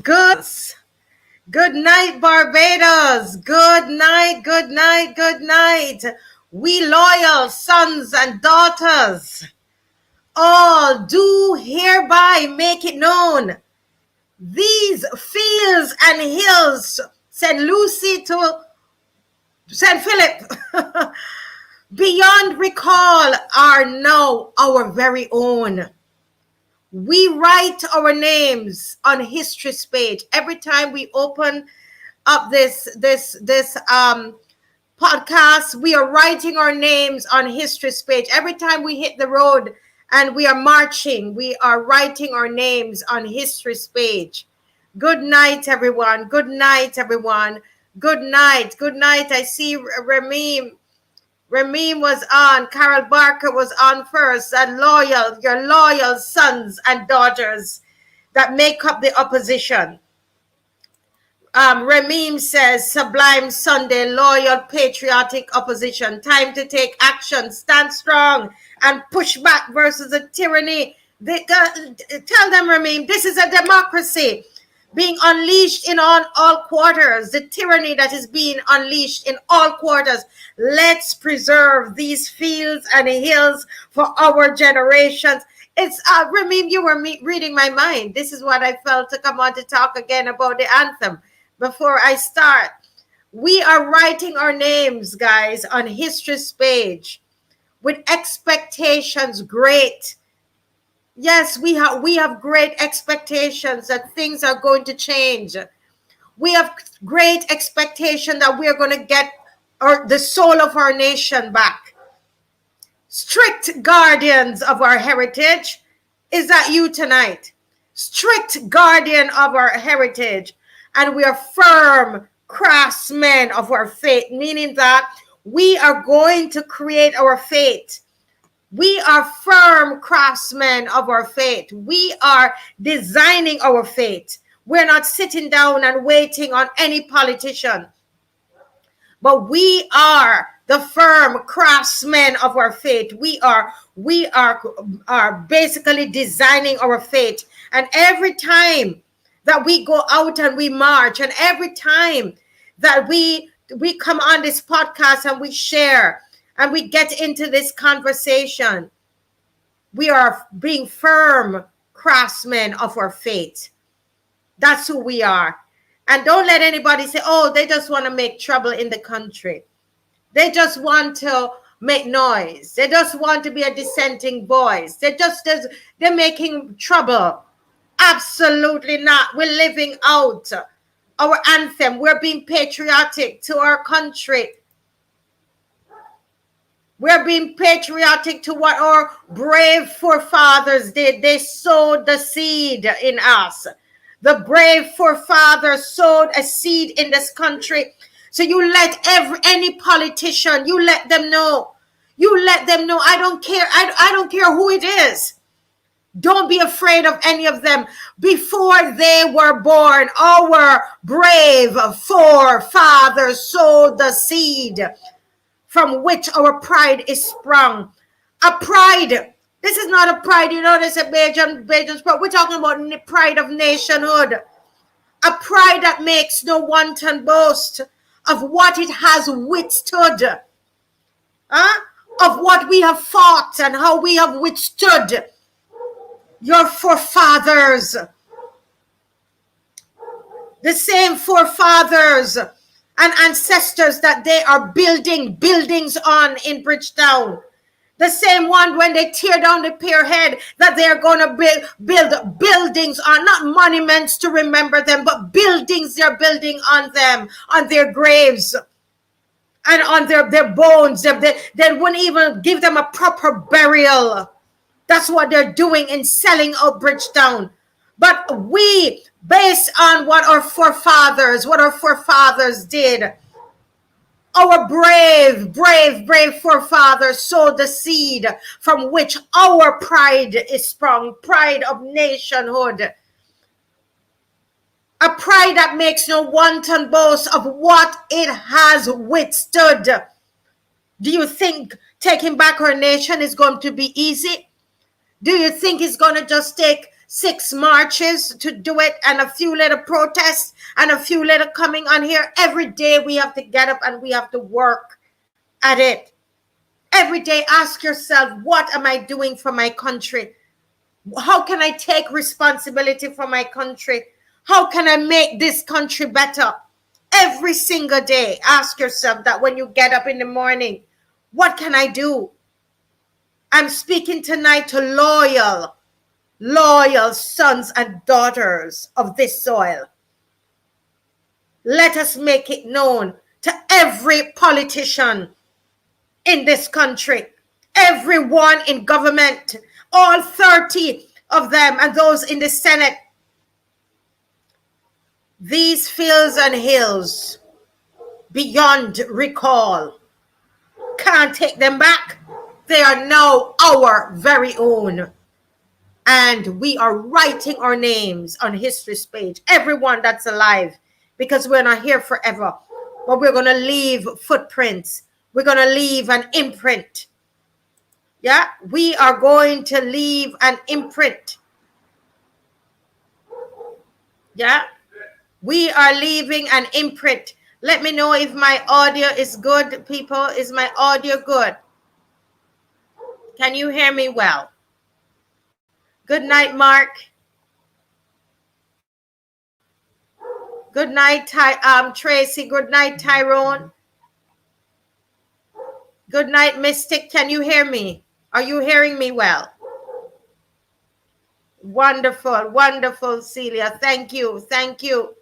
Good night, Barbados. Good night, good night, good night. We loyal sons and daughters, all do hereby make it known. These fields and hills, said Lucy to St. Philip, beyond recall, are now our very own. We write our names on history's page every time we open up this podcast. We are writing our names on history's page every time we hit the road and we are marching. We are writing our names on history's page. Good night, everyone. Good night, everyone. Good night. Good night. I see Rameem was on. Carol Barker was on first. And your loyal sons and daughters that make up the opposition. Rameem says, Sublime Sunday, loyal, patriotic opposition. Time to take action, stand strong, and push back versus the tyranny. Tell them, Rameem, this is a democracy being unleashed in all quarters. The tyranny that is being unleashed in all quarters. Let's preserve these fields and hills for our generations. It's Rameem, you were reading my mind. This is what I felt to come on to talk again about the anthem. Before I start, we are writing our names, guys, on history's page with expectations great. Yes, we have great expectations that things are going to change. We have great expectation that we are going to get the soul of our nation back. Strict guardians of our heritage. Is that you tonight? Strict guardian of our heritage. And we are firm craftsmen of our faith, meaning that we are going to create our fate. We are firm craftsmen of our faith. We are designing our fate. We're not sitting down and waiting on any politician. But we are the firm craftsmen of our faith. We are basically designing our fate. And every time that we go out and we march, and every time that we come on this podcast and we share and we get into this conversation, we are being firm craftsmen of our faith. That's who we are. And don't let anybody say, oh, they just want to make trouble in the country. They just want to make noise. They just want to be a dissenting voice. They're making trouble. Absolutely not. We're living out our anthem. We're being patriotic to our country. We're being patriotic to what our brave forefathers did. They sowed the seed in us. The brave forefathers sowed a seed in this country. So you let any politician, you let them know. You let them know. I don't care. I don't care who it is. Don't be afraid of any of them. Before they were born, our brave forefathers sowed the seed from which our pride is sprung. A pride. This is not a pride, there's a Bajan pride. We're talking about pride of nationhood. A pride that makes no wanton boast of what it has withstood. Of what we have fought and how we have withstood. Your forefathers, the same forefathers and ancestors that they are building buildings on in Bridgetown, the same one when they tear down the pierhead that they're going to build buildings on, not monuments to remember them, but buildings they're building on them, on their graves and on their bones. They wouldn't even give them a proper burial. That's what they're doing in selling out Bridgetown. But we, based on what our forefathers did, our brave forefathers sowed the seed from which our pride is sprung, pride of nationhood. A pride that makes no wanton boast of what it has withstood. Do you think taking back our nation is going to be easy? Do you think it's going to just take 6 marches to do it, and a few little protests, and a few little coming on here. Every day we have to get up and we have to work at it. Every day ask yourself, what am I doing for my country? How can I take responsibility for my country? How can I make this country better? Every single day, ask yourself that when you get up in the morning. What can I do? I'm speaking tonight to loyal sons and daughters of this soil. Let us make it known to every politician in this country, everyone in government, all 30 of them and those in the Senate. These fields and hills beyond recall, can't take them back. They are now our very own. And we are writing our names on history's page, everyone that's alive, because we're not here forever. But we're going to leave footprints. We're going to leave an imprint. Yeah, we are going to leave an imprint. Yeah, we are leaving an imprint. Let me know if my audio is good, people. Is my audio good? Can you hear me well? Good night, Mark. Good night, Tracy. Good night, Tyrone. Good night, Mystic. Can you hear me? Are you hearing me well? Wonderful, wonderful, Celia. Thank you, thank you,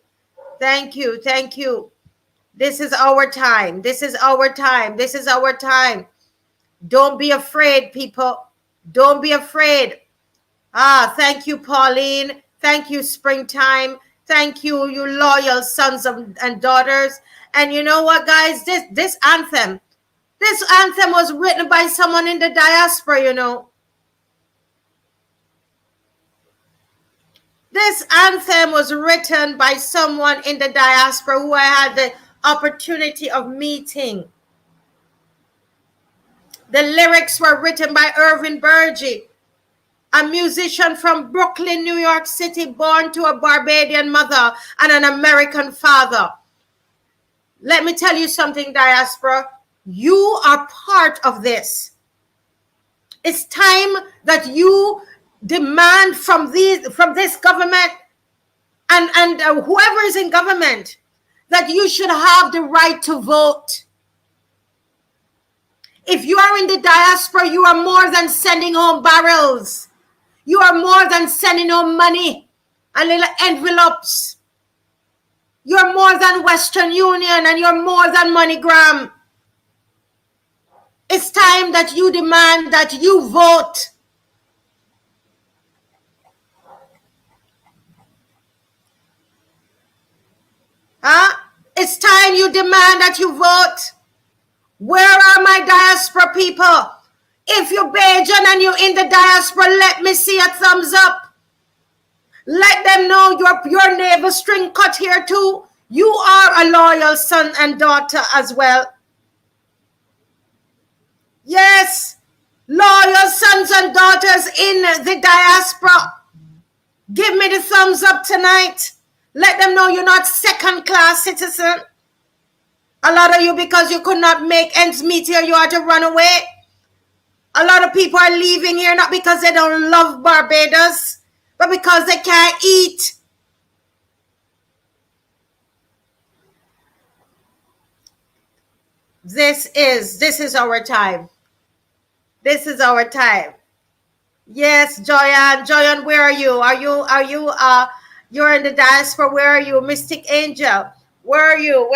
thank you, thank you. This is our time. This is our time. This is our time. Don't be afraid, people. Don't be afraid. Thank you, Pauline. Thank you, Springtime. Thank you, you loyal sons and daughters. And you know what, guys? This anthem was written by someone in the diaspora, you know. This anthem was written by someone in the diaspora who I had the opportunity of meeting. The lyrics were written by Irving Burgee, a musician from Brooklyn, New York City, born to a Barbadian mother and an American father. Let me tell you something, diaspora. You are part of this. It's time that you demand from this government and whoever is in government that you should have the right to vote. If you are in the diaspora, you are more than sending home barrels. You are more than sending home money and little envelopes. You're more than Western Union and you're more than MoneyGram. It's time that you demand that you vote. It's time you demand that you vote. Where are my diaspora people? If you're Bajan and you're in the diaspora, let me see a thumbs up. Let them know your navel string cut here too. You are a loyal son and daughter as well. Yes, loyal sons and daughters in the diaspora. Give me the thumbs up tonight. Let them know you're not second-class citizen. A lot of you, because you could not make ends meet here, you had to run away. A lot of people are leaving here not because they don't love Barbados, but because they can't eat. This is our time. This is our time. Yes, Joyanne, where are you? You're in the diaspora. Where are you? Mystic Angel, where are you?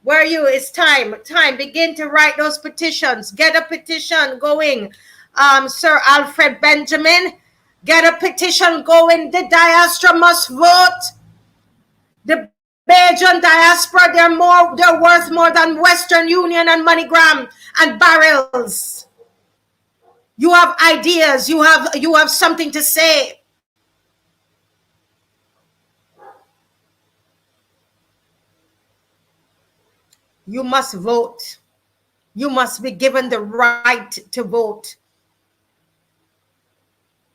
It's time. Begin to write those petitions. Get a petition going. Sir Alfred Benjamin, get a petition going. The diaspora must vote. The Bajan diaspora, they're worth more than Western Union and MoneyGram and barrels. You have ideas. You have something to say. You must vote. You must be given the right to vote.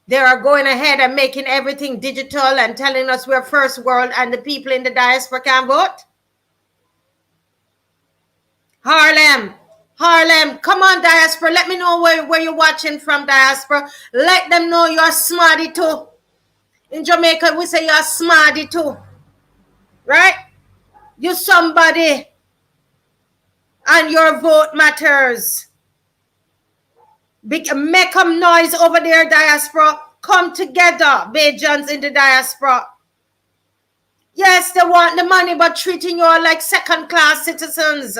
They are going ahead and making everything digital and telling us we're first world and the people in the diaspora can't vote. Harlem, come on, diaspora. Let me know where you're watching from, diaspora. Let them know you're smarty too. In Jamaica, we say you're smarty too. Right? You somebody. And your vote matters. Make some noise over there, diaspora. Come together, Bajans in the diaspora. Yes, they want the money, but treating you all like second-class citizens.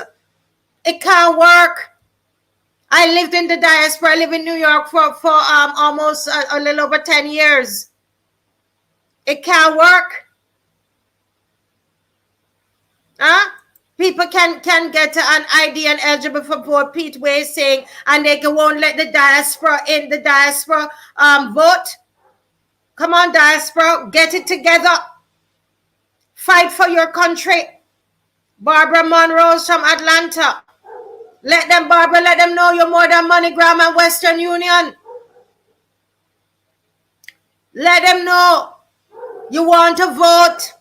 It can't work. I lived in the diaspora. I live in New York for almost a little over 10 years. It can't work. Huh? People can get an ID and eligible for vote. Pete Way saying, and they won't let the diaspora in the diaspora vote. Come on, diaspora, get it together. Fight for your country. Barbara Monroe from Atlanta. Let them, Barbara, let them know you're more than MoneyGram and Western Union. Let them know you want to vote.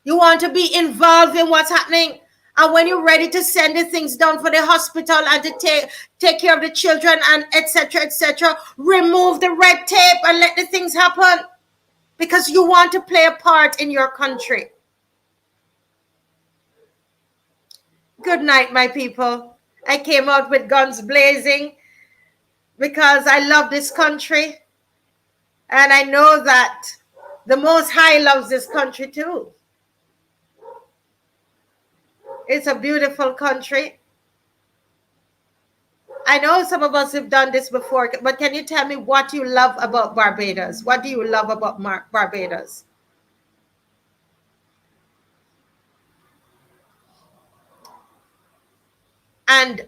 You want to be involved in what's happening. And when you're ready to send the things down for the hospital and to take care of the children and etc., remove the red tape and let the things happen. Because you want to play a part in your country. Good night, my people. I came out with guns blazing because I love this country. And I know that the Most High loves this country too. It's a beautiful country. I know some of us have done this before, but can you tell me what you love about Barbados? What do you love about Barbados? And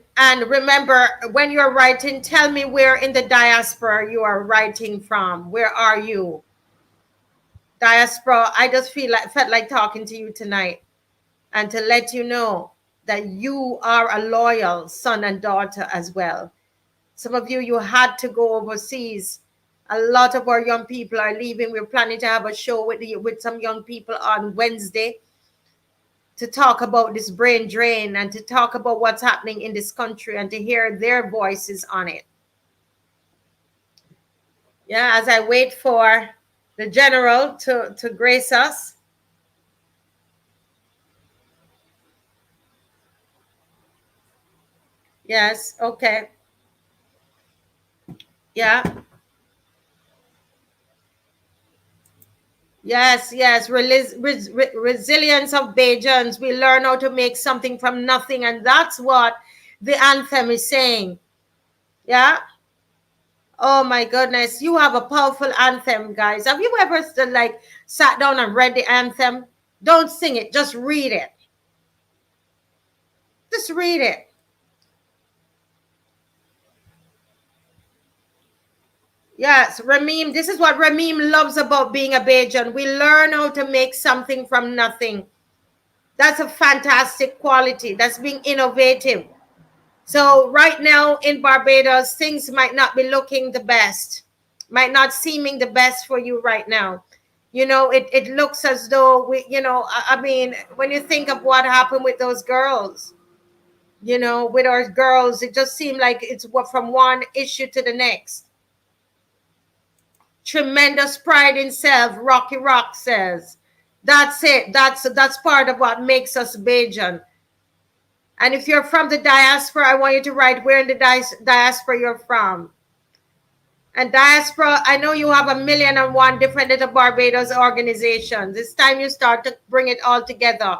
remember, when you're writing, tell me where in the diaspora you are writing from. Where are you? Diaspora, I just felt like talking to you tonight and to let you know that you are a loyal son and daughter as well. Some of you had to go overseas. A lot of our young people are leaving. We're planning to have a show with some young people on Wednesday to talk about this brain drain and to talk about what's happening in this country and to hear their voices on it. Yeah, as I wait for the general to grace us. Yes, okay. Yeah. Yes. Resilience of Bajans. We learn how to make something from nothing. And that's what the anthem is saying. Yeah. Oh my goodness. You have a powerful anthem, guys. Have you ever sat down and read the anthem? Don't sing it. Just read it. Just read it. Yes, Rameem, this is what Rameem loves about being a Bajan. We learn how to make something from nothing. That's a fantastic quality. That's being innovative. So right now in Barbados, things might not be looking the best, might not seeming the best for you right now. You know, it looks as though I mean, when you think of what happened with those girls, with our girls, it just seemed like it's from one issue to the next. Tremendous pride in self, Rocky Rock says. That's it. That's part of what makes us Bajan. And if you're from the diaspora, I want you to write where in the diaspora you're from. And diaspora, I know you have 1,000,001 different little Barbados organizations. It's time you start to bring it all together.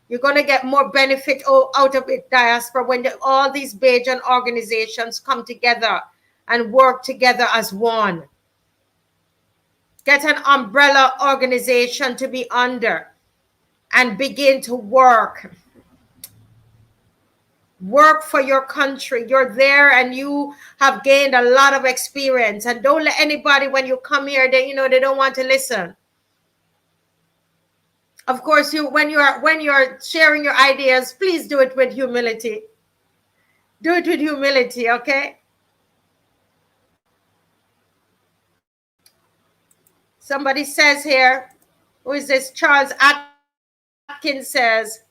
You're going to get more benefit out of it, diaspora, when all these Bajan organizations come together and work together as one. Get an umbrella organization to be under and begin to work. Work for your country. You're there and you have gained a lot of experience. And don't let anybody, when you come here, they don't want to listen. Of course, when you're sharing your ideas, please do it with humility. Do it with humility, okay? Somebody says here, who is this? Charles Atkins says,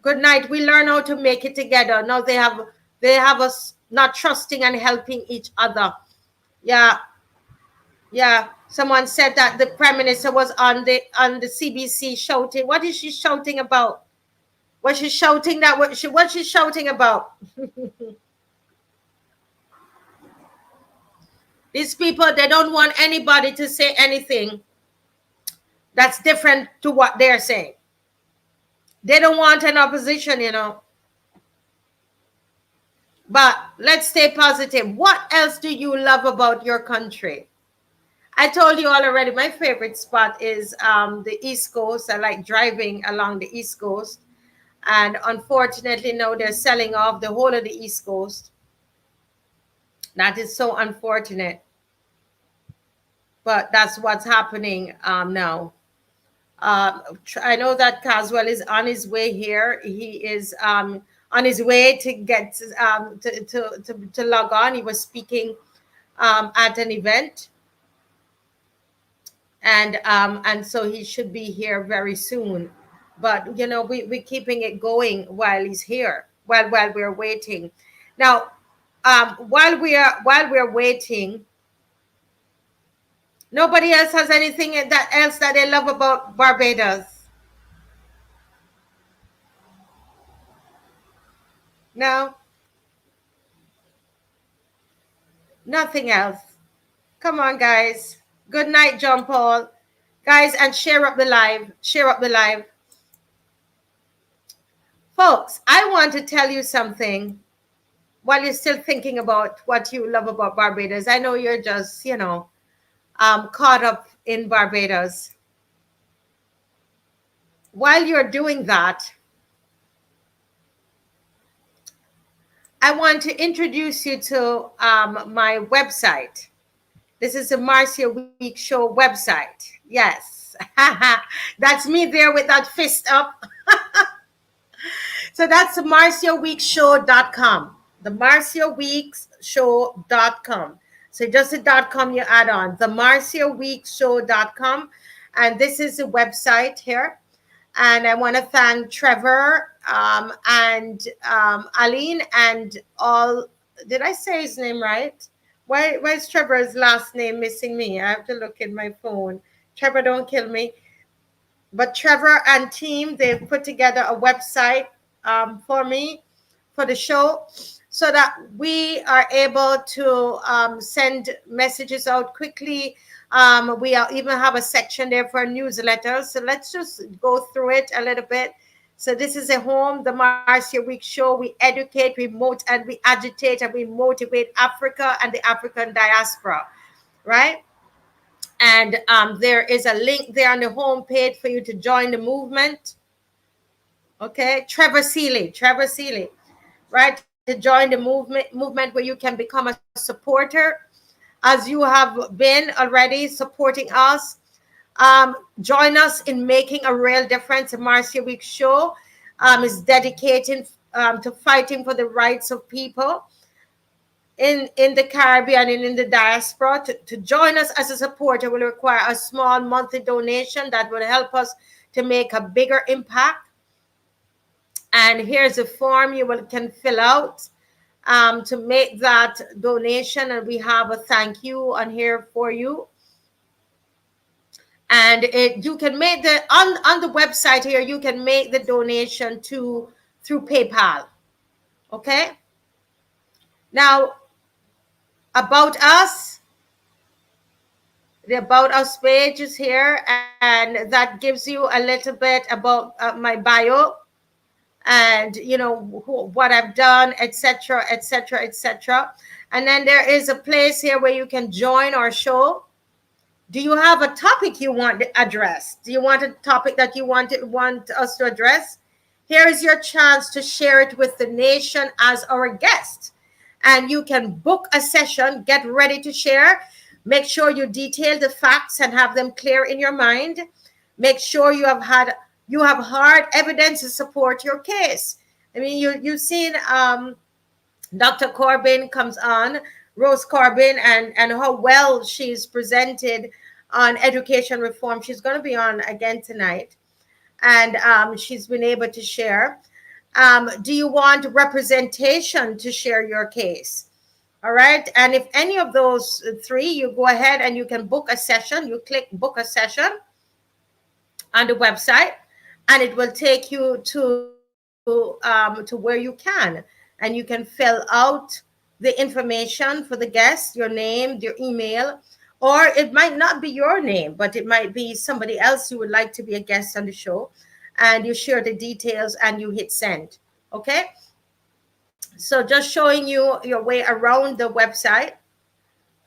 good night. We learn how to make it together. Now they have us not trusting and helping each other. Yeah, yeah. Someone said that the prime minister was on the CBC shouting. What is she shouting about? Was she shouting that? What she shouting about? These people, they don't want anybody to say anything that's different to what they're saying. They don't want an opposition, you know. But let's stay positive. What else do you love about your country? I told you all already, my favorite spot is the East Coast. I like driving along the East Coast. And unfortunately, now they're selling off the whole of the East Coast. That is so unfortunate. But that's what's happening now. I know that Caswell is on his way here. He is on his way to get to log on. He was speaking at an event, and so he should be here very soon. But you know, we're keeping it going while he's here, while we're waiting. Now, while we're waiting, nobody else has anything that else that they love about Barbados. No, nothing else. Come on, guys. Good night, John Paul. Guys, and share up the live. Share up the live. Folks, I want to tell you something while you're still thinking about what you love about Barbados. I know you're just, you know, caught up in Barbados. While you're doing that, I want to introduce you to my website. This is the Marcia Week Show website. Yes. That's me there with that fist up. So that's marciaweekshow.com. The marciaweekshow.com. So just the .com you add on. The marciaweekshow.com. And this is the website here. And I want to thank Trevor and Aline and all. Did I say his name right? Why is Trevor's last name missing me? I have to look in my phone. Trevor, don't kill me. But Trevor and team, they've put together a website for me, for the show, so that we are able to send messages out quickly. We even have a section there for newsletters. So let's just go through it a little bit. So this is a home, the Marcia Week Show. We educate, we motivate, and we agitate, and we motivate Africa and the African diaspora, right? And there is a link there on the home page for you to join the movement. Okay, Trevor Seeley, right? To join the movement where you can become a supporter, as you have been already supporting us. Join us in making a real difference. The Marcia Week Show is dedicated to fighting for the rights of people in the Caribbean and in the diaspora. To join us as a supporter will require a small monthly donation that will help us to make a bigger impact. And here's a form you can fill out to make that donation, and we have a thank you on here for you. And you can make the on the website here, you can make the donation through PayPal. Okay. Now, about us, the about us page is here, and that gives you a little bit about my bio, and you know what I've done, etc., etc., etc. And then there is a place here where you can join our show. Do you have a topic you want to address? Do you want a topic that you want us to address? Here is your chance to share it with the nation as our guest. And you can book a session, get ready to share. Make sure you detail the facts and have them clear in your mind. Make sure you have hard evidence to support your case. I mean, you've seen Dr. Corbin comes on, Rose Corbin, and how well she's presented on education reform. She's going to be on again tonight, and she's been able to share. Do you want representation to share your case? All right. And if any of those three, you go ahead and you can book a session. You click book a session on the website, and it will take you to where you can, and you can fill out the information for the guest, your name, your email, or it might not be your name, but it might be somebody else you would like to be a guest on the show, and you share the details and you hit send. Okay. So just showing you your way around the website.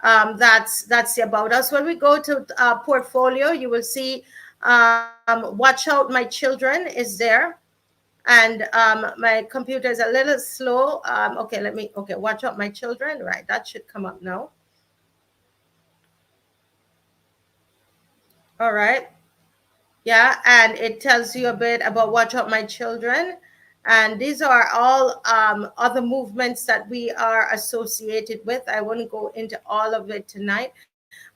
That's the about us. When we go to portfolio, you will see watch out my children is there, and my computer is a little slow. Okay, okay, watch out my children. Right, that should come up now. All right. Yeah, and it tells you a bit about watch out my children. And these are all other movements that we are associated with. I won't go into all of it tonight.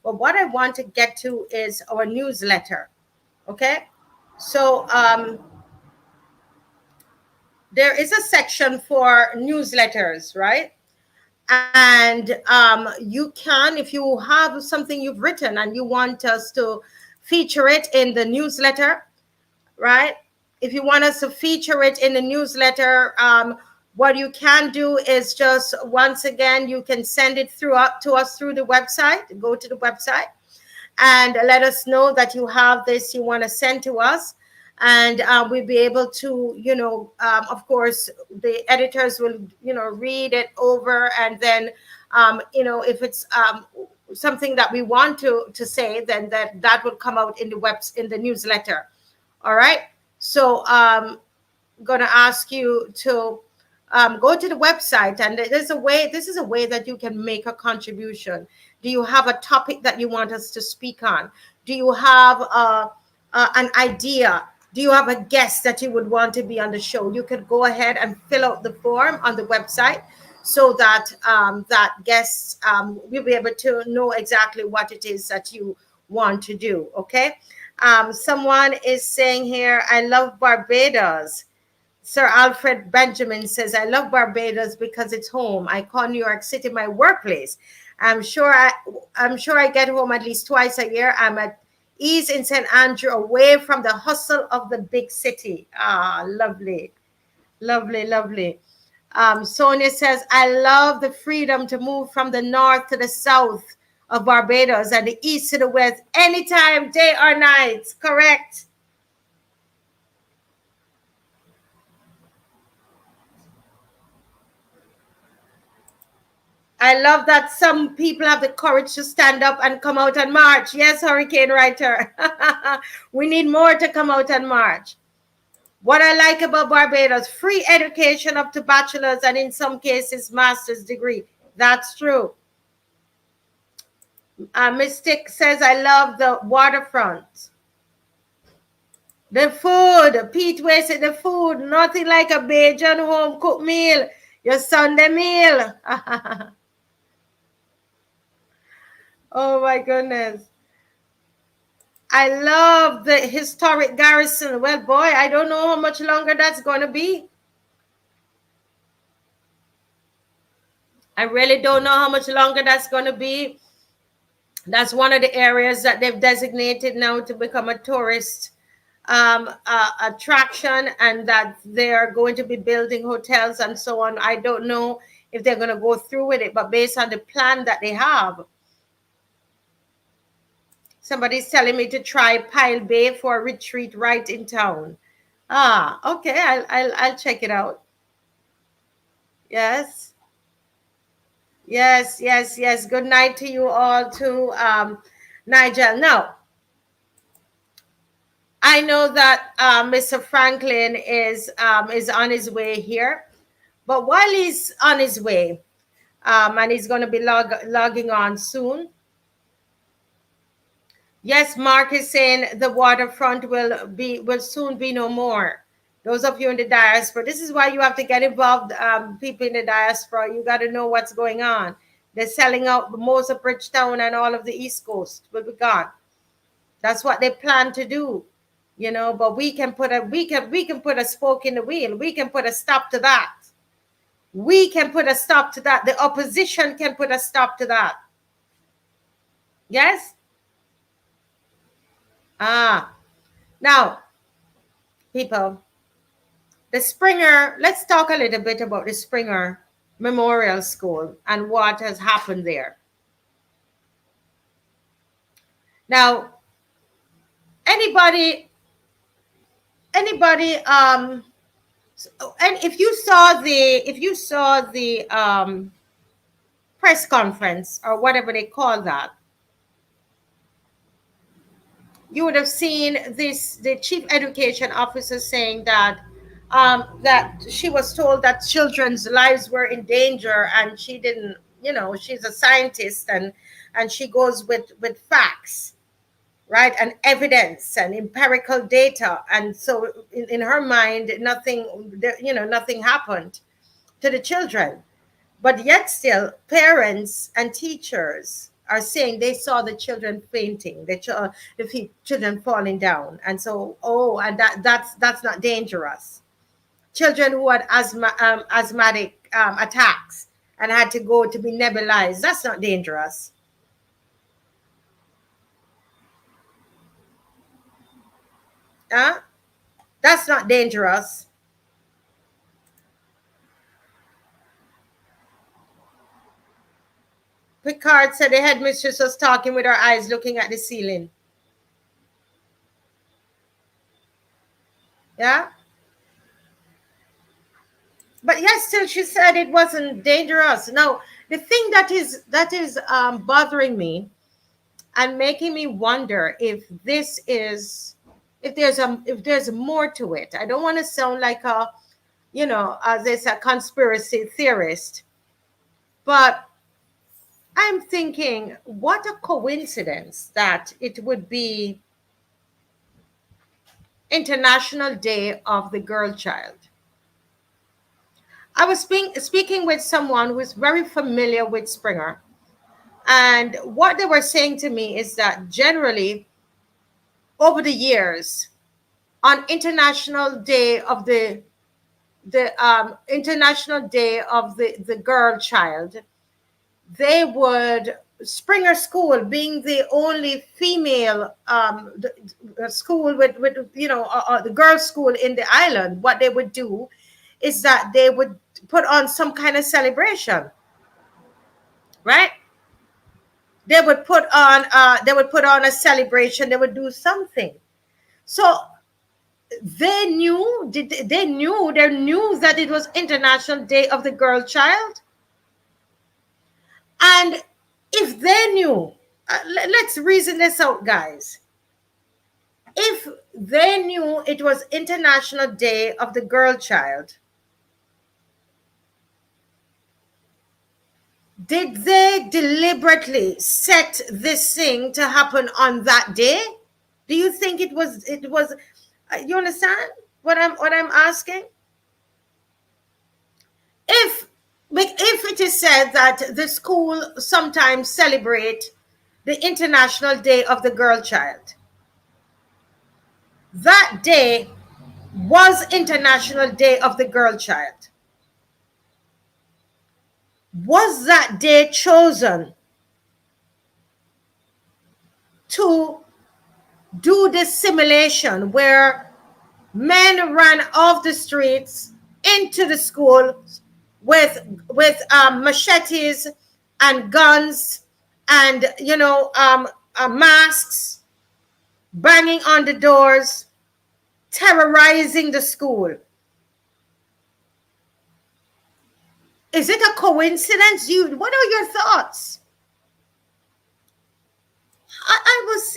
But what I want to get to is our newsletter. Okay. So there is a section for newsletters, right? And you can, if you have something you've written and you want us to feature it in the newsletter, right? If you want us to feature it in the newsletter, what you can do is just, once again, you can send it to us through the website. Go to the website and let us know that you have this you want to send to us. And we'll be able to, of course, the editors will, read it over. And then, if it's something that we want to say, then that will come out in the newsletter. All right. So I'm going to ask you to go to the website, and this is a way that you can make a contribution. Do you have a topic that you want us to speak on? Do you have an idea? Do you have a guest that you would want to be on the show? You could go ahead and fill out the form on the website, so that that guests will be able to know exactly what it is that you want to do. Okay. Someone is saying here, I love Barbados. Sir Alfred Benjamin says, I love Barbados because it's home. I call New York City my workplace. I'm sure I get home at least twice a year. I'm at ease in St. Andrew, away from the hustle of the big city. Ah, lovely, lovely, lovely. Sonia says, I love the freedom to move from the north to the south of Barbados and the east to the west, anytime, day or night. Correct. I love that some people have the courage to stand up and come out and march. Yes, Hurricane Writer. We need more to come out and march. What I like about Barbados, free education up to bachelor's and in some cases master's degree. That's true. Mystic says, I love the waterfront. The food, Pete wasted the food. Nothing like a Bajan home cooked meal. Your Sunday meal. Oh my goodness. I love the historic garrison. Well, boy, I don't know how much longer that's going to be. I really don't know how much longer that's going to be. That's one of the areas that they've designated now to become a tourist attraction, and that they're going to be building hotels and so on. I don't know if they're going to go through with it, but based on the plan that they have. Somebody's telling me to try Pile Bay for a retreat right in town. Ah, okay. I'll check it out. Yes. Yes, yes, yes. Good night to you all too, Nigel. Now, I know that Mr. Franklin is on his way here, but while he's on his way, and he's going to be logging on soon. Yes, Mark is saying the waterfront will soon be no more. Those of you in the diaspora, this is why you have to get involved. People in the diaspora, you got to know what's going on. They're selling out most of Bridgetown, and all of the East Coast will be gone. That's what they plan to do, but we can put a spoke in the wheel. We can put a stop to that. We can put a stop to that. The opposition can put a stop to that. Yes? Now, people, the Springer, let's talk a little bit about the Springer Memorial School and what has happened there. Now, anybody, and if you saw the press conference or whatever they call that, you would have seen the chief education officer saying that that she was told that children's lives were in danger, and she didn't, she's a scientist, and she goes with facts, right, and evidence and empirical data, and so in her mind nothing happened to the children. But yet still, parents and teachers are saying they saw the children fainting, the children falling down. And so, and that's not dangerous. Children who had asthmatic attacks and had to go to be nebulized, that's not dangerous. That's not dangerous. Picard said the headmistress was talking with her eyes looking at the ceiling. Yeah. But yes, still she said it wasn't dangerous. Now, the thing that is bothering me and making me wonder if there's more to it. I don't want to sound like a conspiracy theorist, but I'm thinking, what a coincidence that it would be International Day of the Girl Child. I was speaking with someone who is very familiar with Springer, and what they were saying to me is that generally, over the years, on International Day of the International Day of the Girl Child, they would, Springer School being the only female school with the girls' school in the island, what they would do is that they would put on some kind of celebration, right? They would put on a celebration. They would do something. So they knew that it was International Day of the Girl Child. And if they knew, let's reason this out, guys. If they knew it was International Day of the Girl Child, did they deliberately set this thing to happen on that day? Do you think it was you understand what I'm asking? If it is said that the school sometimes celebrate the International Day of the Girl Child, that day was International Day of the Girl Child. Was that day chosen to do this simulation where men ran off the streets into the school with machetes and guns and masks, banging on the doors, terrorizing the school? Is it a coincidence? What are your thoughts? I was,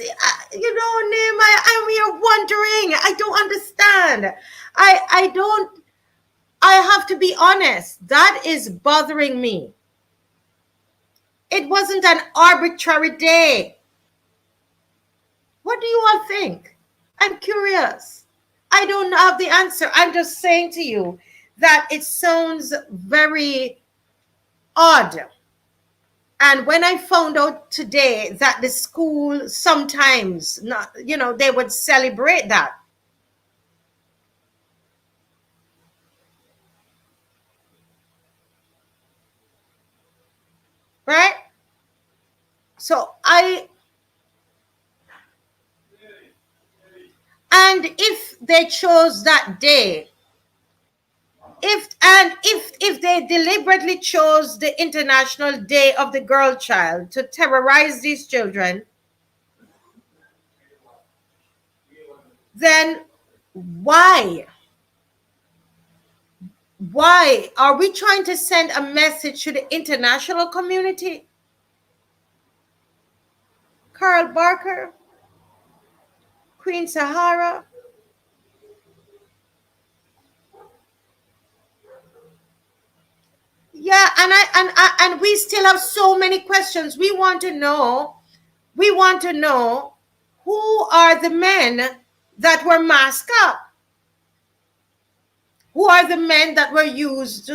Nehemiah, I'm here wondering. I don't understand. I have to be honest. That is bothering me. It wasn't an arbitrary day. What do you all think? I'm curious. I don't have the answer. I'm just saying to you that it sounds very odd And when I found out today that the school sometimes, not, they would celebrate that. Right? So and if they chose that day, if they deliberately chose the International Day of the Girl Child to terrorize these children, then why? Why are we trying to send a message to the international community? Carl Barker, Queen Sahara. Yeah, and we still have so many questions. We want to know. We want to know who are the men that were masked up. Who are the men that were used?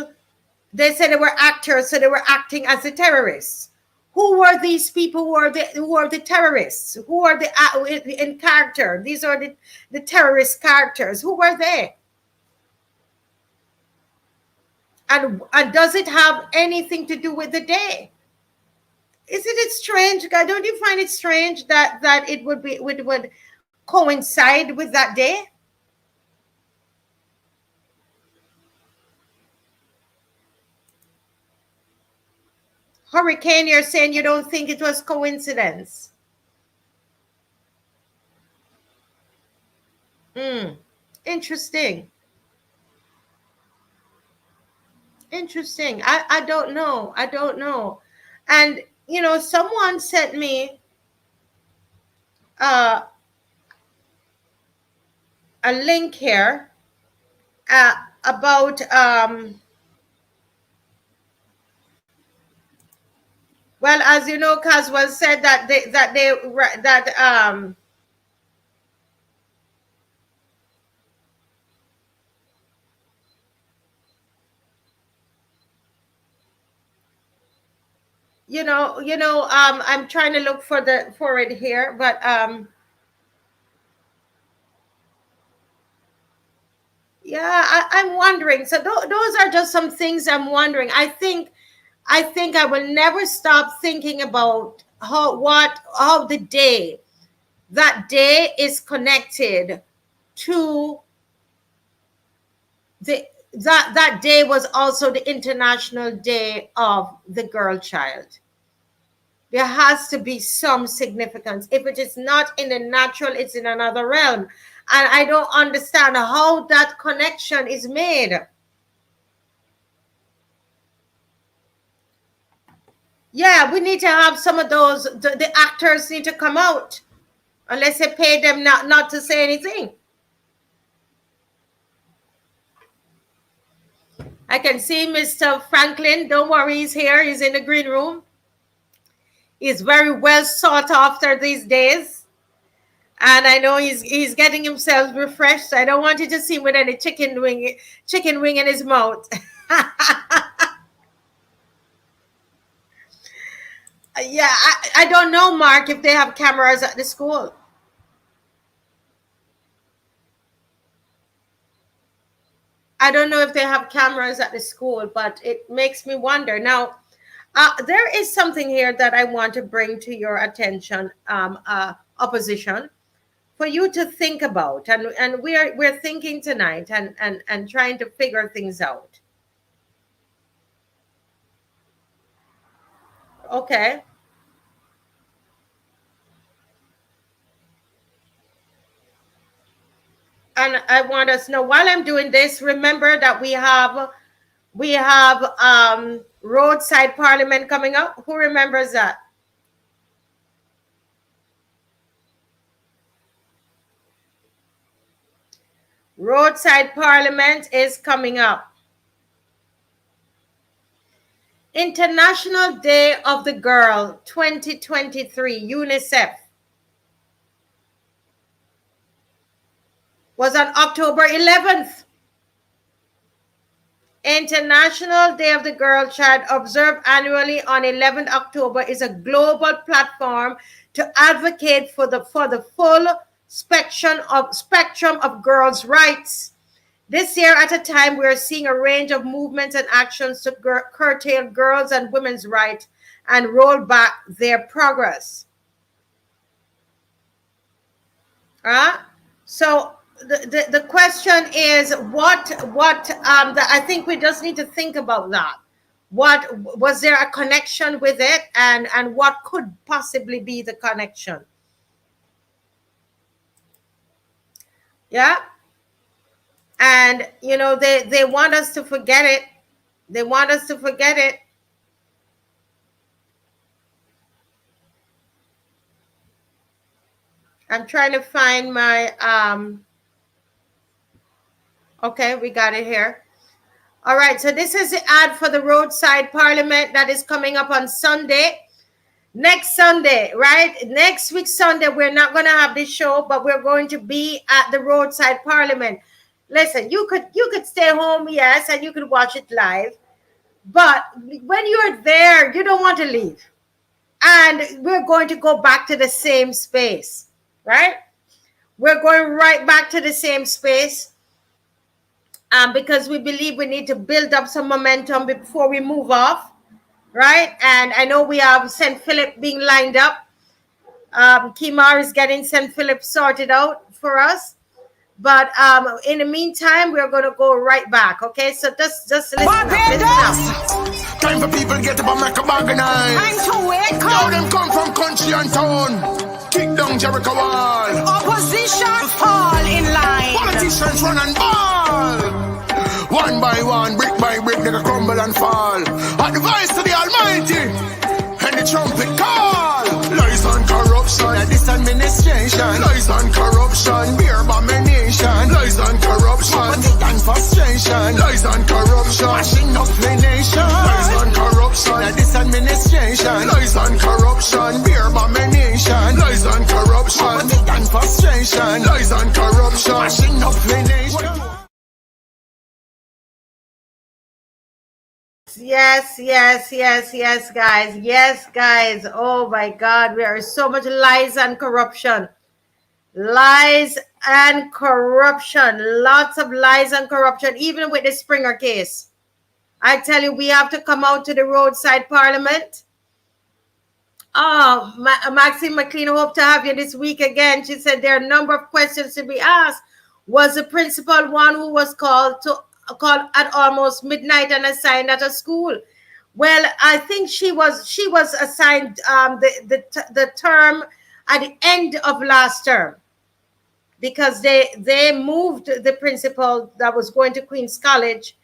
They said they were actors, so they were acting as the terrorists. Who were these people? Who are the terrorists? Who are the in character? These are the terrorist characters. Who were they? And does it have anything to do with the day? Isn't it strange, guy? Don't you find it strange that it would coincide with that day? Hurricane, you're saying you don't think it was coincidence? Interesting. Interesting. I don't know. I don't know. And someone sent me uh, a link here about well, as you know, Caswell said that I'm trying to look for it here, but yeah, I'm wondering. So those are just some things I'm wondering. I think I will never stop thinking about how that day is connected to that day was also the International Day of the Girl Child. There has to be some significance. If it is not in the natural, it's in another realm. And I don't understand how that connection is made. Yeah, we need to have some of those, the actors need to come out, unless they pay them not to say anything. I can see Mr. Franklin. Don't worry, he's here. He's in the green room. He's very well sought after these days. And I know he's getting himself refreshed. I don't want you to see him with any chicken wing in his mouth. Yeah, I don't know, Mark, if they have cameras at the school. I don't know if they have cameras at the school, but it makes me wonder. Now, there is something here that I want to bring to your attention, opposition, for you to think about, and we're thinking tonight and trying to figure things out. Okay. And I want us to know, while I'm doing this, remember that we have roadside parliament coming up. Who remembers that? Roadside parliament is coming up. International Day of the Girl 2023, UNICEF, was on October 11th. International Day of the Girl Child, observed annually on 11th October, is a global platform to advocate for the full spectrum of girls' rights. This year, at a time we are seeing a range of movements and actions to curtail girls' and women's rights and roll back their progress. So the question is, I think we just need to think about that. What was there a connection with it, and what could possibly be the connection? Yeah. And they want us to forget it. They want us to forget it. I'm trying to find my okay, we got it here. All right, so this is the ad for the Roadside Parliament that is coming up on Sunday. Next Sunday, right? Next week Sunday, we're not going to have this show, but we're going to be at the Roadside Parliament. Listen, you could stay home, yes, and you could watch it live. But when you're there, you don't want to leave. And we're going to go back to the same space, right? We're going right back to the same space. Because we believe we need to build up some momentum before we move off, right? And I know we have St. Philip being lined up. Kimar is getting St. Philip sorted out for us. But in the meantime, we're going to go right back, okay? So just listen up. Time for people get up and make a bargain. Time to wake up. Now them come from country and town. Kick down Jericho wall. Opposition fall in line. Politicians run and ball. One by one, brick by brick, they crumble and fall. At the voice of the Almighty, and the trumpet call. Lies and corruption at this administration. Lies and corruption, beer abomination. Lies and corruption, poverty and frustration. Lies and corruption, mashing up the nation. Lies and corruption at this administration. Lies and corruption, beer abomination. Lies and corruption, poverty and frustration. Lies and corruption, mashing up the nation. Yes, guys. Yes, guys. Oh my God, there are so much lies and corruption. Lies and corruption. Lots of lies and corruption, even with the Springer case. I tell you, we have to come out to the Roadside Parliament. Oh, Maxine McLean, hope to have you this week again. She said there are a number of questions to be asked. Was the principal one who was called at almost midnight and assigned at a school? Well, I think she was assigned the term at the end of last term, because they moved the principal that was going to Queen's College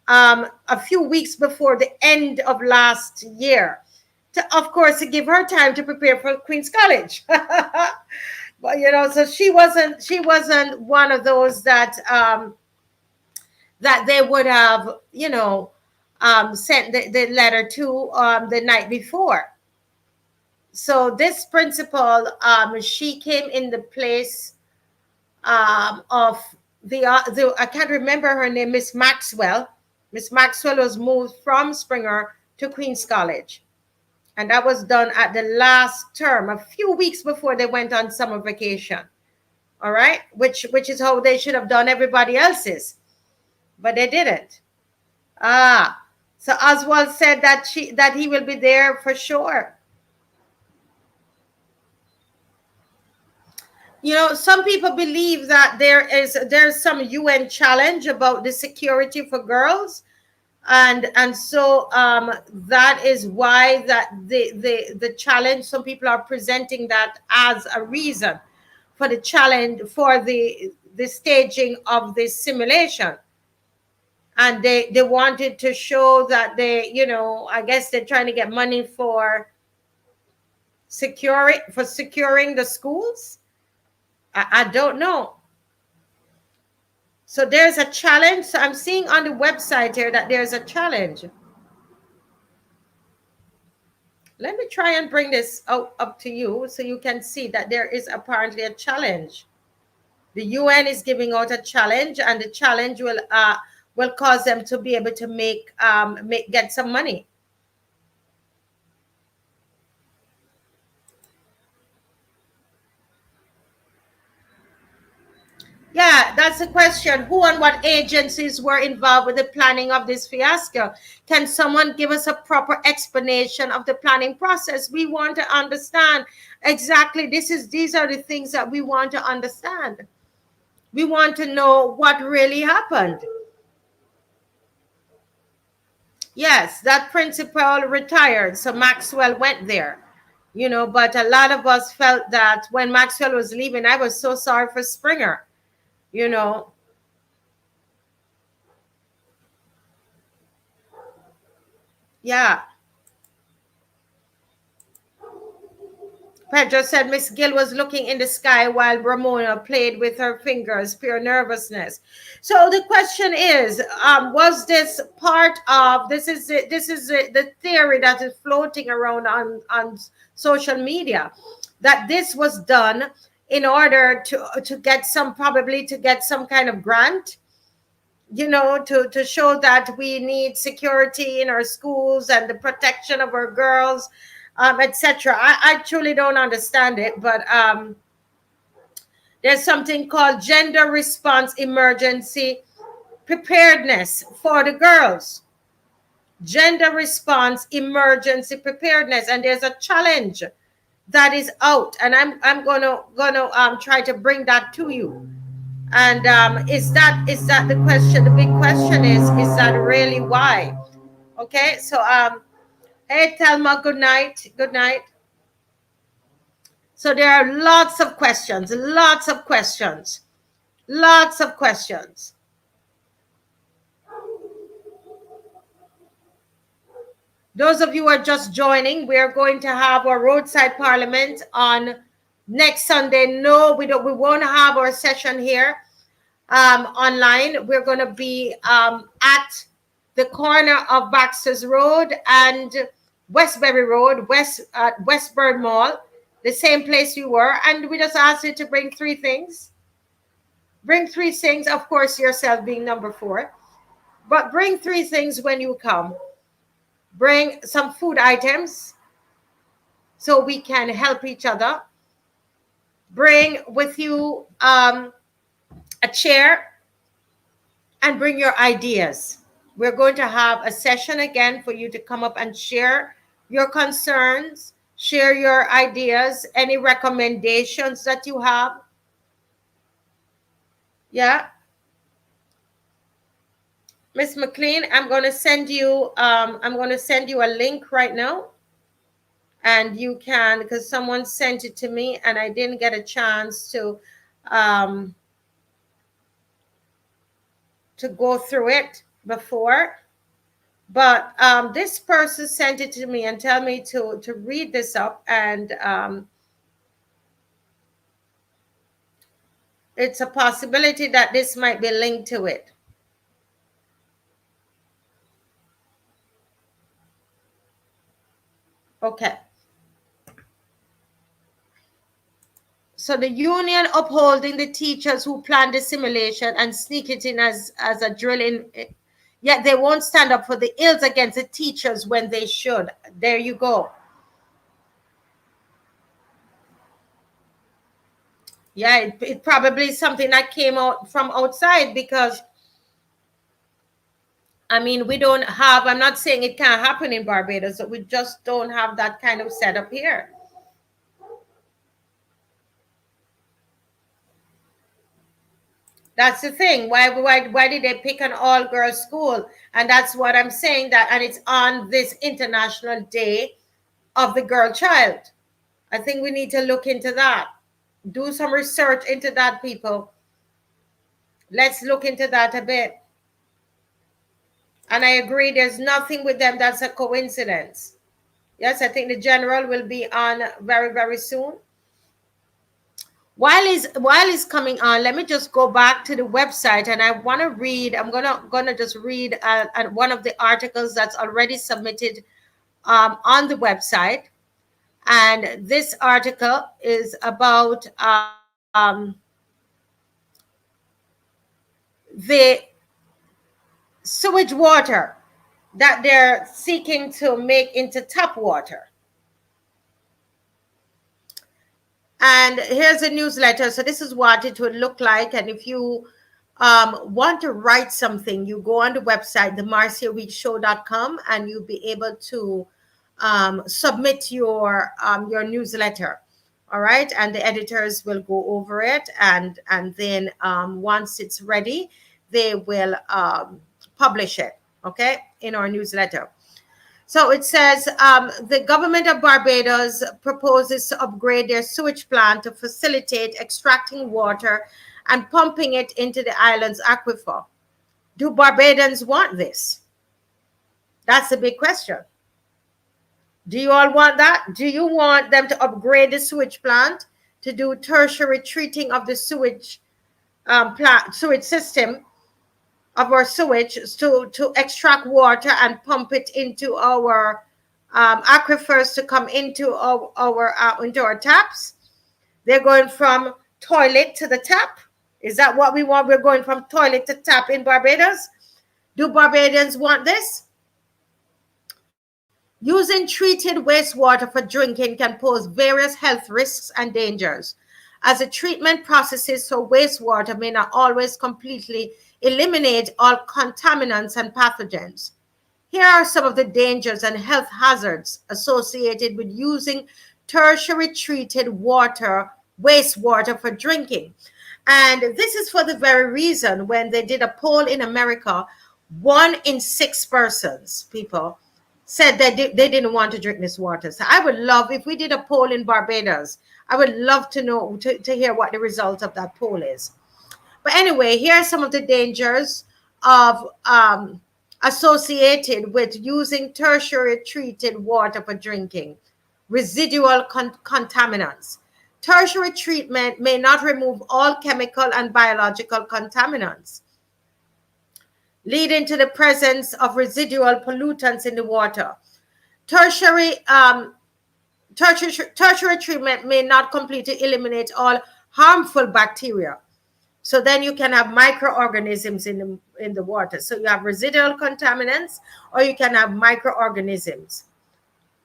a few weeks before the end of last year, of course, to give her time to prepare for Queen's College. But so she wasn't one of those that they would have, sent the letter to the night before. So this principal, she came in the place of the I can't remember her name, Miss Maxwell. Miss Maxwell was moved from Springer to Queen's College. And that was done at the last term, a few weeks before they went on summer vacation. All right, which is how they should have done everybody else's. But they didn't. So Oswald said that he will be there for sure. Some people believe that there's some UN challenge about the security for girls, and so that is why that the challenge. Some people are presenting that as a reason for the challenge, for the staging of this simulation. And they wanted to show that I guess they're trying to get money for securing the schools. I don't know. So there's a challenge. So I'm seeing on the website here that there's a challenge. Let me try and bring this up to you so you can see that there is apparently a challenge. The UN is giving out a challenge, and the challenge will cause them to be able to get some money. Yeah, that's the question. Who and what agencies were involved with the planning of this fiasco? Can someone give us a proper explanation of the planning process? We want to understand exactly. These are the things that we want to understand. We want to know what really happened. Yes, that principal retired, so Maxwell went there. But a lot of us felt that when Maxwell was leaving, I was so sorry for Springer. You know, yeah. Pedro said Miss Gill was looking in the sky while Ramona played with her fingers, pure nervousness. So the question is, was this part of the theory that is floating around on social media, that this was done in order to get some kind of grant, to show that we need security in our schools and the protection of our girls, etc. I truly don't understand it, but there's something called gender response emergency preparedness for the girls. Gender response emergency preparedness, and there's a challenge that is out, and I'm gonna try to bring that to you. And is that the question? The big question is that really why? Okay, so hey Thelma, good night. Good night. So there are lots of questions, lots of questions, lots of questions. Those of you who are just joining, we are going to have our roadside parliament on next Sunday. No, we won't have our session here online. We're going to be at the corner of Baxters Road and Westbury Road, Westburn Mall, the same place you were. And we just asked you to bring 3 things. Bring 3 things, of course, yourself being number 4. But bring 3 things when you come. Bring some food items so we can help each other. Bring with you a chair, and bring your ideas. We're going to have a session again for you to come up and share your concerns, share your ideas, any recommendations that you have. Yeah. Miss McLean, I'm going to send you a link right now. And you can, because someone sent it to me and I didn't get a chance to go through it before. But this person sent it to me and tell me to read this up, and it's a possibility that this might be linked to it. Okay. So the union upholding the teachers who planned the simulation and sneak it in as a drill in, yet they won't stand up for the ills against the teachers when they should. There you go. Yeah, it probably is something that came out from outside, because I mean, we don't have, I'm not saying it can't happen in Barbados, but we just don't have that kind of setup here. That's the thing. Why did they pick an all-girls school? And that's what I'm saying, that, and it's on this International Day of the Girl Child. I think we need to look into that. Do some research into that, people. Let's look into that a bit. And I agree, there's nothing with them that's a coincidence. Yes, I think the general will be on very, very soon. While he's coming on, let me just go back to the website, and I want to read. I'm gonna just read one of the articles that's already submitted on the website, and this article is about the sewage water that they're seeking to make into tap water. And here's a newsletter. So this is what it would look like. And if you want to write something, you go on the website, themarciaweekshow.com, and you'll be able to submit your newsletter. All right. And the editors will go over it. And then once it's ready, they will publish it. Okay. In our newsletter. So it says the government of Barbados proposes to upgrade their sewage plant to facilitate extracting water and pumping it into the island's aquifer. Do Barbadians want this? That's a big question. Do you all want that? Do you want them to upgrade the sewage plant to do tertiary treating of the sewage sewage system of our sewage to extract water and pump it into our aquifers to come into our taps? They're going from toilet to the tap. Is that what we want? We're going from toilet to tap in Barbados. Do Barbadians want this? Using treated wastewater for drinking can pose various health risks and dangers, as the treatment processes for wastewater may not always completely eliminate all contaminants and pathogens. Here are some of the dangers and health hazards associated with using tertiary treated wastewater for drinking. And this is for the very reason when they did a poll in America, 1 in 6 persons, people, said that they didn't want to drink this water. So I would love, if we did a poll in Barbados, I would love to know, to hear what the result of that poll is. But anyway, here are some of the dangers of associated with using tertiary treated water for drinking. Residual contaminants. Tertiary treatment may not remove all chemical and biological contaminants, leading to the presence of residual pollutants in the water. Tertiary treatment may not completely eliminate all harmful bacteria. So then you can have microorganisms in the water. So you have residual contaminants, or you can have microorganisms,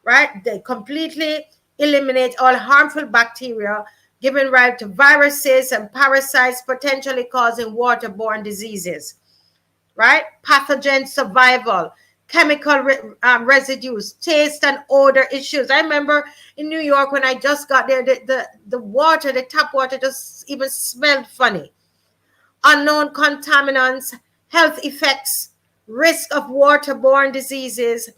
right? They completely eliminate all harmful bacteria, giving rise to viruses and parasites, potentially causing waterborne diseases, right? Pathogen survival, chemical residues, taste and odor issues. I remember in New York when I just got there, the water, the tap water just even smelled funny. Unknown contaminants, health effects, risk of waterborne diseases,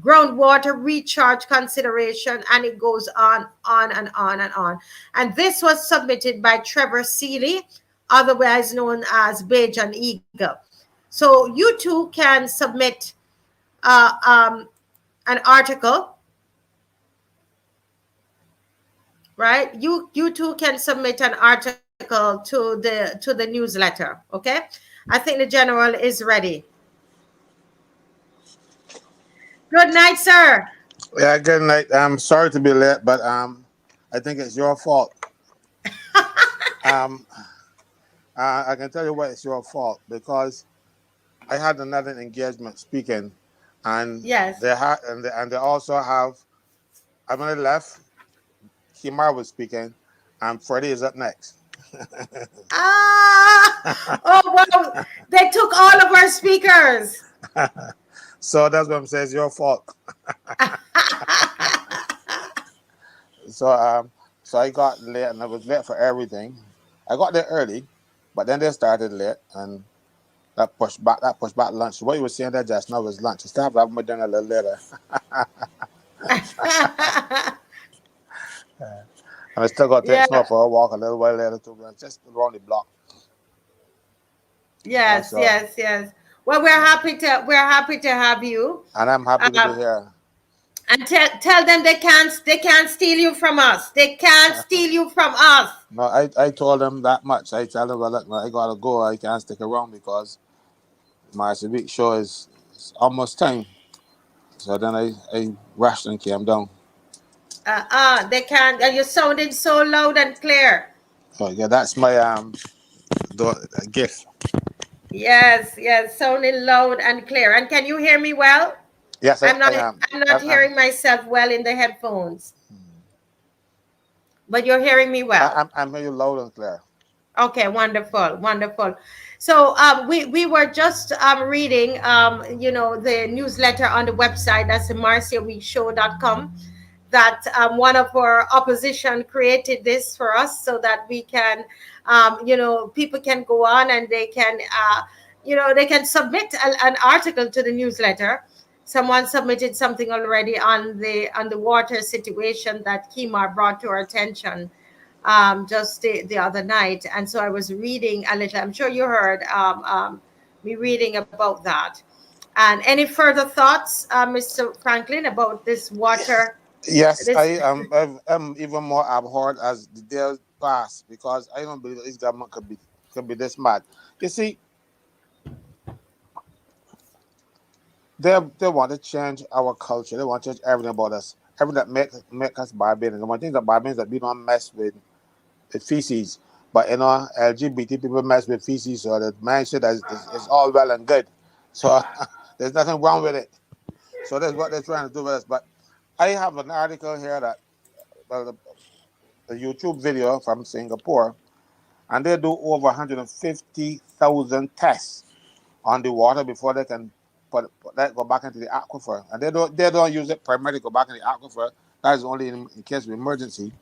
groundwater recharge consideration, and it goes on and on and on. And this was submitted by Trevor Seeley, otherwise known as Bajan Eagle. So you too can submit an article, right? You too can submit an article to the newsletter. Okay, I think the general is ready. Good night, sir. Yeah, good night. I'm sorry to be late, but I think it's your fault. I can tell you why it's your fault, because I had another engagement speaking, and Yes, they had and they also have. I'm on the left. Kimar was speaking, and Freddie is up next. oh well, they took all of our speakers. So that's what I'm saying. It's your fault. So I got late, and I was late for everything. I got there early, but then they started late, and that pushed back lunch. What you were saying there just now was lunch. Instead of having my dinner a little later. And I still got to take Snow for a walk a little while later too, but just around the block. Yes, so, yes. Well, we're happy to have you, and I'm happy to be here. And tell them they can't steal you from us. They can't steal you from us. No, I told them that much. I tell them, well, look, I gotta go. I can't stick around because my week show is almost time. So then I rushed and came down. They can't. And you're sounding so loud and clear. Oh yeah, that's my gift. Yes, sounding loud and clear. And can you hear me well? Yes, I'm I not am. I'm not hearing myself well in the headphones, but you're hearing me well. I'm hearing you loud and clear. Okay, wonderful, wonderful. So we were just reading the newsletter on the website. That's the marciaweekshow.com. That one of our opposition created this for us so that we can people can go on and they can they can submit an article to the newsletter. Someone submitted something already on the water situation that Kemar brought to our attention just the other night. And so I was reading a little. I'm sure you heard me reading about that. And any further thoughts, Mr. Franklin, about this water? Yes, This. I'm even more abhorred as the days pass because I don't believe that this government could be this mad. You see, they want to change our culture. They want to change everything about us. Everything that make us Barbadians. The one thing that Barbadians that we don't mess with feces. But LGBT people mess with feces, so the mindset that is all well and good. So there's nothing wrong with it. So that's what they're trying to do with us. But I have an article here that well, the YouTube video from Singapore, and they do over 150,000 tests on the water before they can put that go back into the aquifer. And they don't use it primarily to go back in the aquifer. That is only in case of emergency.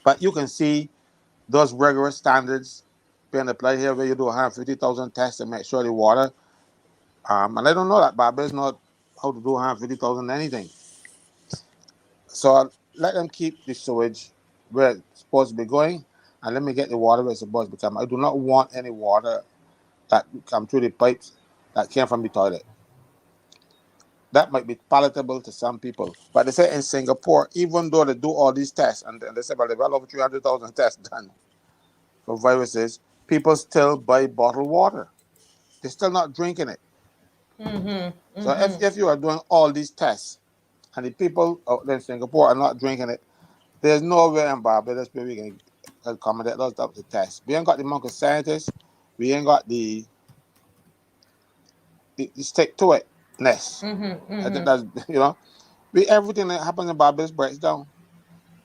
But you can see those rigorous standards being applied here, where you do 150,000 tests to make sure the water. And I don't know that Barbados know how to do 150,000 anything. So let them keep the sewage where it's supposed to be going, and let me get the water where it's supposed to come. I do not want any water that come through the pipes that came from the toilet. That might be palatable to some people, but they say in Singapore, even though they do all these tests, and they say, well, they've got over 300,000 tests done for viruses, people still buy bottled water. They're still not drinking it. Mm-hmm, So mm-hmm. if you are doing all these tests and the people out there in Singapore are not drinking it, there's no way in Barbados where we can accommodate those types of tests. We ain't got the monkey scientists. We ain't got the stick to it ness. Mm-hmm, I think mm-hmm. that's we everything that happens in Barbados breaks down.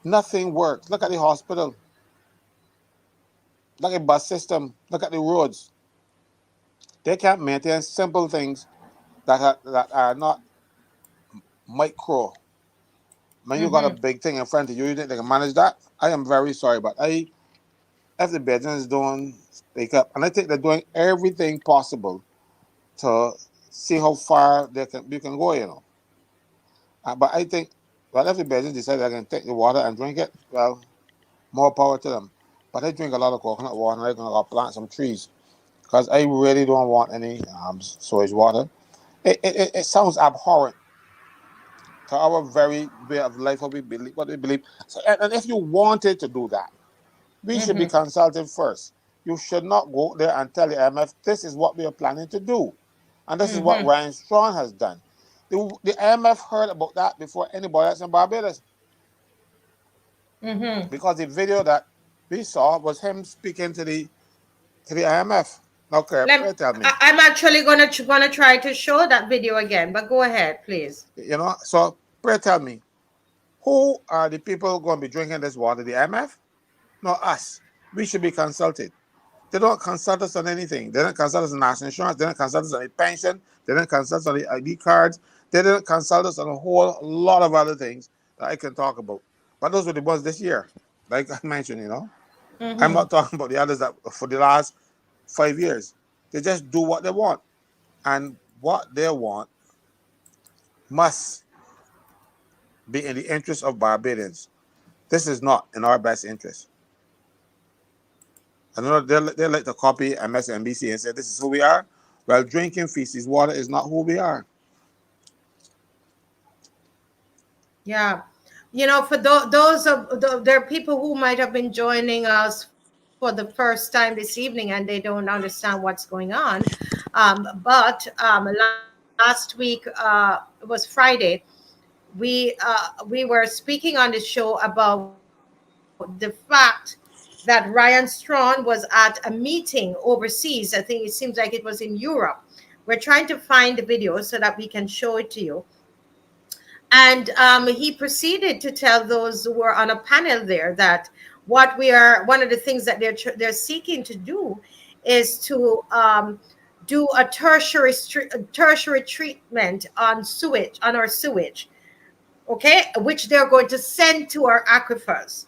Nothing works. Look at the hospital. Look at the bus system. Look at the roads. They can't maintain simple things that are not micro. When you got a Mm-hmm. big thing in front of you, you think they can manage that? I am very sorry, but if the business don't speak up, and I think they're doing everything possible to see how far you can go, But I think, well, if the business decide they can take the water and drink it, well, more power to them. But I drink a lot of coconut water, and I'm gonna plant some trees because I really don't want any sewage water. It sounds abhorrent to our very way of life, what we believe. So, and if you wanted to do that, we should be Mm-hmm. consulted first. You should not go there and tell the IMF, this is what we are planning to do. And this is what Mm-hmm. Ryan Strong has done. The IMF heard about that before anybody else in Barbados Mm-hmm. because the video that we saw was him speaking to the IMF. Okay, Let, pray tell me. I'm actually gonna try to show that video again, but go ahead, please. So pray tell me, who are the people going to be drinking this water? The IMF? No, us. We should be consulted. They don't consult us on anything. They don't consult us on national insurance. They don't consult us on the pension. They don't consult us on the ID cards. They don't consult us on a whole lot of other things that I can talk about. But those were the ones this year, like I mentioned. I'm Mm-hmm. not talking about the others that for the last 5 years. They just do what they want. And what they want must be in the interest of Barbadians. This is not in our best interest. I know they like to copy MSNBC and say this is who we are. Well, drinking feces water is not who we are. Yeah. For there are people who might have been joining us for the first time this evening and they don't understand what's going on. But last week it was Friday. We were speaking on the show about the fact that that Ryan Strawn was at a meeting overseas. I think it seems like it was in Europe. We're trying to find the video so that we can show it to you. And he proceeded to tell those who were on a panel there that one of the things that they're seeking to do is to do a tertiary treatment on sewage, on our sewage, okay, which they're going to send to our aquifers.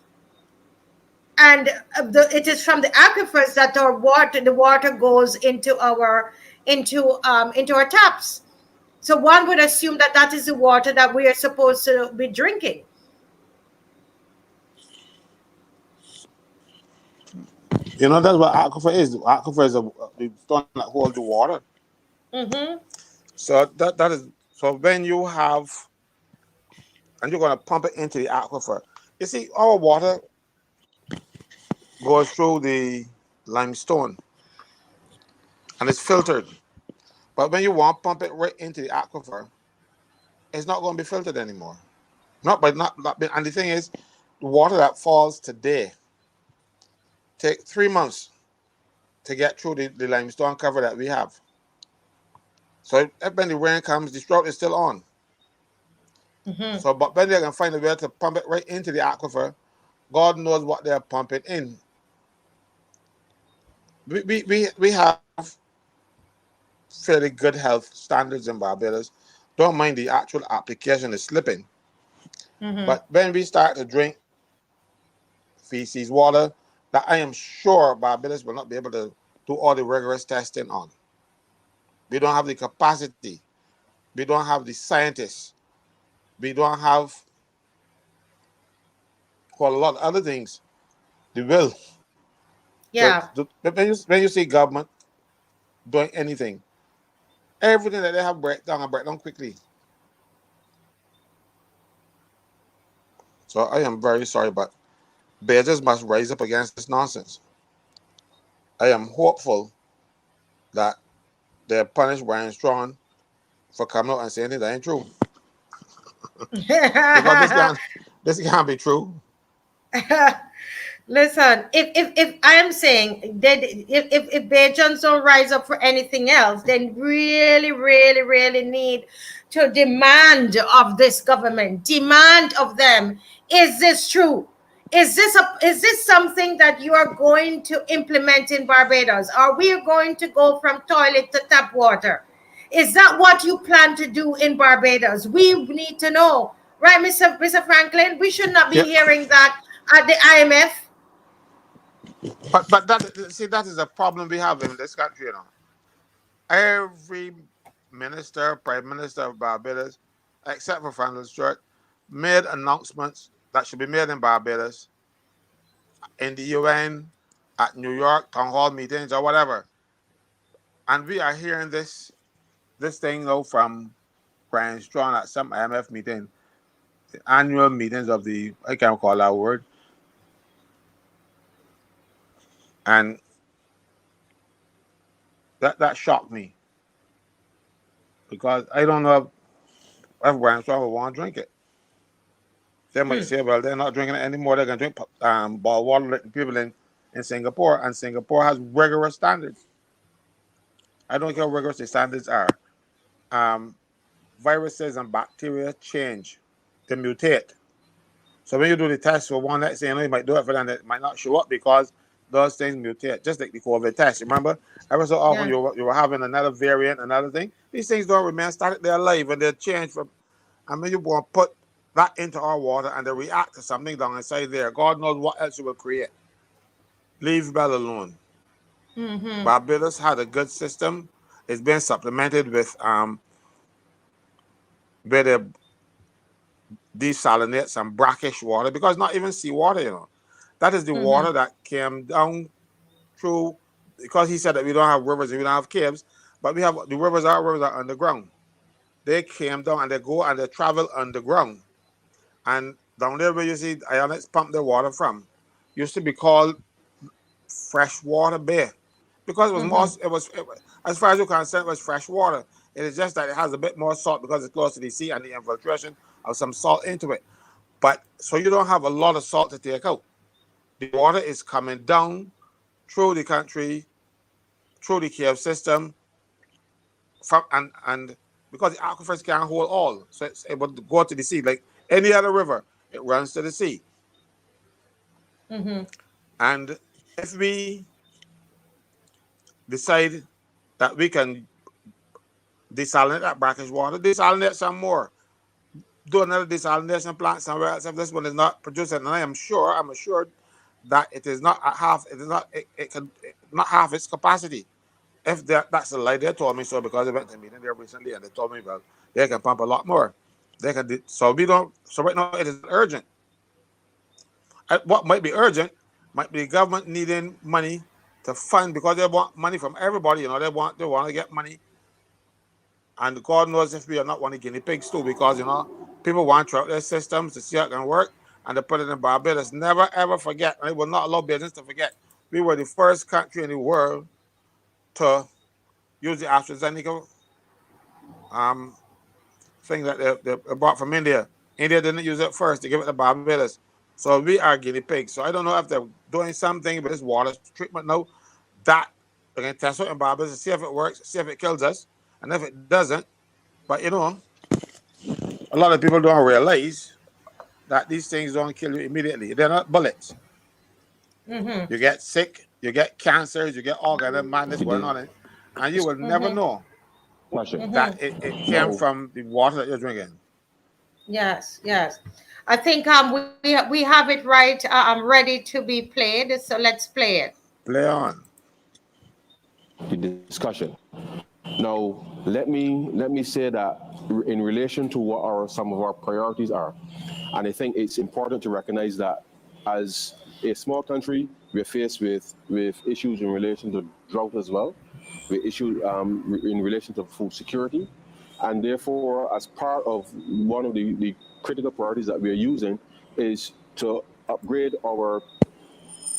And it is from the aquifers that the water goes into our taps. So one would assume that that is the water that we are supposed to be drinking. You know, that's what aquifer is. Aquifer is the stone that holds the water. Mm-hmm. So that is so when you have and you're going to pump it into the aquifer. You see, our water goes through the limestone and it's filtered. But when you want to pump it right into the aquifer, it's not going to be filtered anymore. And the thing is, the water that falls today take 3 months to get through the limestone cover that we have. So when the rain comes, the drought is still on. Mm-hmm. So, but when they can find a way to pump it right into the aquifer, God knows what they're pumping in. We have fairly good health standards in Barbados. Don't mind the actual application is slipping. Mm-hmm. But when we start to drink feces water, that I am sure Barbados will not be able to do all the rigorous testing on. We don't have the capacity. We don't have the scientists. We don't have a lot of other things. The will. Yeah. When you see government doing anything, everything that they have break down quickly. So I am very sorry, but Bears must rise up against this nonsense. I am hopeful that they punish Ryan Strawn for coming out and saying that ain't true. Because this can't be true. Listen, if I am saying that if Bajans don't rise up for anything else, then really need to demand of this government, demand of them, is this true? Is this something that you are going to implement in Barbados? Are we going to go from toilet to tap water? Is that what you plan to do in Barbados? We need to know, right, Mr. Franklin? We should not be Yeah. hearing that at the IMF. But that is a problem we have in this country, you know. Every minister, prime minister of Barbados, except for Franklin Stewart, made announcements that should be made in Barbados, in the UN, at New York town hall meetings or whatever. And we are hearing this thing now from Brian Strong at some IMF meeting, the annual meetings of the, I can't call that word. And that shocked me. Because I don't know if Brian Strong will want to drink it. They might say, well, they're not drinking it anymore. They're going to drink bottled water like people in Singapore. And Singapore has rigorous standards. I don't care how rigorous the standards are. Viruses and bacteria change. They mutate. So when you do the test for one next thing, you might do it for them, it might not show up because those things mutate, just like the COVID test. Remember, every so often you were having another variant, another thing. These things don't remain static. They're alive and they're changed. And when you want to put that into our water and they react to something down inside there, God knows what else you will create. Leave Bell alone. Mm-hmm. Barbados had a good system. It's been supplemented with where they desalinate some brackish water, because not even seawater, you know. That is the water that came down through, because he said that we don't have rivers and we don't have caves, but we have the rivers are underground. They came down and they go and they travel underground. And down there where you see Ionics pump their water from, used to be called Freshwater Bay. Because it was as far as you're concerned, it was fresh water. It is just that it has a bit more salt because it's close to the sea and the infiltration of some salt into it. But so you don't have a lot of salt to take out. the water is coming down through the country, through the cave system, from and because the aquifers can't hold all, so it's able to go to the sea like any other river. It runs to the sea. Mm-hmm. And if we decide that we can desalinate that brackish water, desalinate some more, do another desalination plant somewhere else. If this one is not producing, and I'm assured that it is not at half. It is not. Not half its capacity. If that's the lie, they told me so because they went to a meeting there recently and they told me, well, they can pump a lot more. They can. So we don't. So right now it is urgent. What might be urgent might be the government needing money to fund because they want money from everybody. They want to get money. And God knows if we are not one of guinea pigs too, because people want to try out their systems to see how it can work, and they put it in Barbados. Never ever forget, and it will not allow business to forget. We were the first country in the world to use the AstraZeneca thing that they brought from India. India didn't use it first; they give it to Barbados. So we are guinea pigs. So I don't know if they're doing something with this water treatment now that they're going to test it in Barbados to see if it works, see if it kills us, and if it doesn't. But a lot of people don't realize that these things don't kill you immediately. They're not bullets. Mm-hmm. You get sick, you get cancers, you get all kind of madness going on, and you will never know that it came from the water that you're drinking. Yes, yes. I think we have it right. Ready to be played. So let's play it. Play on. The discussion. Now, let me say that in relation to what some of our priorities are, and I think it's important to recognize that as a small country, we're faced with issues in relation to drought as well, with issues in relation to food security, and therefore, as part of one of the critical priorities that we are using is to upgrade our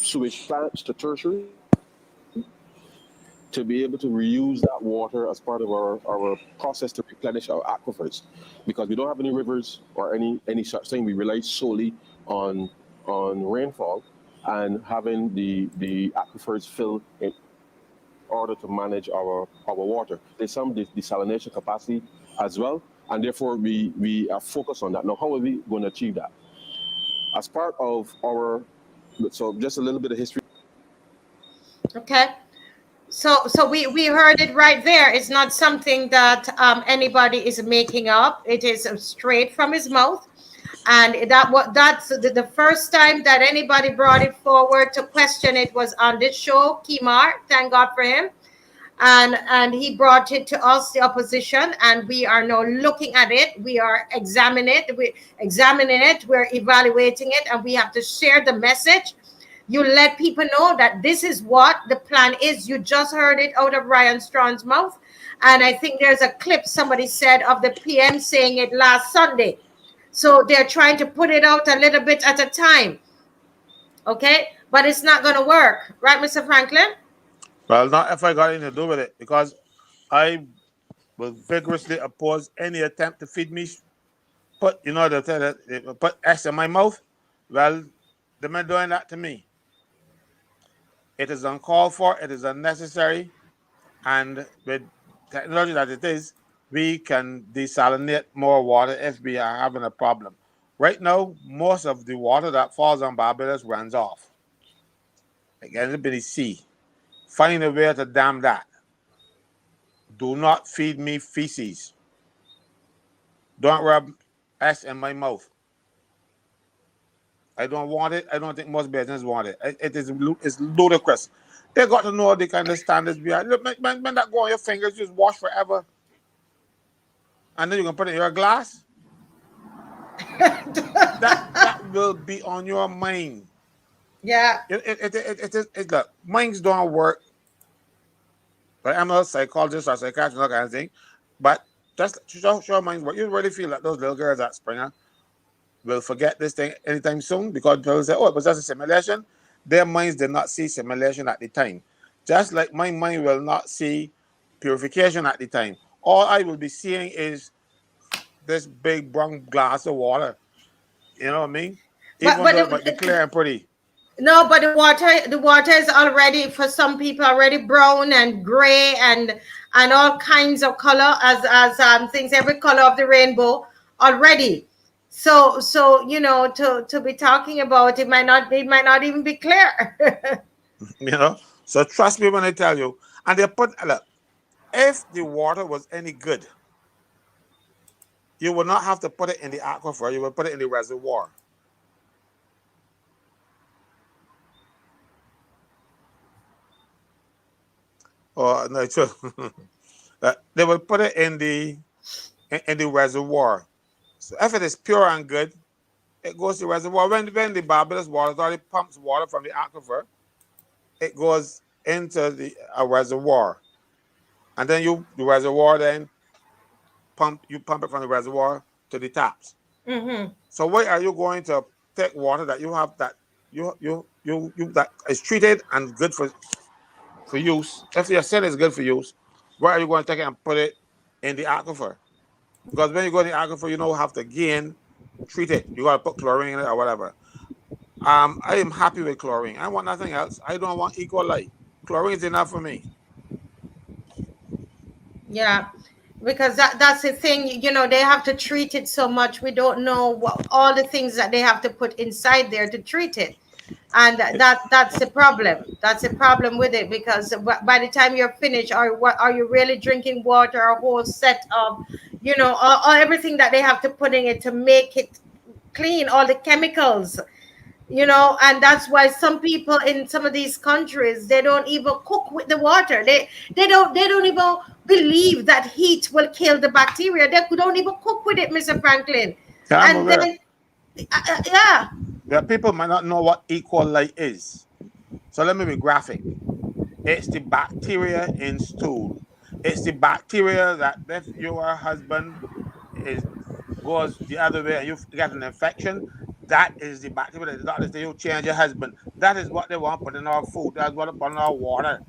sewage plants to tertiary, to be able to reuse that water as part of our process to replenish our aquifers, because we don't have any rivers or any such thing. We rely solely on rainfall and having the aquifers filled in order to manage our water. There's some desalination capacity as well, and therefore we are focused on that. Now, how are we going to achieve that? As part of so just a little bit of history. Okay. So we heard it right there. It's not something that anybody is making up. It is straight from his mouth, and that's the first time that anybody brought it forward to question it was on this show. Kimar, thank God for him, and he brought it to us, the opposition, and we are now looking at it. We are examining it. We're evaluating it, and we have to share the message. You let people know that this is what the plan is. You just heard it out of Ryan Strawn's mouth. And I think there's a clip somebody said of the PM saying it last Sunday. So they're trying to put it out a little bit at a time. Okay? But it's not going to work. Right, Mr. Franklin? Well, not if I got anything to do with it, because I will vigorously oppose any attempt to feed me. Put S in my mouth. Well, they've been doing that to me. It is uncalled for, it is unnecessary, and with technology that it is, we can desalinate more water if we are having a problem. Right now, most of the water that falls on Barbados runs off. Again, it'll be the sea. Find a way to dam that. Do not feed me feces. Don't rub S in my mouth. I don't want it. I don't think most business want it. It's ludicrous. They got to know the kind of standards we are. When that go on your fingers, just wash forever. And then you can put it in your glass. that will be on your mind. Yeah. Look, minds don't work. But I'm not a psychologist or psychiatrist, that kind of thing. But just show minds work. You really feel like those little girls at Springer will forget this thing anytime soon, because they'll say, oh, it was just a simulation. Their minds did not see simulation at the time. Just like my mind will not see purification at the time. All I will be seeing is this big brown glass of water. You know what I mean? Even though it might be clear and pretty. No, but the water is already, for some people, already brown and gray and all kinds of color, as things, every color of the rainbow already. So to be talking about it might not even be clear. You know. So trust me when I tell you. And they put look, if the water was any good, you would not have to put it in the aquifer. You would put it in the reservoir. Or no, true. They would put it in the reservoir. So if it is pure and good, it goes to the reservoir. When the Barbados Water Authority pumps water from the aquifer, it goes into the a reservoir, and then the reservoir then pump it from the reservoir to the taps. Hmm. So why are you going to take water that you have that you that is treated and good for use? If you're saying it's good for use, why are you going to take it and put it in the aquifer? Because when you go to the aquifer, you know have to again treat it. You got to put chlorine in it or whatever. I am happy with chlorine. I want nothing else. I don't want E. coli. Chlorine is enough for me. Yeah, because that's the thing. They have to treat it so much. We don't know what all the things that they have to put inside there to treat it. And that's the problem. That's the problem with it, because by the time you're finished, are you really drinking water, a whole set of, all everything that they have to put in it to make it clean, all the chemicals, and that's why some people in some of these countries, they don't even cook with the water. They don't even believe that heat will kill the bacteria. They don't even cook with it, Mr. Franklin. Yeah, I'm And aware. then yeah. Yeah, people might not know what E. coli is. So let me be graphic. It's the bacteria in stool. It's the bacteria that if your husband is goes the other way and you get an infection, that is the bacteria that the doctors say you change your husband. That is what they want put in our food. That's what they put in our water.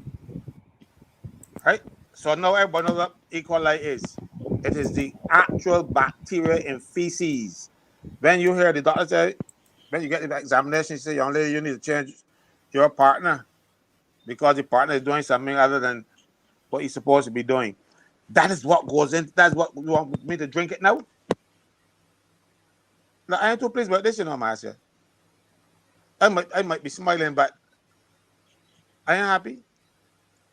Right? So now everybody knows what E. coli is. It is the actual bacteria in feces. When you hear the doctor say, when you get the examination, you say, young lady, you need to change your partner because the partner is doing something other than what he's supposed to be doing. That is what goes in. That's what you want me to drink it now. Now, I ain't too pleased about this, Marcia. I might be smiling, but I ain't happy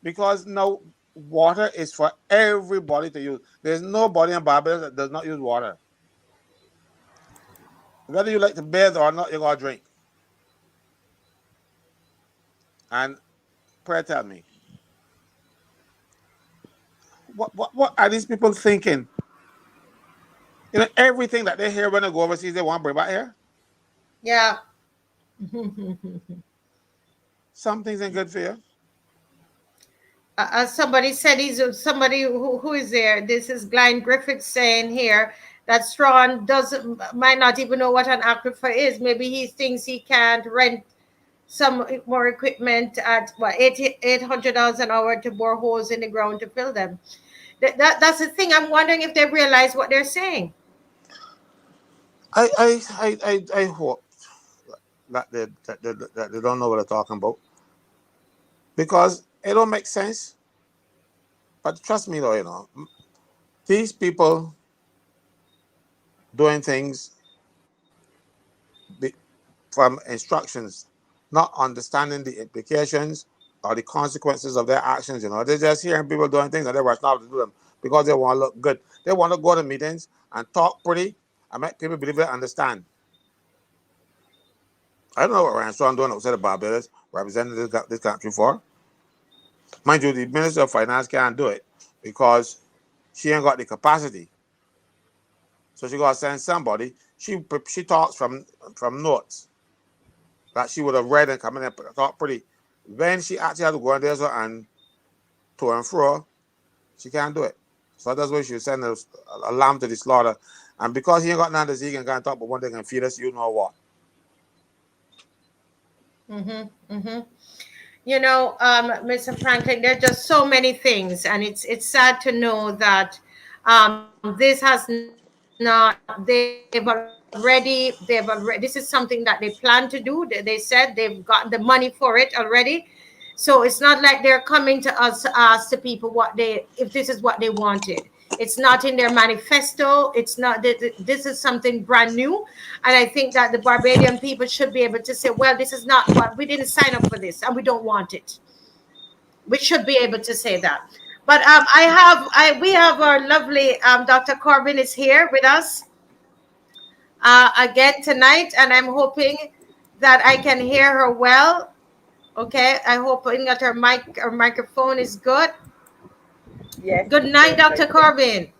because now water is for everybody to use. There's nobody in Barbados that does not use water. Whether you like to bathe or not, you gotta drink. And pray tell me, what are these people thinking? Everything that they hear when they go overseas, they want to bring back here. Yeah. Some things ain't good for you. As somebody said, he's somebody who is there. This is Glenn Griffith saying here that Strawn doesn't might not even know what an aquifer is. Maybe he thinks he can't rent some more equipment at what $800 an hour to bore holes in the ground to fill them. That's the thing. I'm wondering if they realize what they're saying. I hope that they don't know what they're talking about because it don't make sense. But trust me, though, these people doing things from instructions, not understanding the implications or the consequences of their actions. They're just hearing people doing things and they rush now to do them because they want to look good. They want to go to meetings and talk pretty and make people believe they understand. I don't know what Ryan Strong doing outside of Barbados, representing this country for. Mind you, the Minister of Finance can't do it because she ain't got the capacity. So she got to send somebody. She talks from notes that she would have read and come in and talk pretty. When she actually had to go in there and to and fro, she can't do it. So that's why she send a lamb to the slaughter. And because he ain't got nothing to say, he can talk about one thing and feed us, you know what. Mm-hmm. Mm-hmm. Mr. Franklin, there are just so many things, and it's sad to know that this has not they've already ready. This is something that they plan to do. They said they've got the money for it already. So it's not like they're coming to us to ask the people if this is what they wanted. It's not in their manifesto. It's not. This is something brand new, and I think that the Barbadian people should be able to say, well, this is not what we didn't sign up for this, and we don't want it. We should be able to say that. But we have our lovely Dr. Corbin is here with us again tonight, and I'm hoping that I can hear her well. Okay, I hope that her microphone is good. Yes. Good night, Yes, Dr. Corbin.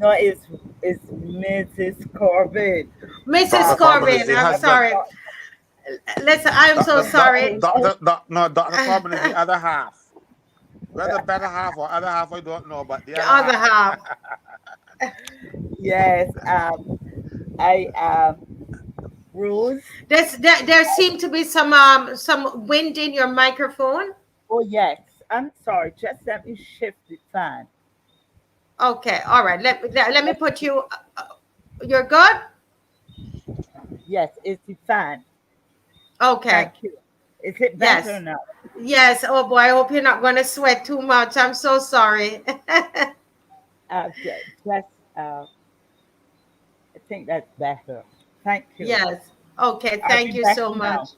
no, it's Mrs. Corbin. Mrs. Dr. Corbin is Corbin, the I'm husband. sorry. Listen, I'm so sorry. Dr. Corbin is the other half. Whether better half or other half, I don't know, but the The other other half. half. Yes. I Rose. There seem to be some wind in your microphone. Oh yes. I'm sorry. Just let me shift the fan. Okay, all right. Let me put you. You're good. Yes, it's the fan. Okay. Thank you. Is it better Yes. now? Yes. Oh boy, I hope you're not going to sweat too much. I'm so sorry. Just I think that's better. Thank you. Yes. Okay. Are Thank we you better so now? much.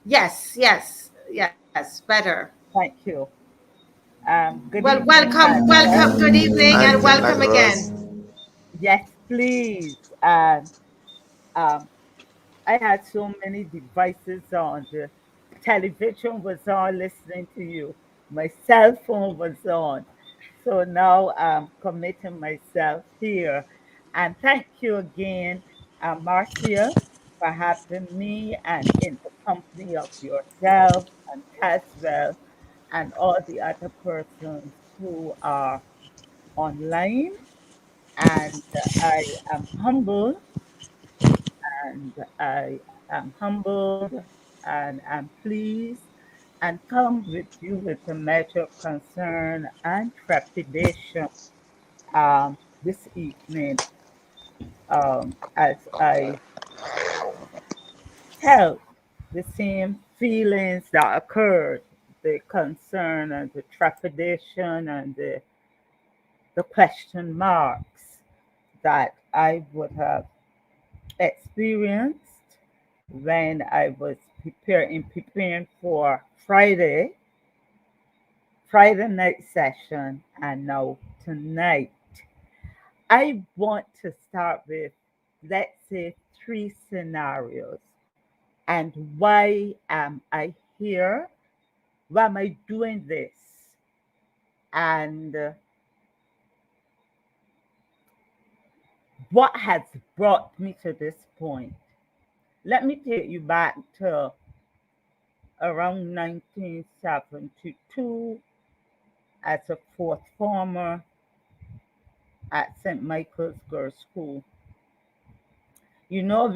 Yes. Better. Thank you. Good Well, evening, welcome. Good evening, and Night, welcome Rose. again. Yes, please. Um, I had so many devices on. The television was on listening to you. My cell phone was on. So now I'm committing myself here. And thank you again, Marcia, for having me and in the company of yourself and Caswell and all the other persons who are online. And I am humbled and I am humbled and am pleased and come with you with a measure of concern and trepidation this evening as I tell the same feelings that occurred, the concern and the trepidation and the question marks that I would have experienced when I was preparing for Friday night session, and now tonight. I want to start with, let's say, three scenarios. And why am I here? Why am I doing this? And what has brought me to this point? Let me take you back to around 1972 as a fourth former at St. Michael's Girls' School. You know,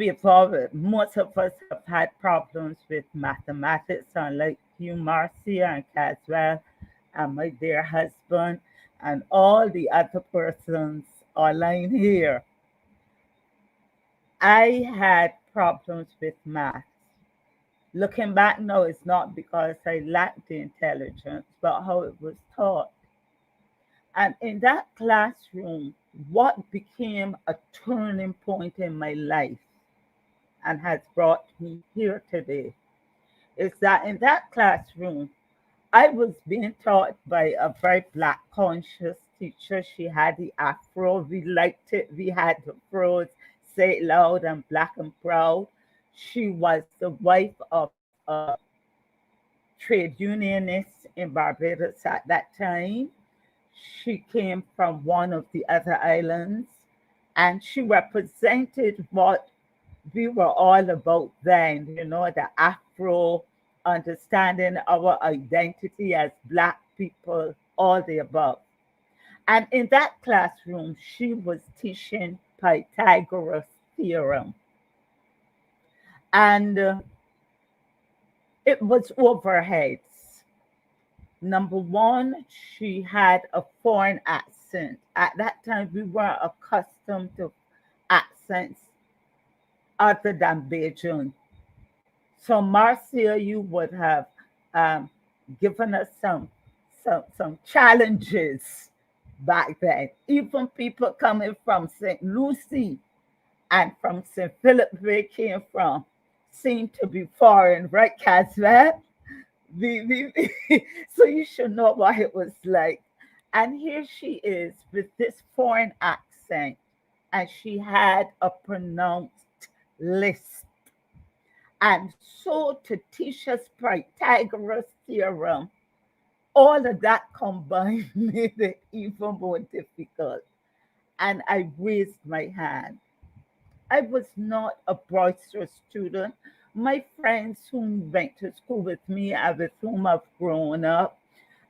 most of us have had problems with mathematics, unlike you, Marcia and Caswell, and my dear husband, and all the other persons online here. I had problems with math. Looking back now, it's not because I lacked the intelligence, but how it was taught. And in that classroom, what became a turning point in my life and has brought me here today is that in that classroom, I was being taught by a very Black conscious teacher. She had the afro. We liked it. We had the fros, say it loud and black and proud. She was the wife of a trade unionist in Barbados at that time. She came from one of the other islands and she represented what we were all about then, you know, the Afro, understanding our identity as Black people, all the above. And in that classroom, she was teaching Pythagoras theorem. And it was overheads. Number one, she had a foreign accent. At that time, we weren't accustomed to accents other than Beijing. So Marcia, you would have given us some challenges back then. Even people coming from St. Lucie and from St. Philip, where they came from, seemed to be foreign, right, Caswell? So you should know what it was like. And here she is with this foreign accent, and she had a pronounced lisp. And so to teach us Pythagoras theorem, all of that combined made it even more difficult. And I raised my hand. I was not a boisterous student. My friends who went to school with me and with whom I've grown up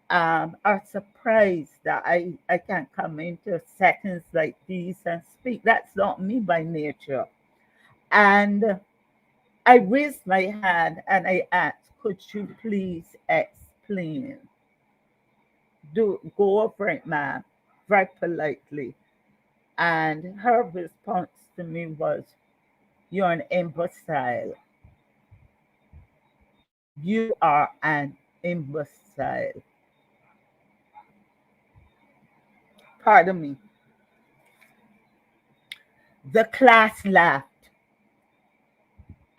are surprised that I can come into settings like these and speak. That's not me by nature. And I raised my hand and I asked, could you please explain? Go over it, ma'am, very politely. And her response to me was, you're an imbecile. You are an imbecile. Pardon me. The class laughed.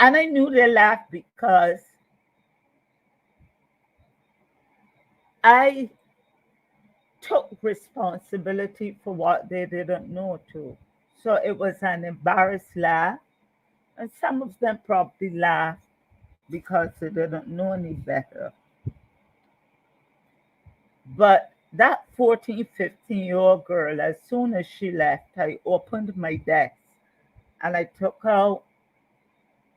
And I knew they laughed because I took responsibility for what they didn't know too. So it was an embarrassed laugh. And some of them probably laughed because they didn't know any better. But that 14, 15-year-old girl, as soon as she left, I opened my desk and I took out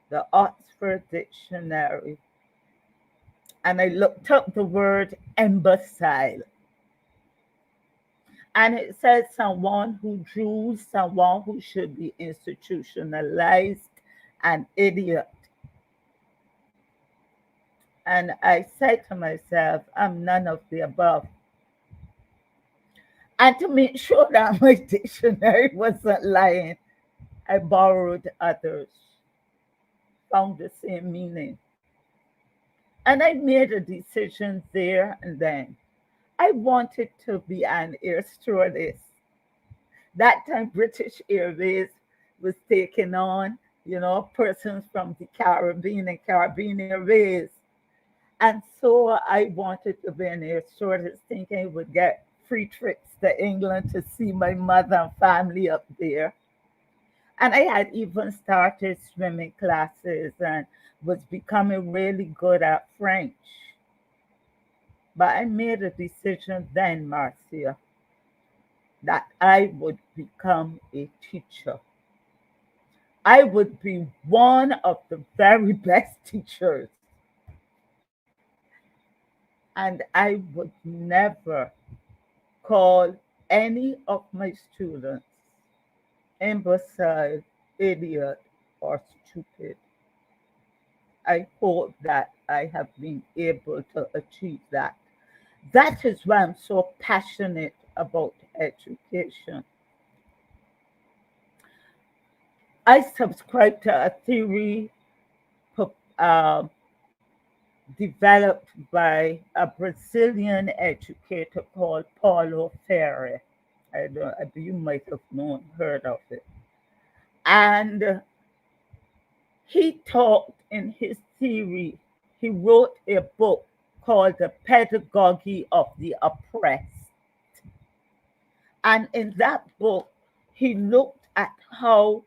the Oxford Dictionary and I looked up the word imbecile. And it says someone who drews, someone who should be institutionalized, an idiot. And I said to myself, I'm none of the above. And to make sure that my dictionary wasn't lying, I borrowed others, found the same meaning. And I made a decision there and then. I wanted to be an air stewardess. That time, British Airways was taking on, persons from the Caribbean and Caribbean Airways. And so I wanted to be an air stewardess, thinking I would get free trips to England to see my mother and family up there. And I had even started swimming classes and was becoming really good at French. But I made a decision then, Marcia, that I would become a teacher. I would be one of the very best teachers. And I would never call any of my students imbecile, idiot, or stupid. I hope that I have been able to achieve that. That is why I'm so passionate about education. I subscribe to a theory developed by a Brazilian educator called Paulo Freire. You might have heard of it. And he talked in his theory, he wrote a book called The Pedagogy of the Oppressed. And in that book, he looked at how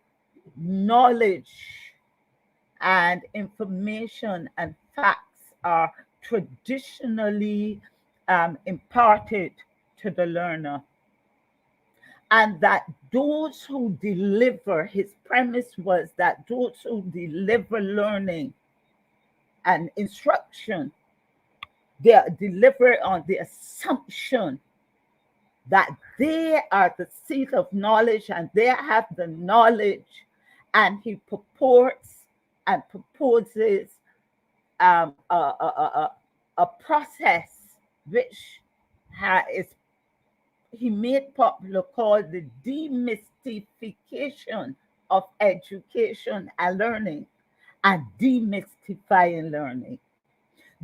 knowledge and information and facts are traditionally imparted to the learner. And that those who deliver, his premise was that those who deliver learning and instruction, they are delivered on the assumption that they are the seat of knowledge and they have the knowledge. And he purports and proposes a process which he made popular called the demystification of education and learning and demystifying learning.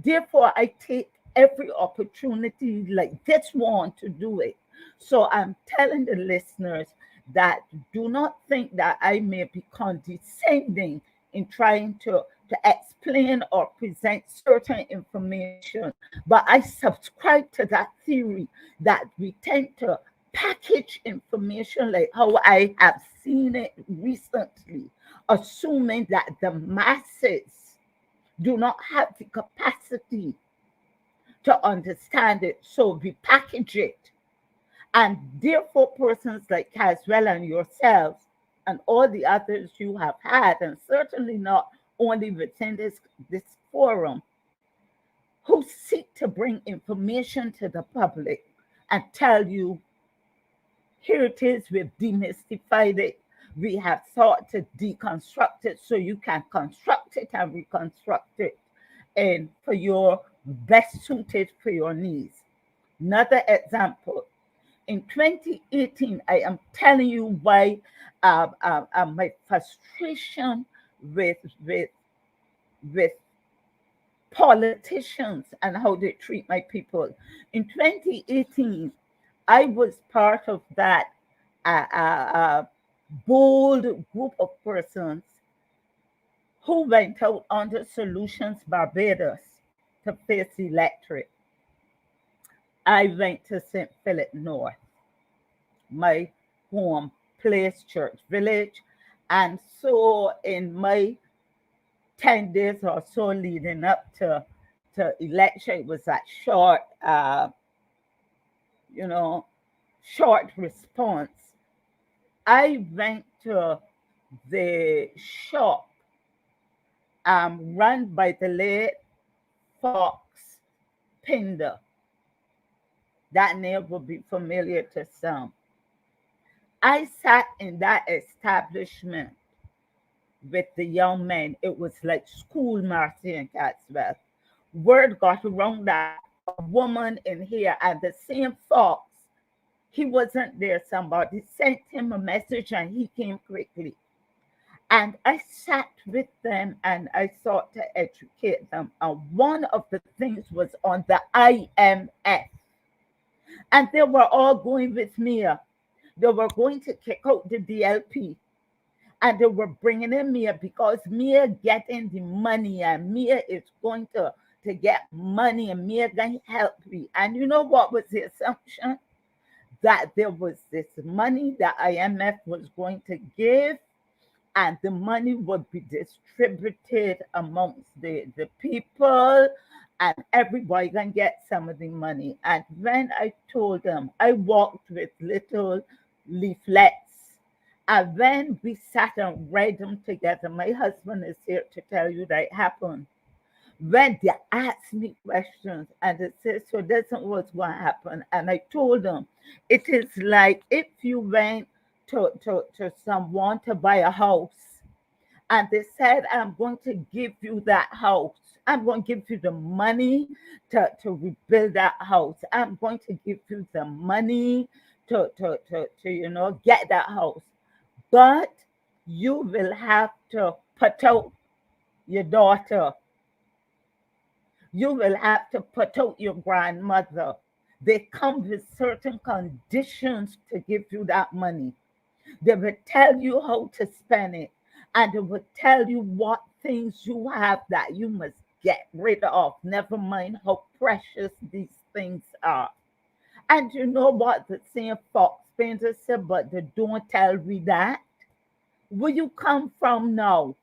Therefore, I take every opportunity like this one to do it. So I'm telling the listeners that do not think that I may be condescending in trying to explain or present certain information, but I subscribe to that theory that we tend to package information like how I have seen it recently, assuming that the masses do not have the capacity to understand it. So we package it. And therefore, persons like Caswell and yourselves and all the others you have had, and certainly not only within this forum, who seek to bring information to the public and tell you, here it is, we've demystified it. We have sought to deconstruct it so you can construct it and reconstruct it and for your best suited for your needs. Another example, in 2018, I am telling you why my frustration with politicians and how they treat my people. In 2018, I was part of that bold group of persons who went out under Solutions Barbados to face the electorate. I went to St. Philip North, my home place, church village. And so in my 10 days or so leading up to election, it was that short, short response. I went to the shop run by the late Fox Pinder. That name will be familiar to some. I sat in that establishment with the young men. It was like school, Marcy and Catswell. Word got around that a woman in here and the same Fox, he wasn't there. Somebody sent him a message and he came quickly. And I sat with them and I sought to educate them. And one of the things was on the IMF. And they were all going with Mia. They were going to kick out the DLP. And they were bringing in Mia because Mia getting the money and Mia is going to get money and Mia going to help me. And you know what was the assumption? That there was this money that IMF was going to give and the money would be distributed amongst the people and everybody can get some of the money. And when I told them, I walked with little leaflets. And when we sat and read them together, my husband is here to tell you that it happened. When they asked me questions and they said, so that's not what's going to happen. And I told them, it is like if you went to someone to buy a house and they said, I'm going to give you that house. I'm going to give you the money to rebuild that house. I'm going to give you the money to get that house. But you will have to put out your daughter. You will have to put out your grandmother. They come with certain conditions to give you that money. They will tell you how to spend it. And they will tell you what things you have that you must get rid of. Never mind how precious these things are. And you know what the same Fox Painter said, but they don't tell me that. Where you come from now?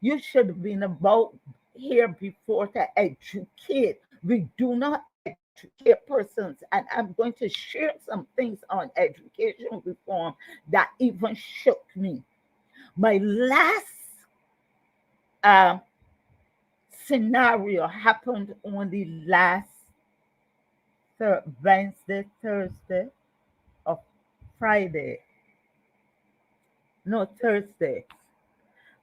You should have been about here before to educate. We do not educate persons. And I'm going to share some things on education reform that even shook me. My last scenario happened only last Thursday, or Friday. No, Thursday.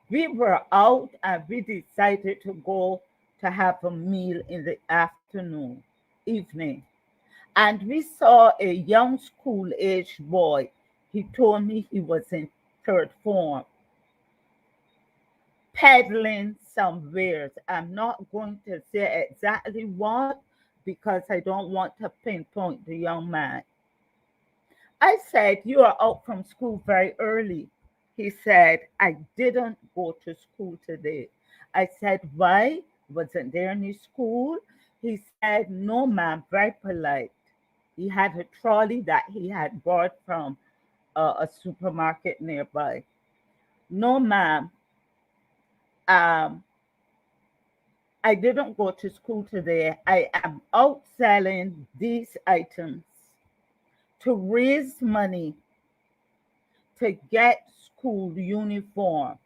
We were out and we decided to go to have a meal in the evening. And we saw a young school-aged boy. He told me he was in third form. peddling some wares. I'm not going to say exactly what because I don't want to pinpoint the young man. I said, "You are out from school very early." He said, "I didn't go to school today." I said, "Why? Wasn't there any school?" He said, "No, ma'am," very polite. He had a trolley that he had bought from a supermarket nearby. "No, ma'am, um, I didn't go to school today. I am out selling these items to raise money to get school uniform.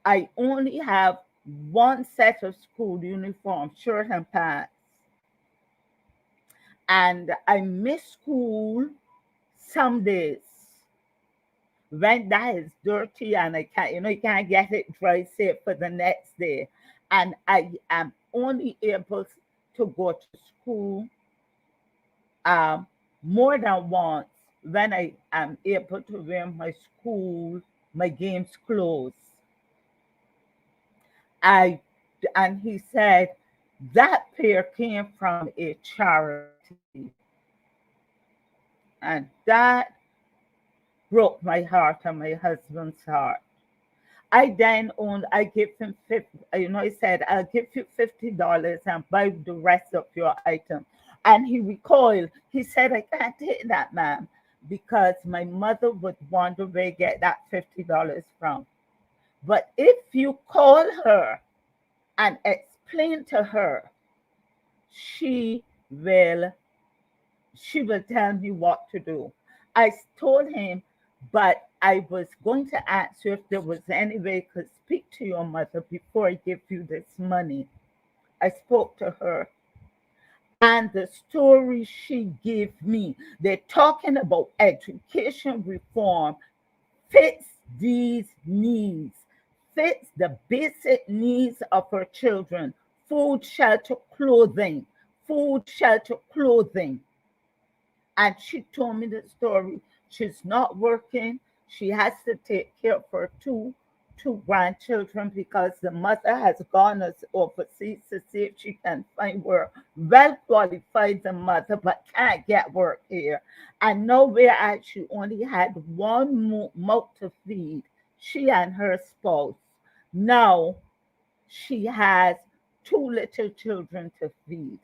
I only have one set of school uniform, shirt and pants. And I miss school some days when that is dirty and I can't, you can't get it dry safe for the next day. And I am only able to go to school more than once when I am able to wear my games clothes. And he said that pair came from a charity. And that broke my heart and my husband's heart. I gave him 50, he said, "I'll give you $50 and buy the rest of your item." And he recoiled. He said, "I can't take that, ma'am, because my mother would wonder where I get that $50 from. But if you call her and explain to her, she will tell me what to do." I told him, "But I was going to ask you if there was any way I could speak to your mother before I give you this money." I spoke to her, and the story she gave me, they're talking about education reform, fits these needs, fits the basic needs of our children: food, shelter, clothing, food, shelter, clothing. And she told me the story. She's not working. She has to take care of her two grandchildren because the mother has gone overseas to see if she can find work. Well qualified the mother, but can't get work here. And nowhere she only had one mouth to feed, she and her spouse. Now she has two little children to feed.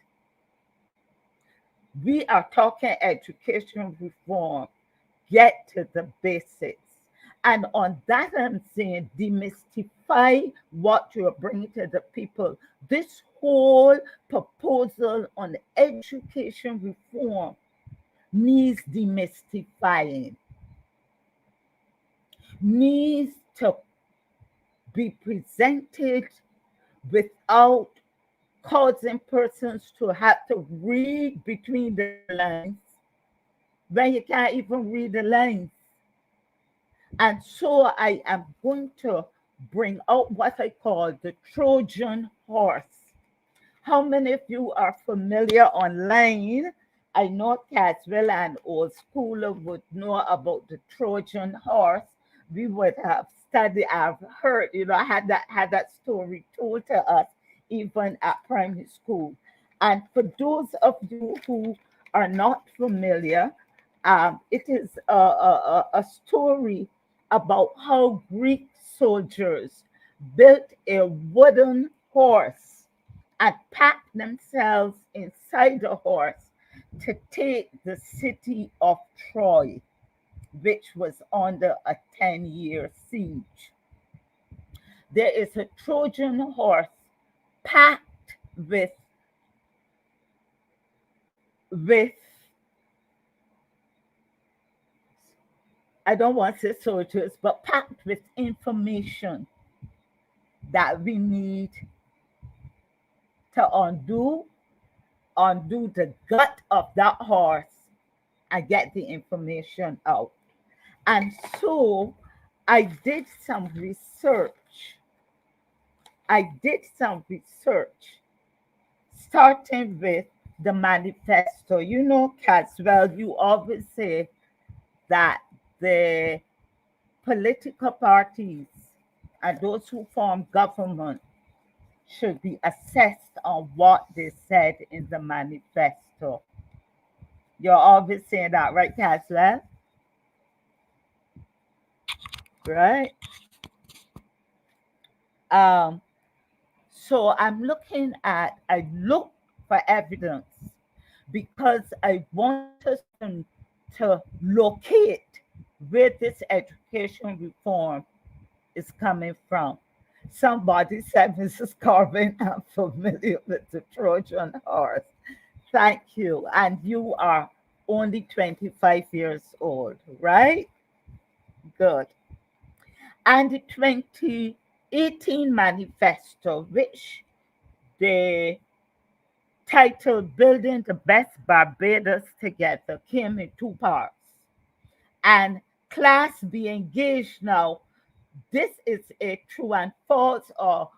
We are talking education reform. Get to the basics. And on that, I'm saying demystify what you're bringing to the people. This whole proposal on education reform needs demystifying, needs to be presented without causing persons to have to read between the lines when you can't even read the lines. And so I am going to bring out what I call the Trojan horse. How many of you are familiar online? I know Caswell and Old Schooler would know about the Trojan horse. We would have studied, I've heard, I had that story told to us even at primary school. And for those of you who are not familiar, it is a story about how Greek soldiers built a wooden horse and packed themselves inside the horse to take the city of Troy, which was under a 10-year siege. There is a Trojan horse packed with I don't want to say soldiers, but packed with information that we need to undo the gut of that horse and get the information out. And so I did some research. Starting with the manifesto. Caswell, you always say that the political parties and those who form government should be assessed on what they said in the manifesto. You're always saying that, right, Caswell? Right? Um, so I look for evidence because I want us to locate where this education reform is coming from. Somebody said, Mrs. Corbin, I'm familiar with the Trojan horse. Thank you. And you are only 25 years old, right? Good. And the 2018 manifesto, which the title Building the Best Barbados Together, came in two parts. And class be engaged now. This is a true and false or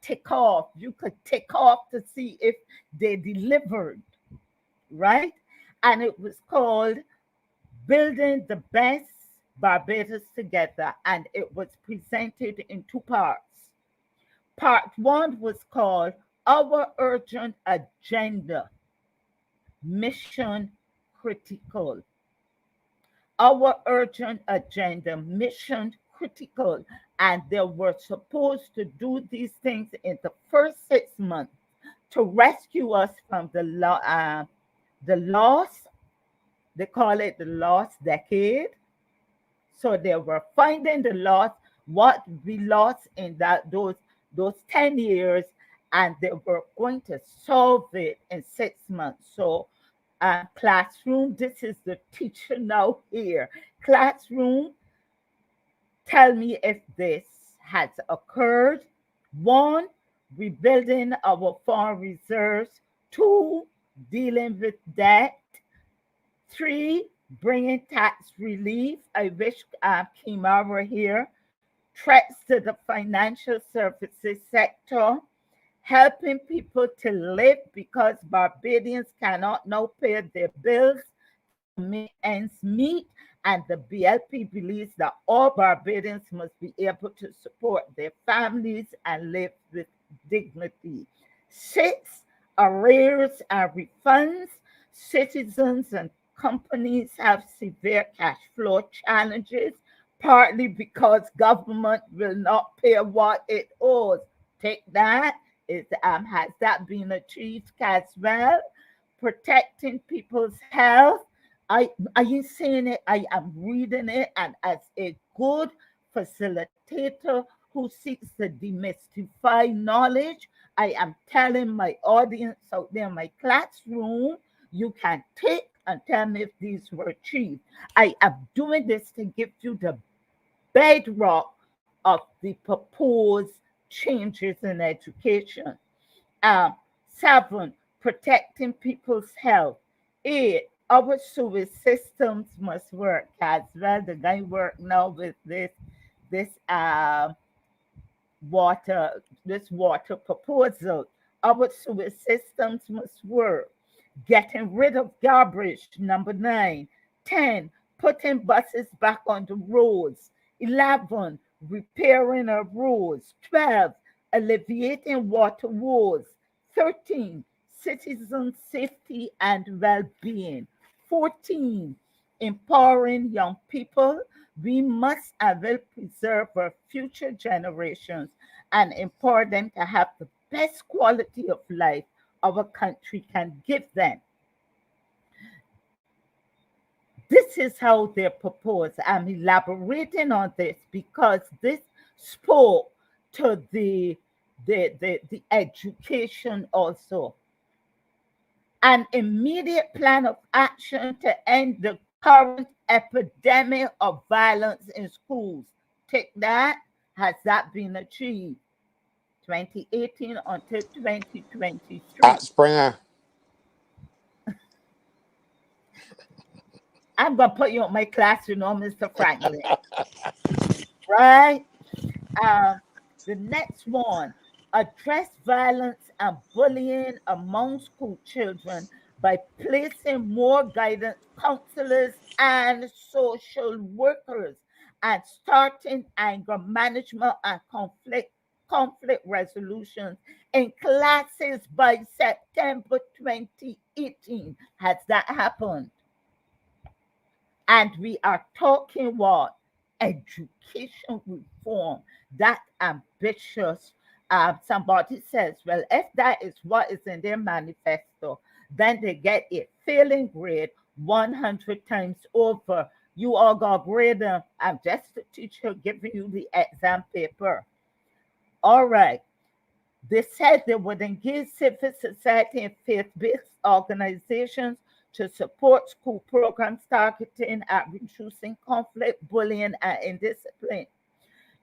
tick off. You could tick off to see if they delivered, right? And it was called Building the Best Barbados Together, and it was presented in two parts. Part one was called Our Urgent Agenda, Mission Critical. Our urgent agenda, mission critical, and they were supposed to do these things in the first 6 months to rescue us from the loss. They call it the lost decade. So they were finding the loss, what we lost in those 10 years, and they were going to solve it in 6 months. So classroom, this is the teacher now here. Classroom, tell me if this has occurred. 1, rebuilding our foreign reserves. 2, dealing with debt. 3, bringing tax relief. I wish Kima were here. Threats to the financial services sector. Helping people to live because Barbadians cannot now pay their bills, make ends meet, and the BLP believes that all Barbadians must be able to support their families and live with dignity. 6, arrears and refunds. Citizens and companies have severe cash flow challenges, partly because government will not pay what it owes. Take that. Has that been achieved as well? Protecting people's health. Are you saying it? I am reading it, and as a good facilitator who seeks to demystify knowledge, I am telling my audience out there in my classroom, you can take and tell me if these were achieved. I am doing this to give you the bedrock of the proposed changes in education. 7, protecting people's health. 8, our sewage systems must work as well. The guy work now with this water proposal. Our sewage systems must work. Getting rid of garbage. Number 9. 10, putting buses back on the roads. 11, repairing our roads. 12, alleviating water woes. 13, citizen safety and well-being. 14, empowering young people. We must and will preserve our future generations and empower them to have the best quality of life our country can give them. This is how they propose. I'm elaborating on this because this spoke to the education also. An immediate plan of action to end the current epidemic of violence in schools. Take that. Has that been achieved? 2018 until 2023. At Springer. I'm going to put you on my class, Mr. Franklin. Right? The next one, address violence and bullying among school children by placing more guidance counselors and social workers and starting anger management and conflict resolutions in classes by September 2018. Has that happened? And we are talking what? Education reform. That ambitious. Somebody says, well, if that is what is in their manifesto, then they get a failing grade 100 times over. You all got grade them. I'm just a teacher giving you the exam paper. All right. They said they would engage civil society and faith-based organizations to support school programs targeting at reducing conflict, bullying, and indiscipline.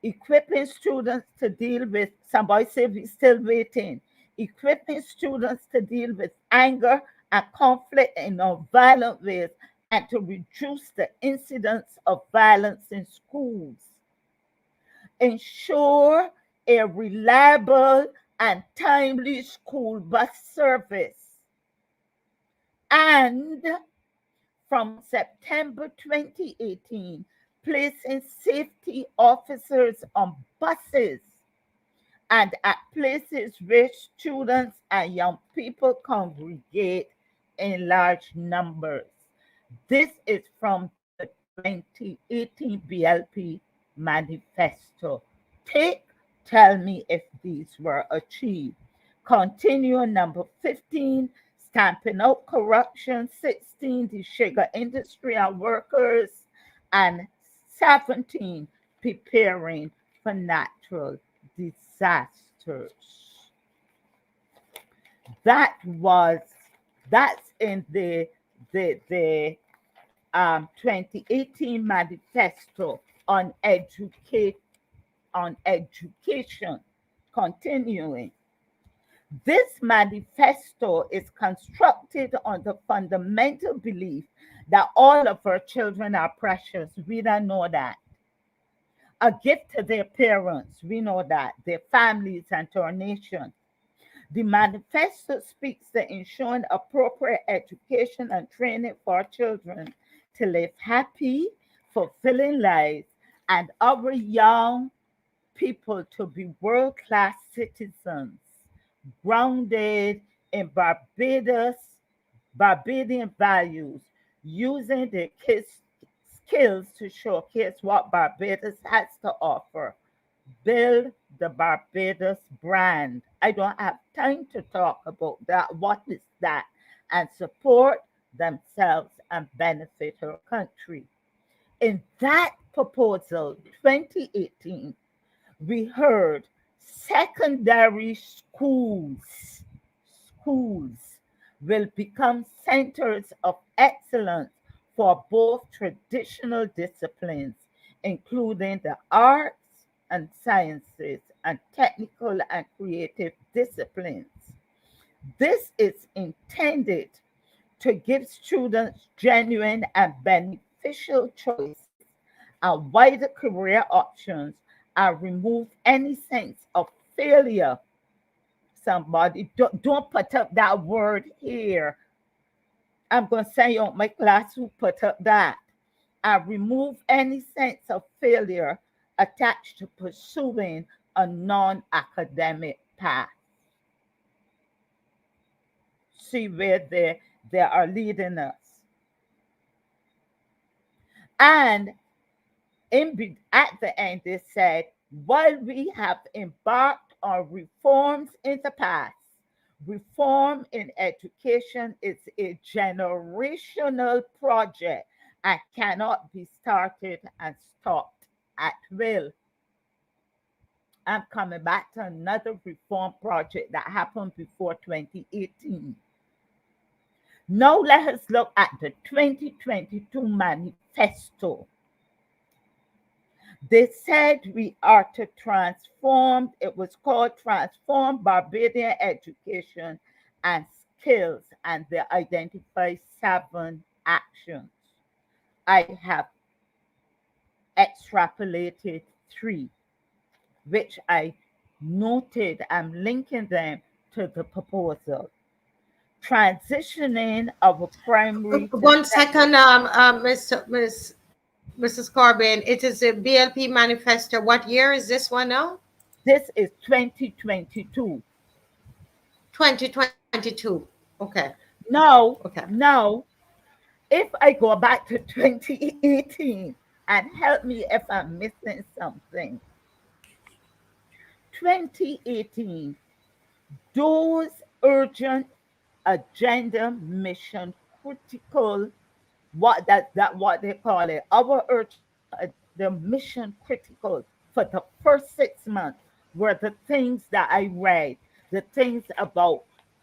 Equipping students to deal with, somebody said we're still waiting, equipping students to deal with anger and conflict in non-violent ways and to reduce the incidence of violence in schools. Ensure a reliable and timely school bus service. And from September 2018, placing safety officers on buses and at places where students and young people congregate in large numbers. This is from the 2018 BLP manifesto. Tell me if these were achieved. Continue number 15, stamping out corruption. 16, the sugar industry and workers. And 17, preparing for natural disasters. That's in the 2018 manifesto on education. Continuing. This manifesto is constructed on the fundamental belief that all of our children are precious. We don't know that. A gift to their parents, we know that, their families and to our nation. The manifesto speaks to ensuring appropriate education and training for children to live happy, fulfilling lives, and our young people to be world-class citizens, grounded in Barbadian values, using their skills to showcase what Barbados has to offer. Build the Barbados brand. I don't have time to talk about that. What is that? And support themselves and benefit our country. In that proposal, 2018, we heard secondary schools will become centers of excellence for both traditional disciplines, including the arts and sciences and technical and creative disciplines. This is intended to give students genuine and beneficial choices and wider career options and remove any sense of failure. Somebody, don't put up that word here. I'm going to say on my class who put up that. And remove any sense of failure attached to pursuing a non-academic path. See where they are leading us. And at the end, they said, while we have embarked on reforms in the past, reform in education is a generational project and cannot be started and stopped at will. I'm coming back to another reform project that happened before 2018. Now let us look at the 2022 manifesto. They said we are to transform, it was called Transform Barbadian Education and Skills, and they identify 7 actions. I have extrapolated 3, which I noted. I'm linking them to the proposal. Transitioning of a primary. One second, Miss Mrs. Corbin, it is a BLP manifesto. What year is this one now? This is 2022. 2022. Okay. Now, Okay. now, if I go back to 2018, and help me if I'm missing something, 2018, those urgent agenda mission critical, what they call it, our urgent, the mission critical for the first 6 months were the things that I read, the things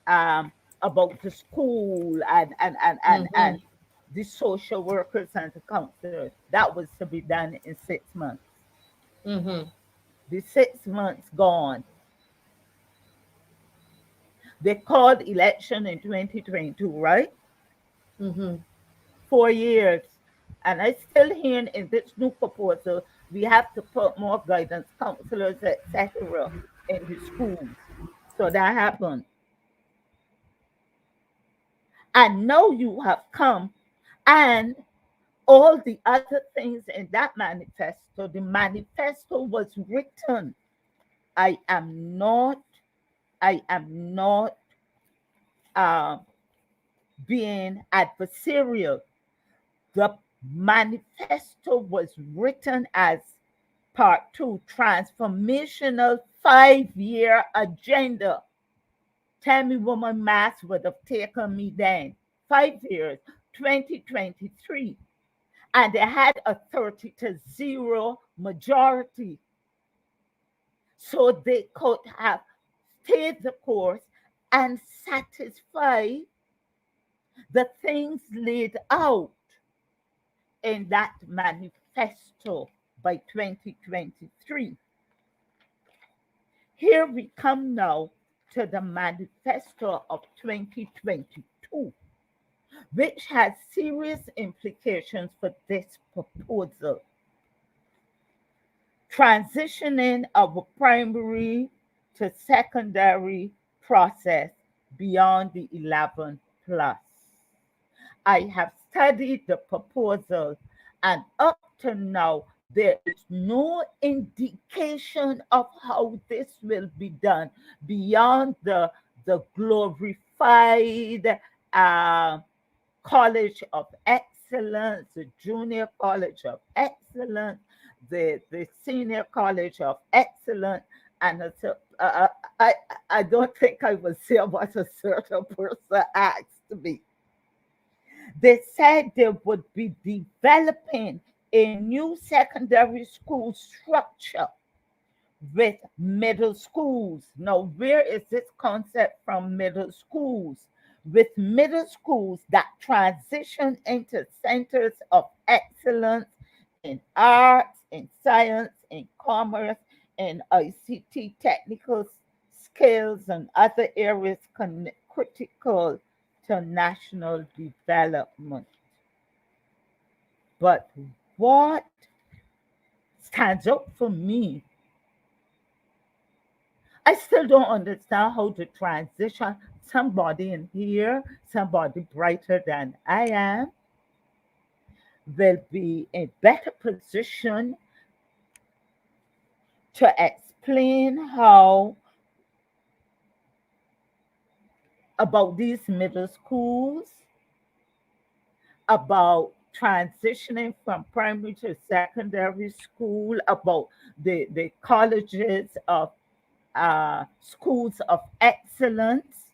um about the school and Mm-hmm. the social workers and the counselors. That was to be done in 6 months. Mm-hmm. The 6 months gone. They called election in 2022, right? Mm-hmm. 4 years. And I still hear in this new proposal, we have to put more guidance counselors, etc., in the schools. So that happened. And now you have come and all the other things in that manifesto, the manifesto was written. I am not, I am not uh, being adversarial. The manifesto was written as part two, transformational 5-year agenda. Tell me, woman, mass would have taken me then. 5 years, 2023. And they had a 30-0 majority. So they could have stayed the course and satisfy the things laid out in that manifesto by 2023. Here we come now to the manifesto of 2022, which has serious implications for this proposal. Transitioning our primary to secondary process beyond the 11 plus. I have studied the proposal, and up to now, there is no indication of how this will be done beyond the glorified uh, College of Excellence, the Junior College of Excellence, the Senior College of Excellence, and I don't think I will say what a certain person asked me. They said they would be developing a new secondary school structure with middle schools. Now, where is this concept from middle schools? With middle schools that transition into centers of excellence in arts, in science, in commerce, in ICT technical skills, and other areas critical to national development. But what stands out for me, I still don't understand how to transition somebody in here, somebody brighter than I am, will be in better position to explain how about these middle schools, about transitioning from primary to secondary school, about the colleges of schools of excellence.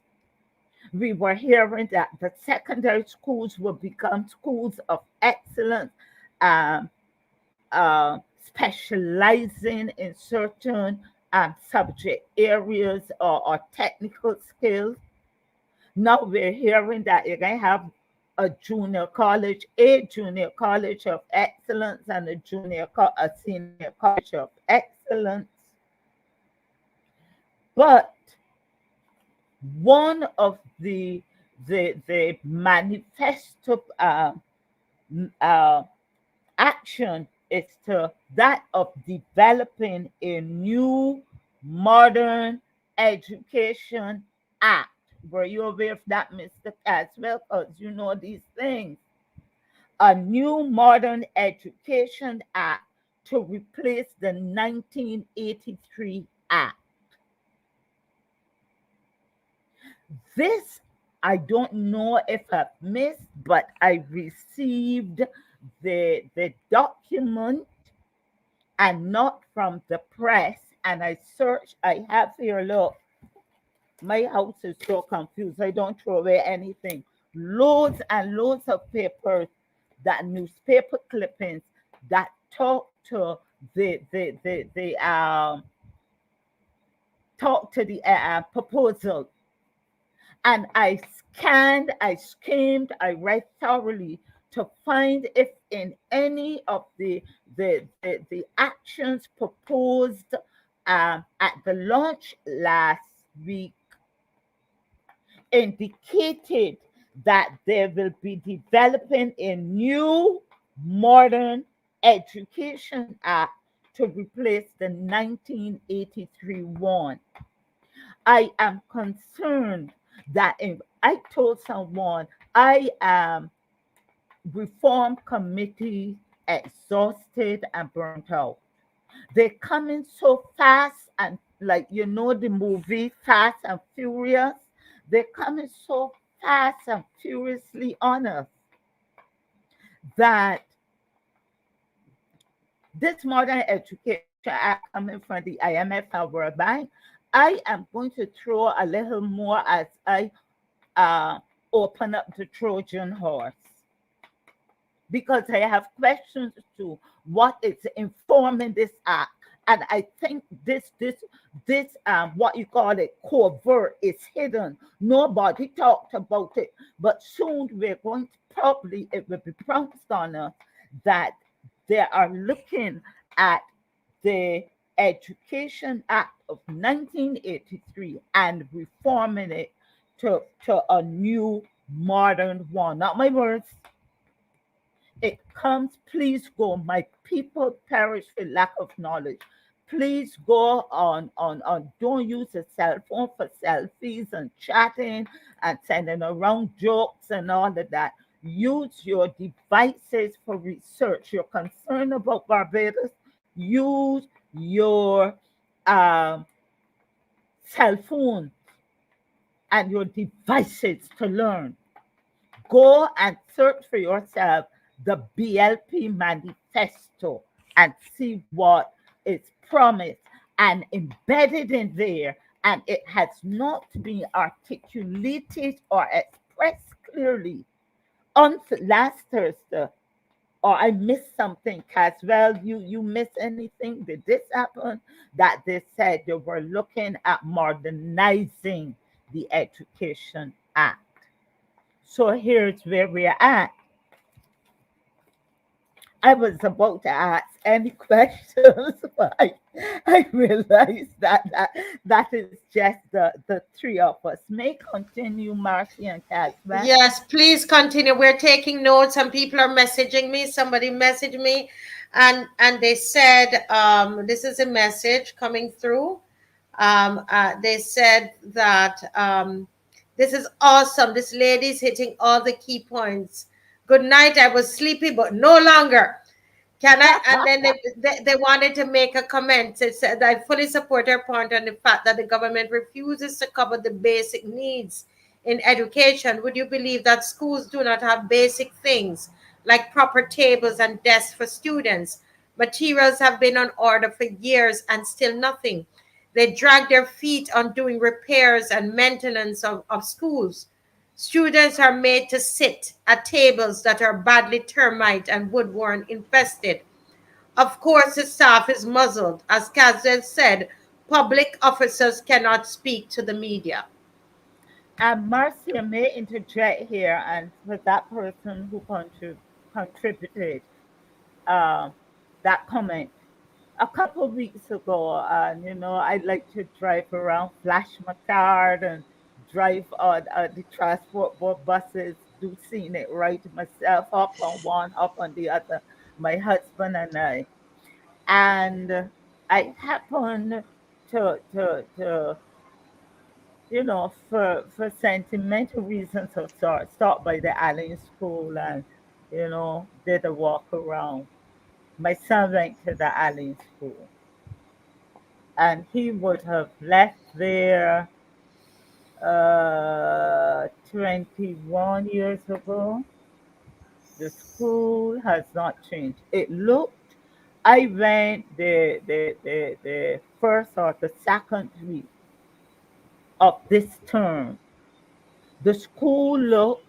We were hearing that the secondary schools will become schools of excellence, um, specializing in certain subject areas or technical skills. Now we're hearing that you're going to have a junior college of excellence, and a senior college of excellence. But one of the manifesto uh, action is to that of developing a new modern education act. Were you aware of that, Mr. Caswell? Because you know these things. a new modern education act to replace the 1983 act. This, I don't know if I've missed, but I received the document and not from the press. And I searched, I have here, look, my house is so confused. I don't throw away anything. Loads and loads of papers, that newspaper clippings that talk to the proposal. And I scanned, I skimmed, I read thoroughly to find if in any of the actions proposed at the launch last week indicated that they will be developing a new modern education act to replace the 1983 one. I am concerned that if I told someone I am reform committee exhausted and burnt out. They're coming so fast, and like the movie Fast and Furious, they're coming so fast and furiously on us that this modern education act coming from the IMF and World Bank, I am going to throw a little more as I open up the Trojan horse, because I have questions to what is informing this act. And I think this what you call it covert is hidden. Nobody talked about it, but soon we're going to probably, it will be pounced on us that they are looking at the Education Act of 1983 and reforming it to a new modern one. Not my words. It comes, please go. My people perish for lack of knowledge. Please go on. Don't use a cell phone for selfies and chatting and sending around jokes and all of that. Use your devices for research. You're concerned about Barbados? Use your cell phone and your devices to learn. Go and search for yourself the BLP manifesto and see what is promised and embedded in there, and it has not been articulated or expressed clearly on last Thursday. Or I missed something, Caswell. You missed anything? Did this happen? That they said they were looking at modernizing the Education Act. So here's where we're at. I was about to ask any questions, but I realized that is just the three of us. May continue, Marcy and Caswell. Yes, please continue. We're taking notes, and people are messaging me. Somebody messaged me, and they said, this is a message coming through. They said that this is awesome. This lady's hitting all the key points. Good night. I was sleepy, but no longer. Can I? And then they wanted to make a comment. It said, I fully support her point on the fact that the government refuses to cover the basic needs in education. Would you believe that schools do not have basic things like proper tables and desks for students? Materials have been on order for years and still nothing. They drag their feet on doing repairs and maintenance of schools. Students are made to sit at tables that are badly termite and woodworm infested. Of course, the staff is muzzled. As Caswell said, public officers cannot speak to the media. And Marcia may interject here, and for that person who contributed that comment. A couple of weeks ago, I like to drive around, flash my card, and drive on the transport board buses, do scenic ride myself, up on one, up on the other, my husband and I. And I happened to for sentimental reasons of sorts, stop by the Allen School and did a walk around. My son went to the Allen School, and he would have left there 21 years ago. The school has not changed. I went the first or the second week of this term. The school looked,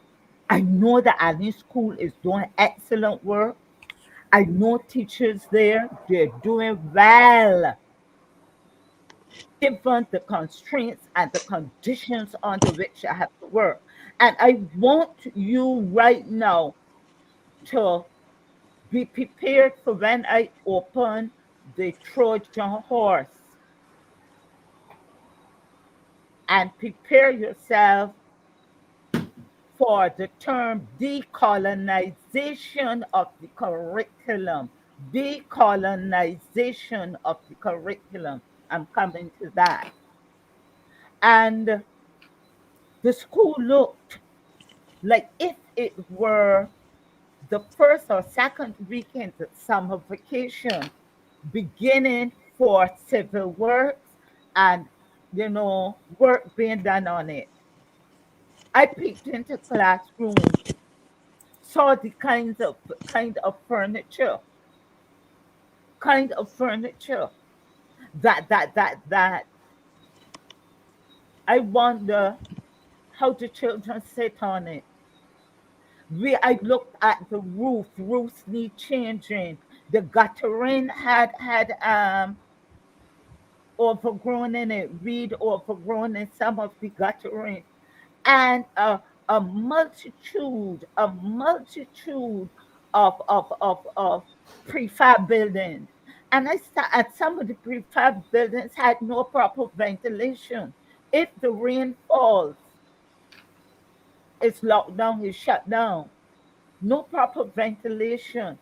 I know the Allen School is doing excellent work. I know teachers there, they're doing well, given the constraints and the conditions under which I have to work. And I want you right now to be prepared for when I open the Trojan horse, and prepare yourself for the term decolonization of the curriculum. Decolonization of the curriculum. I'm coming to that. And the school looked like if it were the first or second weekend of summer vacation, beginning for civil works and work being done on it. I peeked into classrooms, saw the kind of furniture that I wonder how the children sit on it. I looked at the roofs need changing. The guttering had overgrown in it, weed overgrown in some of the guttering, and a multitude of prefab buildings. And at some of the prefab buildings had no proper ventilation. If the rain falls, it's locked down, it's shut down. No proper ventilation,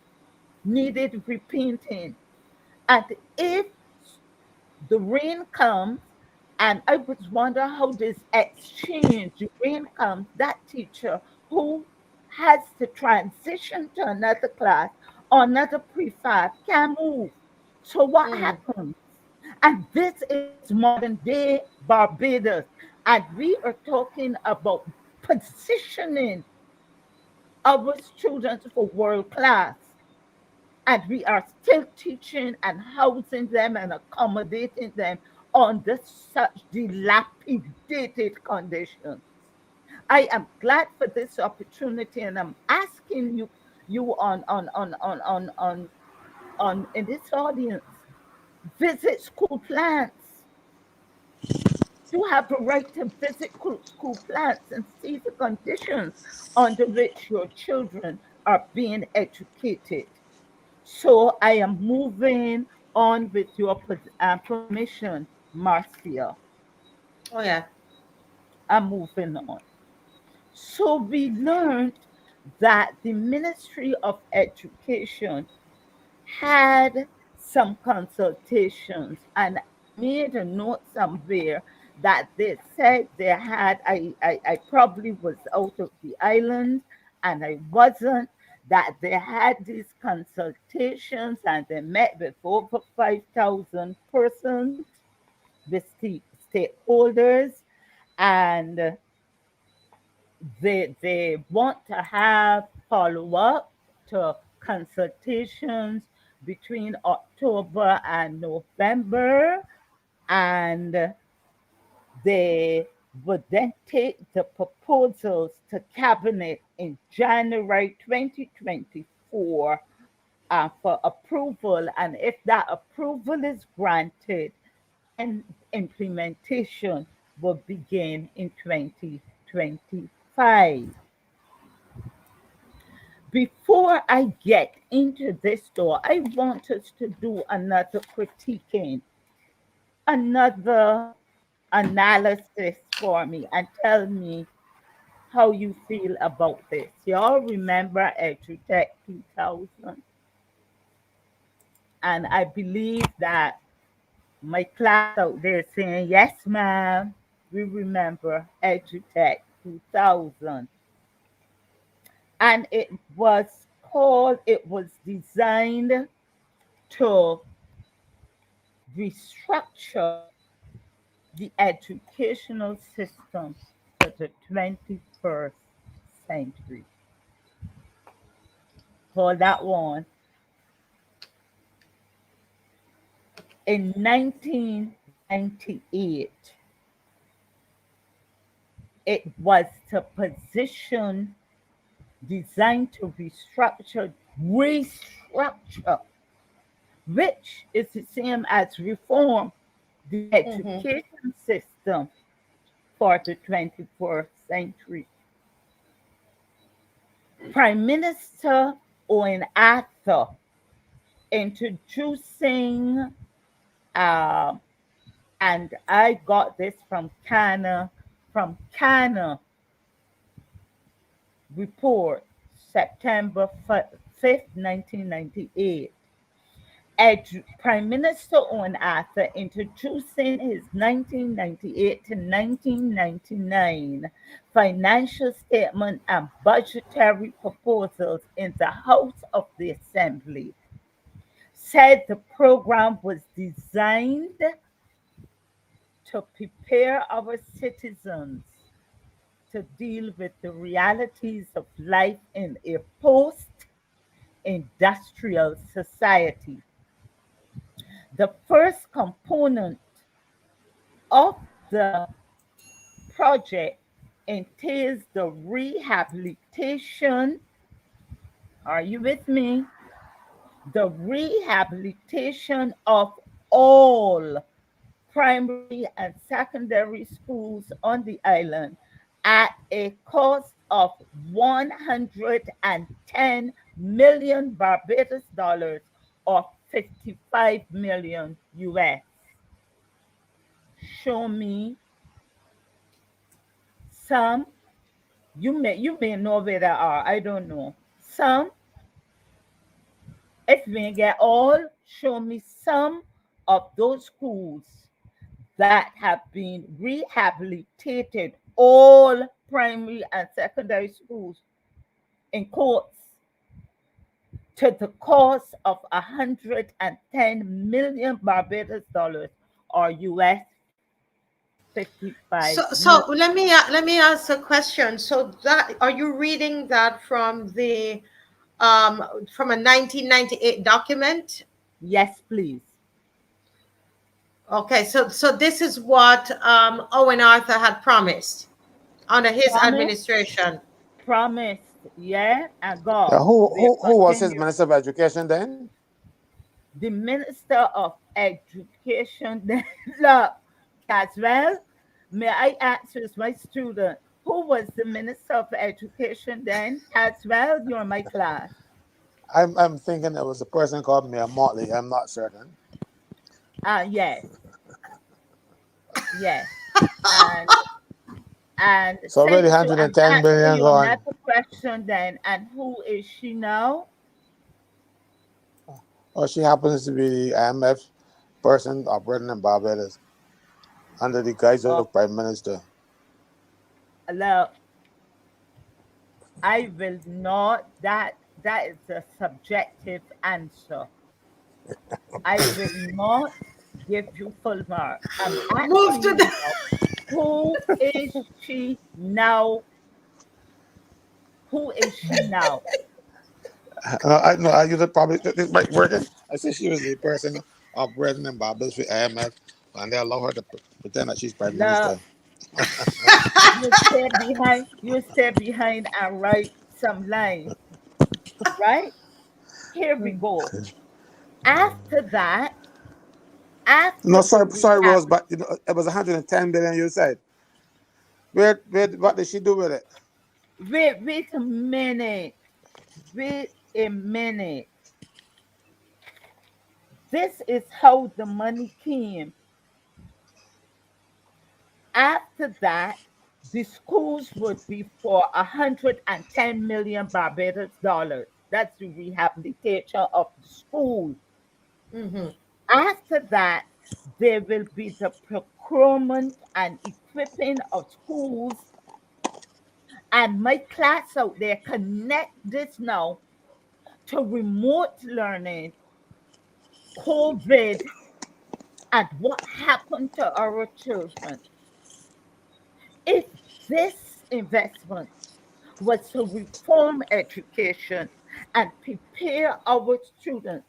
needed repainting. And if the rain comes, and I was wondering how this exchange, the rain comes, that teacher who has to transition to another class or another prefab can move. So what happens? And this is modern day Barbados. And we are talking about positioning our students for world class. And we are still teaching and housing them and accommodating them under such dilapidated conditions. I am glad for this opportunity, and I'm asking you on in this audience, visit school plants. You have a right to visit school plants and see the conditions under which your children are being educated. So I am moving on with your permission, Marcia. Oh yeah. I'm moving on. So we learned that the Ministry of Education had some consultations, and made a note somewhere that they said they had, I probably was out of the island and I wasn't, that they had these consultations and they met with over 5,000 persons, the stakeholders, and they want to have follow up to consultations between October and November, and they would then take the proposals to cabinet in January 2024 for approval. And if that approval is granted, then implementation will begin in 2025. Before I get into this though, I want us to do another critiquing, another analysis for me, and tell me how you feel about this. Y'all remember EduTech 2000? And I believe that my class out there saying, yes, ma'am, we remember EduTech 2000. And it was Paul, it was designed to restructure the educational system for the 21st century. For that one, in 1998, it was to position, designed to restructure, which is the same as reform the education system for the 21st century. Prime Minister Owen Arthur introducing, and I got this from Cana report, September 5th, 1998. Prime Minister Owen Arthur introducing his 1998 to 1999 financial statement and budgetary proposals in the House of the Assembly said the program was designed to prepare our citizens to deal with the realities of life in a post-industrial society. The first component of the project entails the rehabilitation. Are you with me? The rehabilitation of all primary and secondary schools on the island at a cost of 110 million Barbados dollars, or 55 million US. Show me some. You may know where they are. I don't know. Some. If we get all, show me some of those schools that have been rehabilitated, all primary and secondary schools in courts, to the cost of 110 million Barbados dollars, or US 55 So let me ask a question. So that, are you reading that from a 1998 document? Yes, please. Okay, so this is what Owen Arthur had promised under his administration. Promised, yeah, and Yeah, God will who was his continue. Minister of Education then? The Minister of Education, look, Caswell, may I ask you as my student, who was the Minister of Education then? Caswell, you're my class. I'm thinking it was a person called Mayor Motley. I'm not certain. Yes. Yes. And So already since I'm 110 asking billion you gone. another question then, and who is she now? Oh, she happens to be the IMF person operating in Barbados under the guise of Prime Minister. Look, I will not, that is a subjective answer. I will not give you full mark. I'm Move asking to you the now, who is she now? Who is she now? I know. I used probably this might work. I said she was the person operating in Barbados with IMF, and they allow her to pretend that she's Prime Look, Minister. you stay behind and write some lines, right? Here we go. After that, No, after the sorry, rehab, Rose, but you know, it was 110 billion. You said. What did she do with it? wait a minute. Wait a minute. This is how the money came. After that, the schools would be for 110 million Barbados dollars. That's the rehabilitation of the school. After that, there will be the procurement and equipping of schools. And my class out there, connect this now. to remote learning, COVID, and what happened to our children. If this investment was to reform education and prepare our students,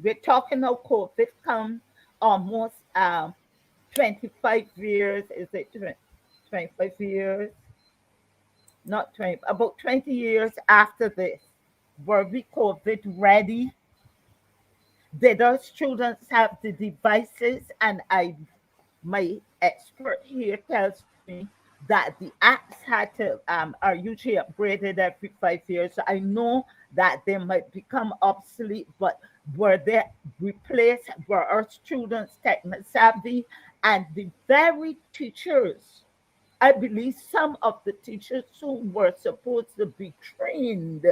we're talking of COVID come almost 25 years, is it 25 years? Not 20, about 20 years after this. Were we COVID ready? Did our students have the devices? And my expert here tells me that the apps had to are usually upgraded every 5 years. So I know that they might become obsolete, but were they replaced? Were our students techno savvy? And the very teachers, I believe some of the teachers who were supposed to be trained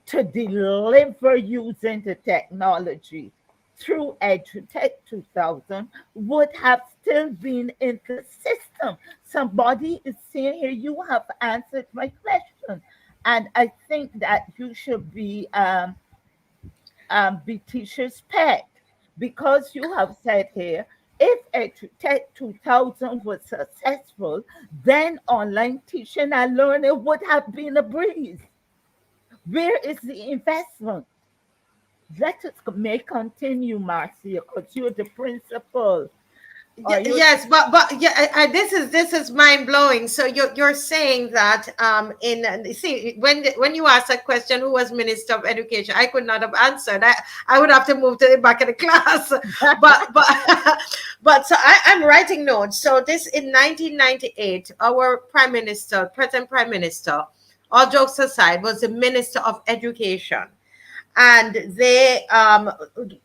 to deliver using the technology through EduTech 2000 would have still been in the system. Somebody is saying here, you have answered my question. And I think that you should be teacher's pet because you have said here, if EduTech 2000 was successful, then online teaching and learning would have been a breeze. Where is the investment? Let us may continue, Marcia, because you're the principal. Or you Yes, but yeah, this is mind blowing. So you're saying that in see when you asked that question, who was Minister of Education, I could not have answered. I would have to move to the back of the class. But but so I'm writing notes. So this in 1998, our Prime Minister, present Prime Minister, all jokes aside, was the Minister of Education, and they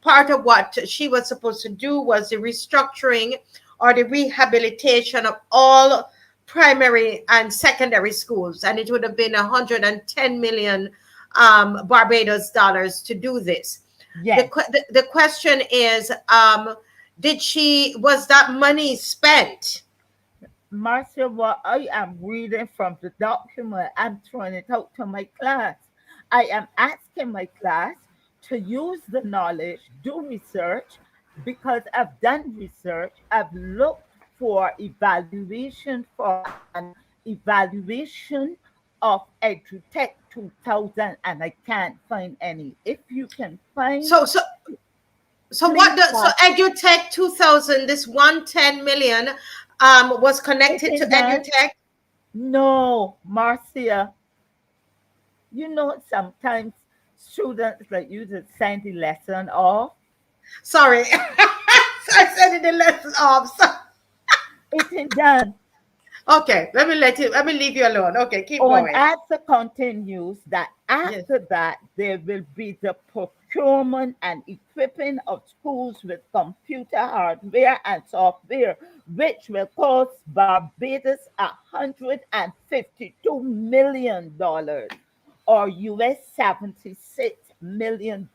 part of what she was supposed to do was the restructuring or the rehabilitation of all primary and secondary schools, and it would have been 110 million Barbados dollars to do this. yes, The question is, was that money spent? Marcia, what I am reading from the document, I'm throwing it out to my class. I am asking my class to use the knowledge, do research, because I've done research. I've looked for evaluation for an evaluation of EduTech 2000, and I can't find any. If you can find, So so please what the so pass. EduTech 2000, this 110 million was Is connected to it done? EduTech. No, Marcia. You know, sometimes students like you just send the lesson off. Sorry. I said it the lesson off. It is done. Okay, let me leave you alone. Okay, keep On going. as it continues, that Yes. after that there will be the procurement and equipping of schools with computer hardware and software, which will cost Barbados $152 million or US $76 million.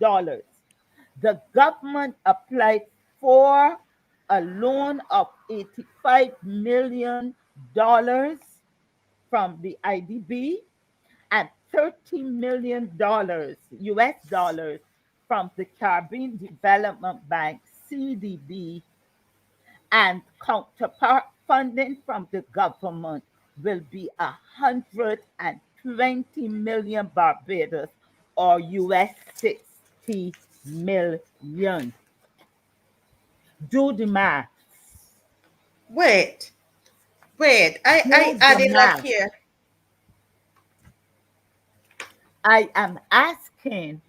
The government applied for a loan of $85 million from the IDB and $30 million US dollars from the Caribbean Development Bank CDB, and counterpart funding from the government will be 120 million Barbados or US 60 million. Do the math. Wait, wait. I Do the added up math. here. I am asking,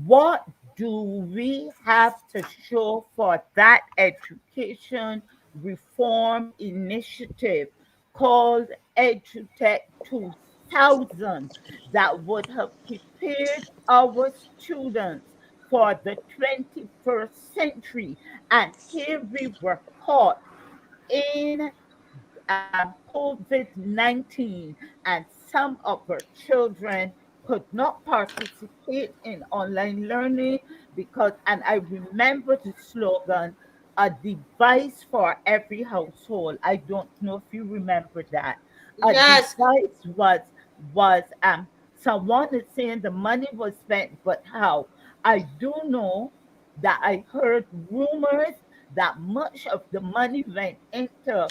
what do we have to show for that education reform initiative called EduTech 2000 that would have prepared our students for the 21st century? And here we were caught in COVID 19, and some of our children could not participate in online learning because, and I remember the slogan, a device for every household. I don't know if you remember that. A Yes. device was Someone is saying the money was spent, but how? I do know that I heard rumors that much of the money went into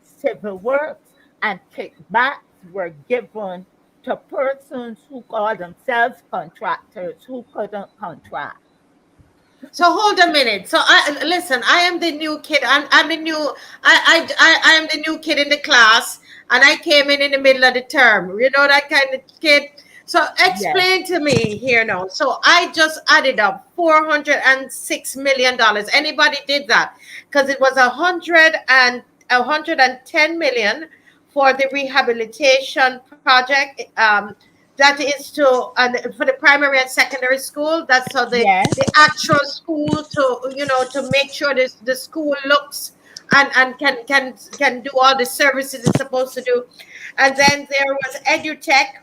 civil works and kickbacks were given to persons who call themselves contractors who couldn't contract. So hold a minute. So I listen. I am the new kid. I'm the new. I am the new kid in the class, and I came in the middle of the term. You know that kind of kid. So Yes, explain to me here now. So I just added up $406 million. Anybody did that? Because it was 110 million for the rehabilitation project. That is to and for the primary and secondary school. That's so yes, the actual school to to make sure the school looks and can do all the services it's supposed to do. And then there was edutech,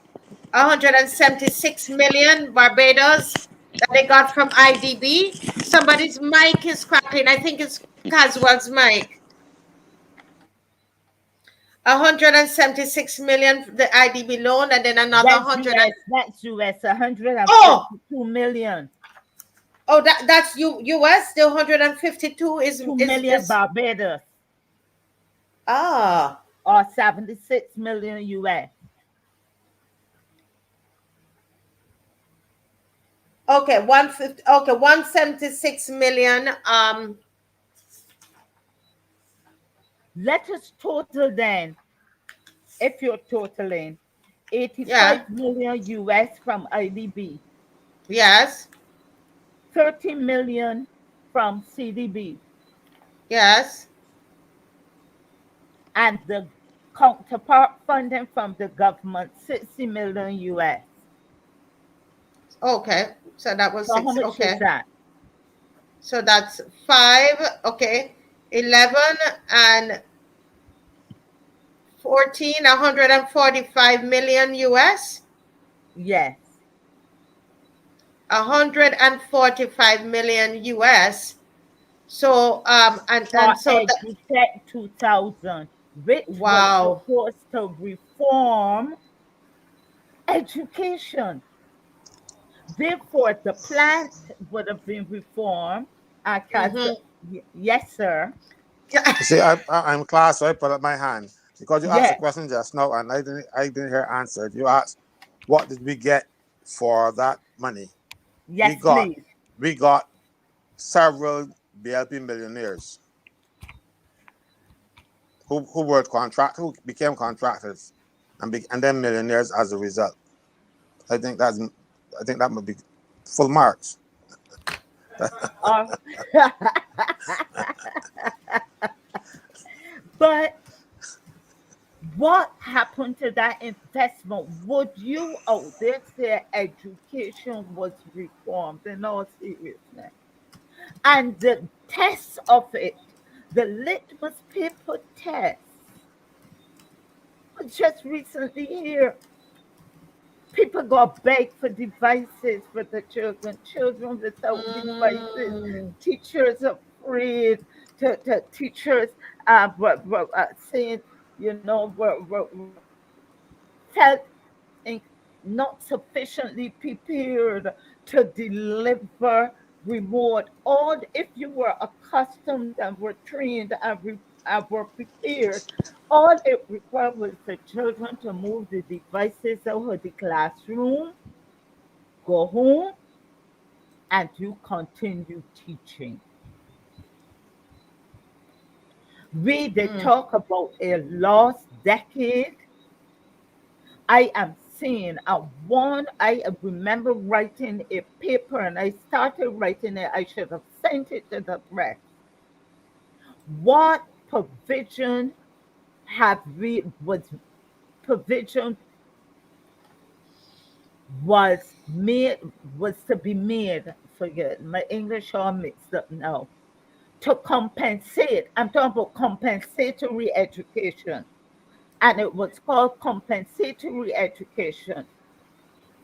176 million Barbados that they got from IDB. Somebody's mic is crackling. I think it's Caswell's mic. 176 million the IDB loan, and then another that's 100. US, that's US, Oh, 152 million. oh, that's US. The 152 is 2 is million is Barbados ah or 76 million US. okay, 150. Okay, 176 million. Let us total then, if you're totaling, Yeah. 85 million US from IDB, Yes. 30 million from CDB, Yes. and the counterpart funding from the government, 60 million US. Okay. So that was So how six. much is Okay. that? So that's five. Okay. 11 and 14. 145 million US. Yes. 145 million US. So For and so that EduTech 2000, which was wow. supposed to reform education. Therefore, the plant would have been reformed. Mm-hmm. Yes, sir. You see, I'm class, so I put up my hand because you asked a Yes, question just now, and I didn't hear answered. You asked, what did we get for that money? We yes, got please. we got several BLP millionaires who became contractors and then millionaires as a result. I think that would be full marks. Uh, but what happened to that investment? Would you out there say education was reformed in all seriousness? And the test of it, the litmus paper test, was just recently here. People got begged for devices for the children without devices, Mm. teachers afraid to teachers saying, were felt not sufficiently prepared to deliver remote. All if you were accustomed and were trained and were prepared, all it required was the children to move the devices out of the classroom, go home, and you continue teaching. We did talk about a lost decade. I am seeing I remember writing a paper and I started writing it. I should have sent it to the press. What provision have we was provision was made was to be made, forget my English all mixed up now, to compensate. I'm talking about compensatory education. And it was called compensatory education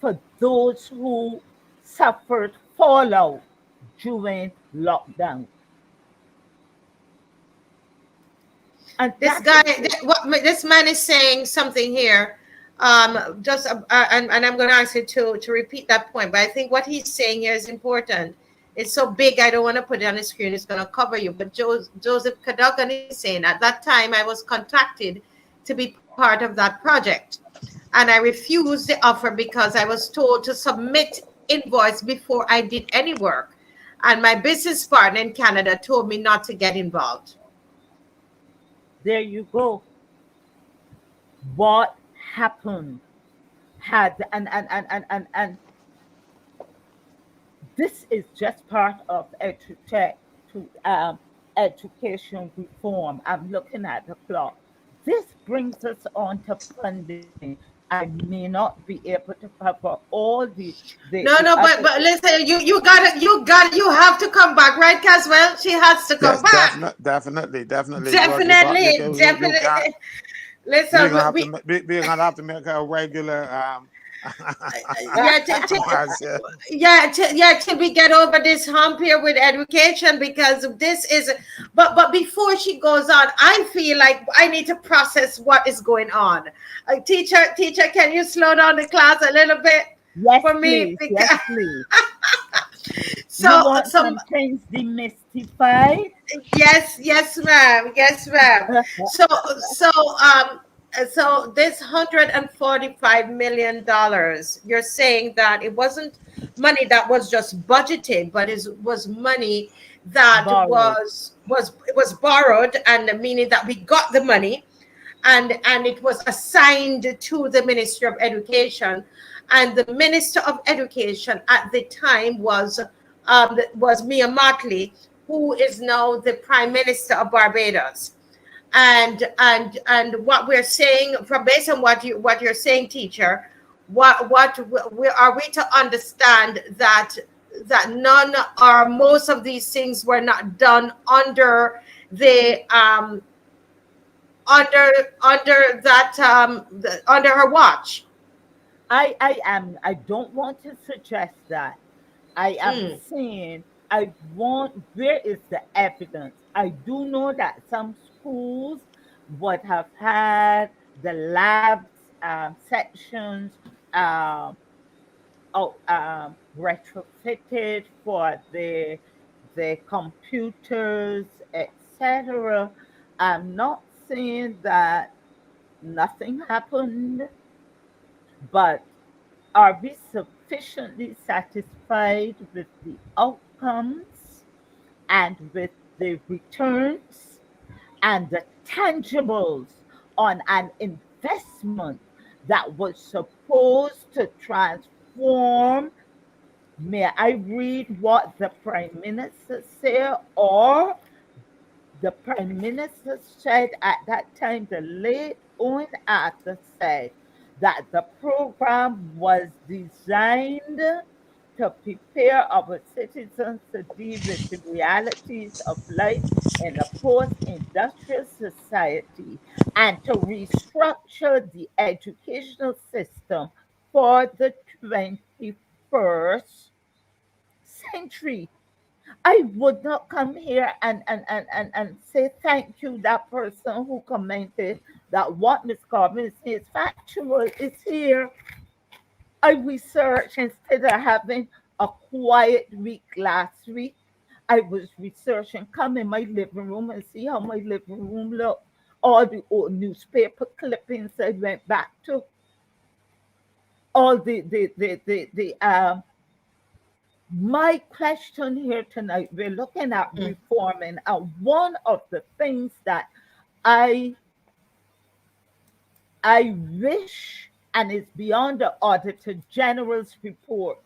for those who suffered fallout during lockdown. And This that guy, is what this man is saying something here. Just and I'm going to ask you to repeat that point. But I think what he's saying here is important. It's so big, I don't want to put it on the screen. It's going to cover you. But Joseph Cadogan is saying at that time I was contacted to be part of that project, and I refused the offer because I was told to submit invoice before I did any work, and my business partner in Canada told me not to get involved. There you go. What happened had and this is just part of education reform. I'm looking at the clock. This brings us on to funding. I may not be able to cover all No, the no, other. but listen, you have to come back, right, Caswell? She has to come Yes, back. definitely, because Definitely, you can't. definitely. We're Listen, gonna have to we're gonna have to make a regular yeah, was, yeah. yeah, till we get over this hump here with education, because this is. But before she goes on, I feel like I need to process what is going on. Teacher, can you slow down the class a little bit Yes, for me? please. Yes, Because please. You so want some some things demystified? yes, ma'am. Yes, ma'am. So so um so this $145 million, you're saying that it wasn't money that was just budgeted, but it was money that Borrowed. was borrowed, and meaning that we got the money, and it was assigned to the Ministry of Education, and the Minister of Education at the time was Mia Mottley, who is now the Prime Minister of Barbados. And what we're saying, from based on what you're saying, teacher, are we to understand that none or most of these things were not done under the under that under her watch? I don't want to suggest that. I am Mm. saying where is the evidence? I do know that some schools would have had the labs, sections, um, retrofitted for the computers, etc. I'm not saying that nothing happened, but are we sufficiently satisfied with the outcomes and with the returns and the tangibles on an investment that was supposed to transform? May I read what the Prime Minister said? Or the Prime Minister said at that time, the late Owen Arthur said that the program was designed to prepare our citizens to deal with the realities of life in a post-industrial society and to restructure the educational system for the 21st century. I would not come here and say thank you that person who commented that what Miss Corbin is factual is here. I researched instead of having a quiet week last week. I was researching. Come in my living room and see how my living room looked. All the old newspaper clippings I went back to. All the my question here tonight, we're looking at Mm. reforming, and one of the things that I I wish, and it's beyond the Auditor General's report,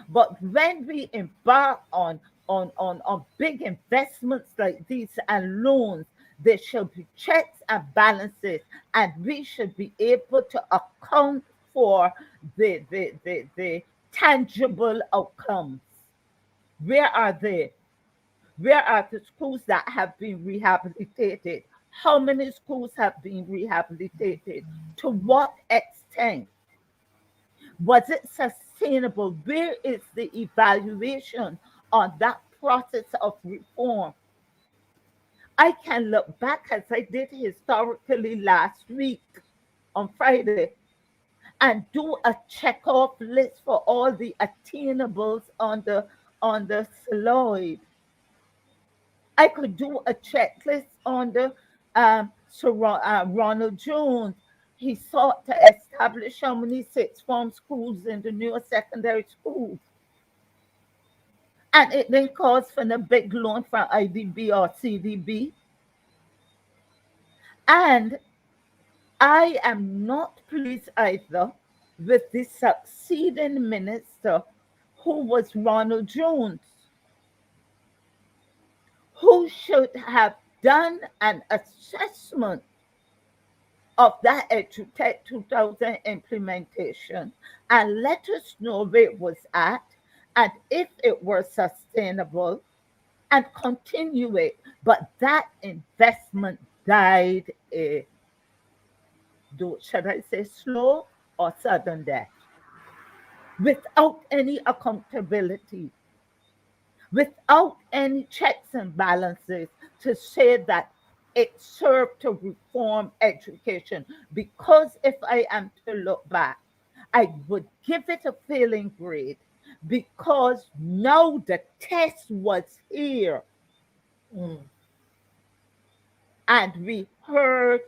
but when we embark on big investments like these and loans, there shall be checks and balances, and we should be able to account for the tangible outcomes. Where are they? Where are the schools that have been rehabilitated? How many schools have been rehabilitated? To what extent? Was it sustainable? Where is the evaluation on that process of reform? I can look back as I did historically last week on Friday. and do a check-off list for all the attainables on the slide. I could do a checklist on the Ronald Jones. He sought to establish how many sixth form schools in the newer secondary schools. And it then calls for the big loan from IDB or CDB. And I am not pleased either with the succeeding minister, who was Ronald Jones, who should have done an assessment of that EduTech 2000 implementation and let us know where it was at and if it were sustainable and continue it. But that investment died should I say slow or sudden death, without any accountability, without any checks and balances to say that it served to reform education. Because if I am to look back, I would give it a failing grade because now the test was here. And we heard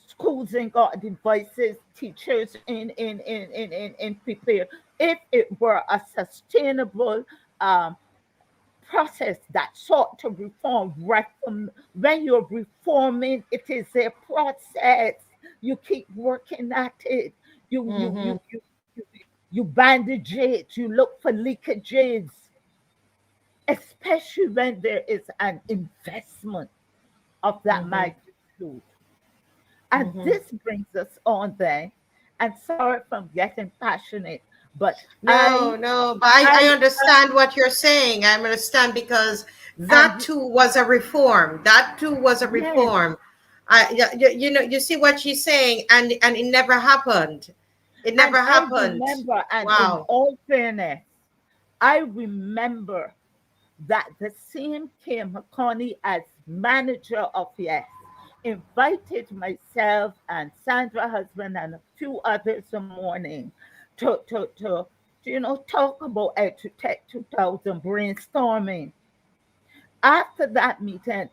schools and got devices, teachers in prepared. If it were a sustainable process that sought to reform, right from when you're reforming, it is a process. You keep working at it. You bandage it. You look for leakages, especially when there is an investment of that magnitude. And this brings us on then. And sorry if I'm getting passionate, but but I understand what you're saying. I understand because that too was a reform. That too was a reform. You see what she's saying, and it never happened. It never happened. I remember, and in Wow. all fairness, I remember that the same Kim McConney, as manager of Yes, invited myself and Sandra husband and a few others the morning to talk about EduTech 2000 brainstorming. After that meeting,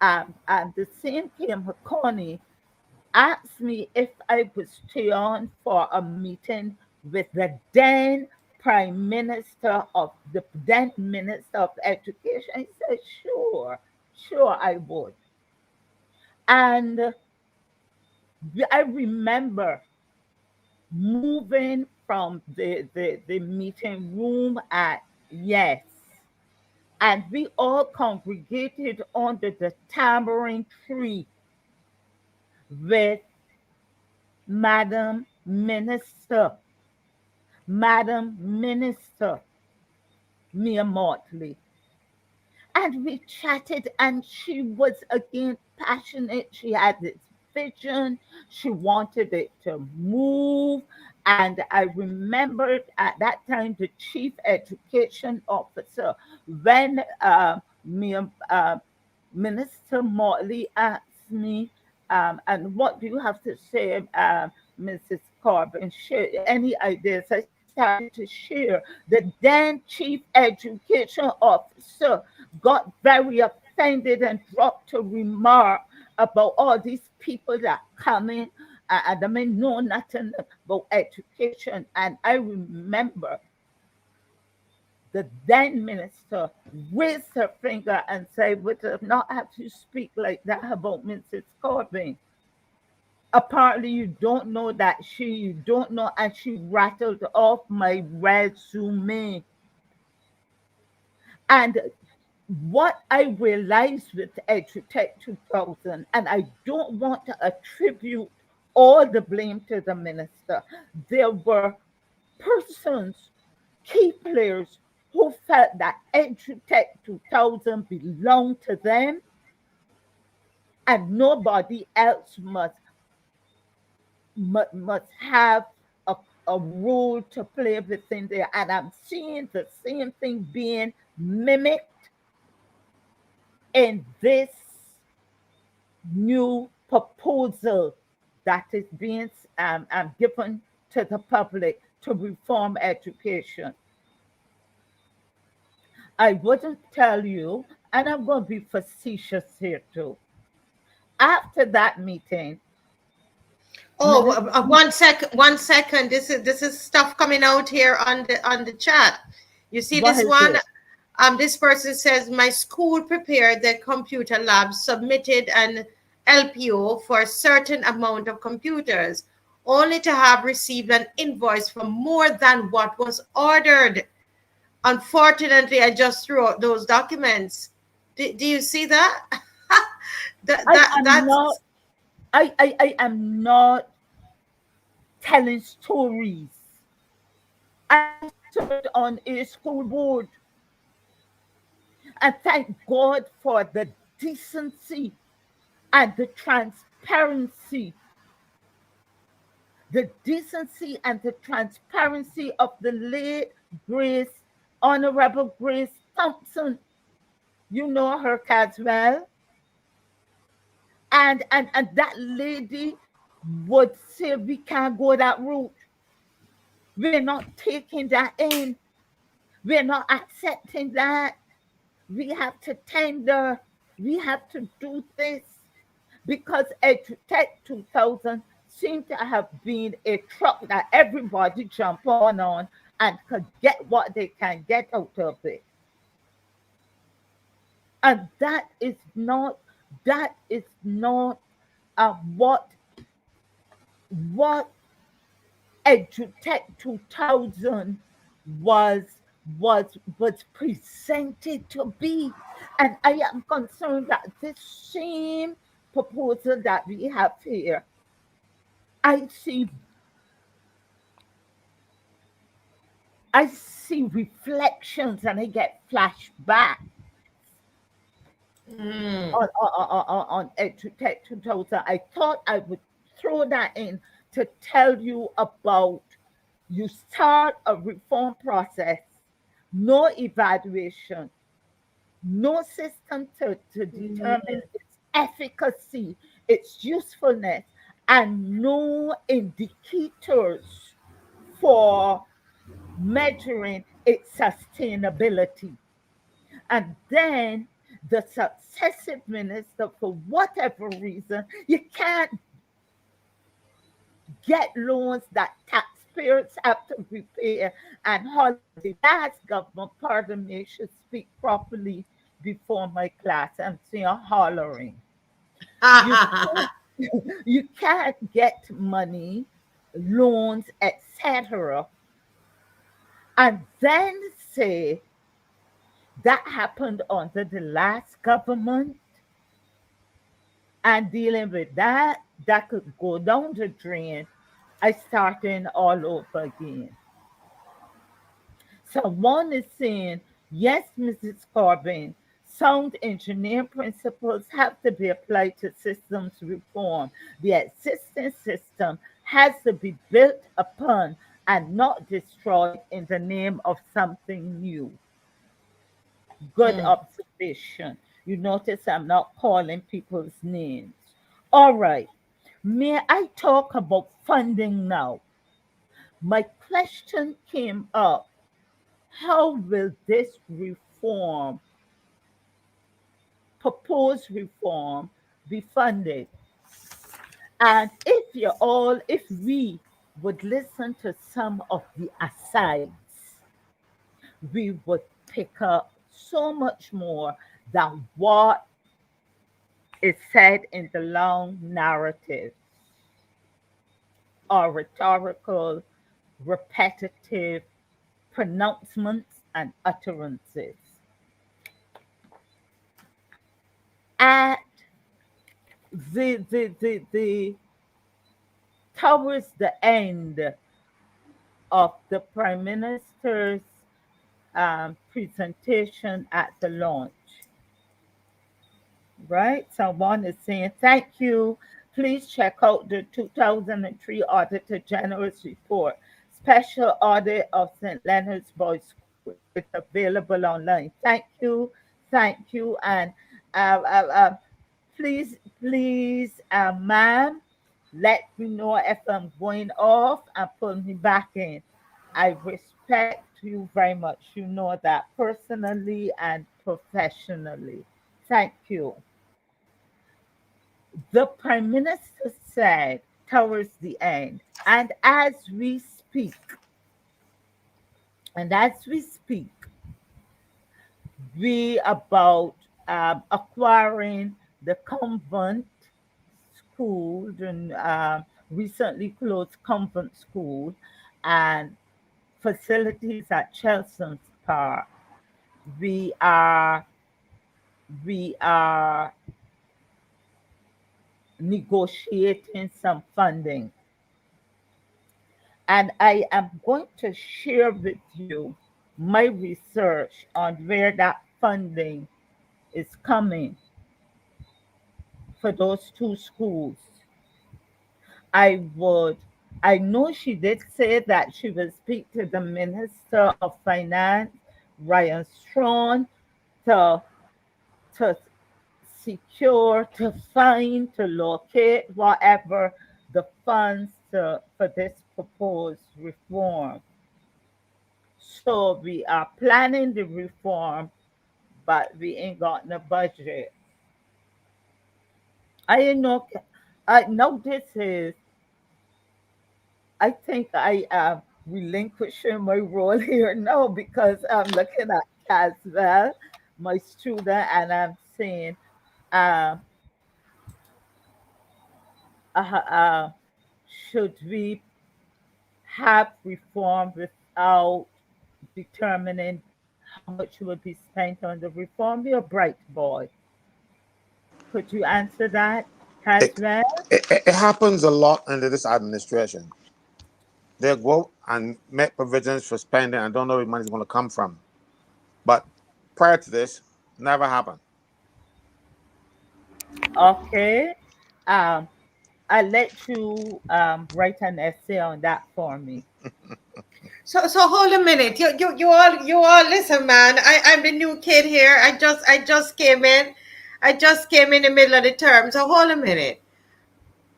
the same Kim McConney asked me if I would stay on for a meeting with the then Minister of Education. I said, sure I would. And I remember moving from the meeting room at Yes, and we all congregated under the tamarind tree with Madam Minister, Mia Motley. And we chatted, and she was again passionate. She had this vision. She wanted it to move. And I remembered at that time the chief education officer, when Minister Motley asked me, and what do you have to say, Mrs. Corbin? Share any ideas? I started to share. The then chief education officer got very offended and dropped a remark about all these people that come in and they may know nothing about education. And I remember the then minister raised her finger and said, "We do not have to speak like that about Mrs. Corbin. Apparently you don't know that you don't know," and she rattled off my resume. And what I realized with EduTech 2000, and I don't want to attribute all the blame to the minister, there were persons, key players, who felt that EduTech 2000 belonged to them and nobody else must have a role to play within there. And I'm seeing the same thing being mimicked in this new proposal that is being given to the public to reform education. I wouldn't tell you, and I'm going to be facetious here too. After that meeting, Oh, 1 second, 1 second. This is stuff coming out here on the chat. You see what this is one? it? This person says my school prepared the computer lab, submitted an LPO for a certain amount of computers, only to have received an invoice for more than what was ordered. Unfortunately, I just threw out those documents. Do you see that? I am That's not. I am not telling stories. I served on a school board, and thank God for the decency and the transparency, and the transparency of the late Grace, Honorable Grace Thompson. You know her as well. And that lady would say we can't go that route. We're not taking that in. We're not accepting that. We have to tender. We have to do this because EduTech 2000 seemed to have been a truck that everybody jump on and could get what they can get out of it. And that is not what EduTech 2000 was presented to be. And I am concerned that this same proposal that we have here, I see reflections and I get flashback on EduTech 2000. I thought I would throw that in to tell you about you start a reform process, no evaluation, no system to determine its efficacy, its usefulness, and no indicators for measuring its sustainability. And then the successive minister, for whatever reason, you can't get loans that taxpayers have to repay and how the last government, pardon me, should speak properly before my class. I'm saying hollering. You can't get money, loans, etc., and then say that happened under the last government, and dealing with that could go down the drain. I starting all over again. Someone is saying, yes, Mrs. Corbin, sound engineering principles have to be applied to systems reform. The existing system has to be built upon and not destroyed in the name of something new. Good observation. You notice I'm not calling people's names. All right. May I talk about funding now? My question came up. How will this reform, proposed reform, be funded? And if we would listen to some of the asides, we would pick up so much more than what is said in the long narrative or rhetorical, repetitive pronouncements and utterances. At the towards the end of the Prime Minister's presentation at the launch, right? Someone is saying, thank you. Please check out the 2003 Auditor General's report, Special Audit of St. Leonard's Boys School. It's available online. Thank you. And please, ma'am, let me know if I'm going off and pull me back in. I respect you very much. You know that personally and professionally. Thank you. The Prime Minister said towards the end, and as we speak, we about acquiring the convent school, and recently closed convent school, and facilities at Chelmsford Park. We are we are negotiating some funding, and I am going to share with you my research on where that funding is coming for those two schools. I would, I know she did say that she will speak to the Minister of Finance, Ryan Strawn, to, to secure, to find, to locate whatever the funds for this proposed reform. So we are planning the reform, but we ain't got no budget. I know, I know this is I think I am relinquishing my role here now because I'm looking at Caswell, my student, and I'm saying, uh, uh, should we have reform without determining how much will be spent on the reform? You're a bright boy. Could you answer that, It, Caswell? it happens a lot under this administration. They go and make provisions for spending and don't know where money's going to come from. But prior to this, never happened. Okay. Um, I'll let you write an essay on that for me. So hold a minute. You all listen, man. I'm the new kid here. I just came in. I just came in the middle of the term. So hold a minute.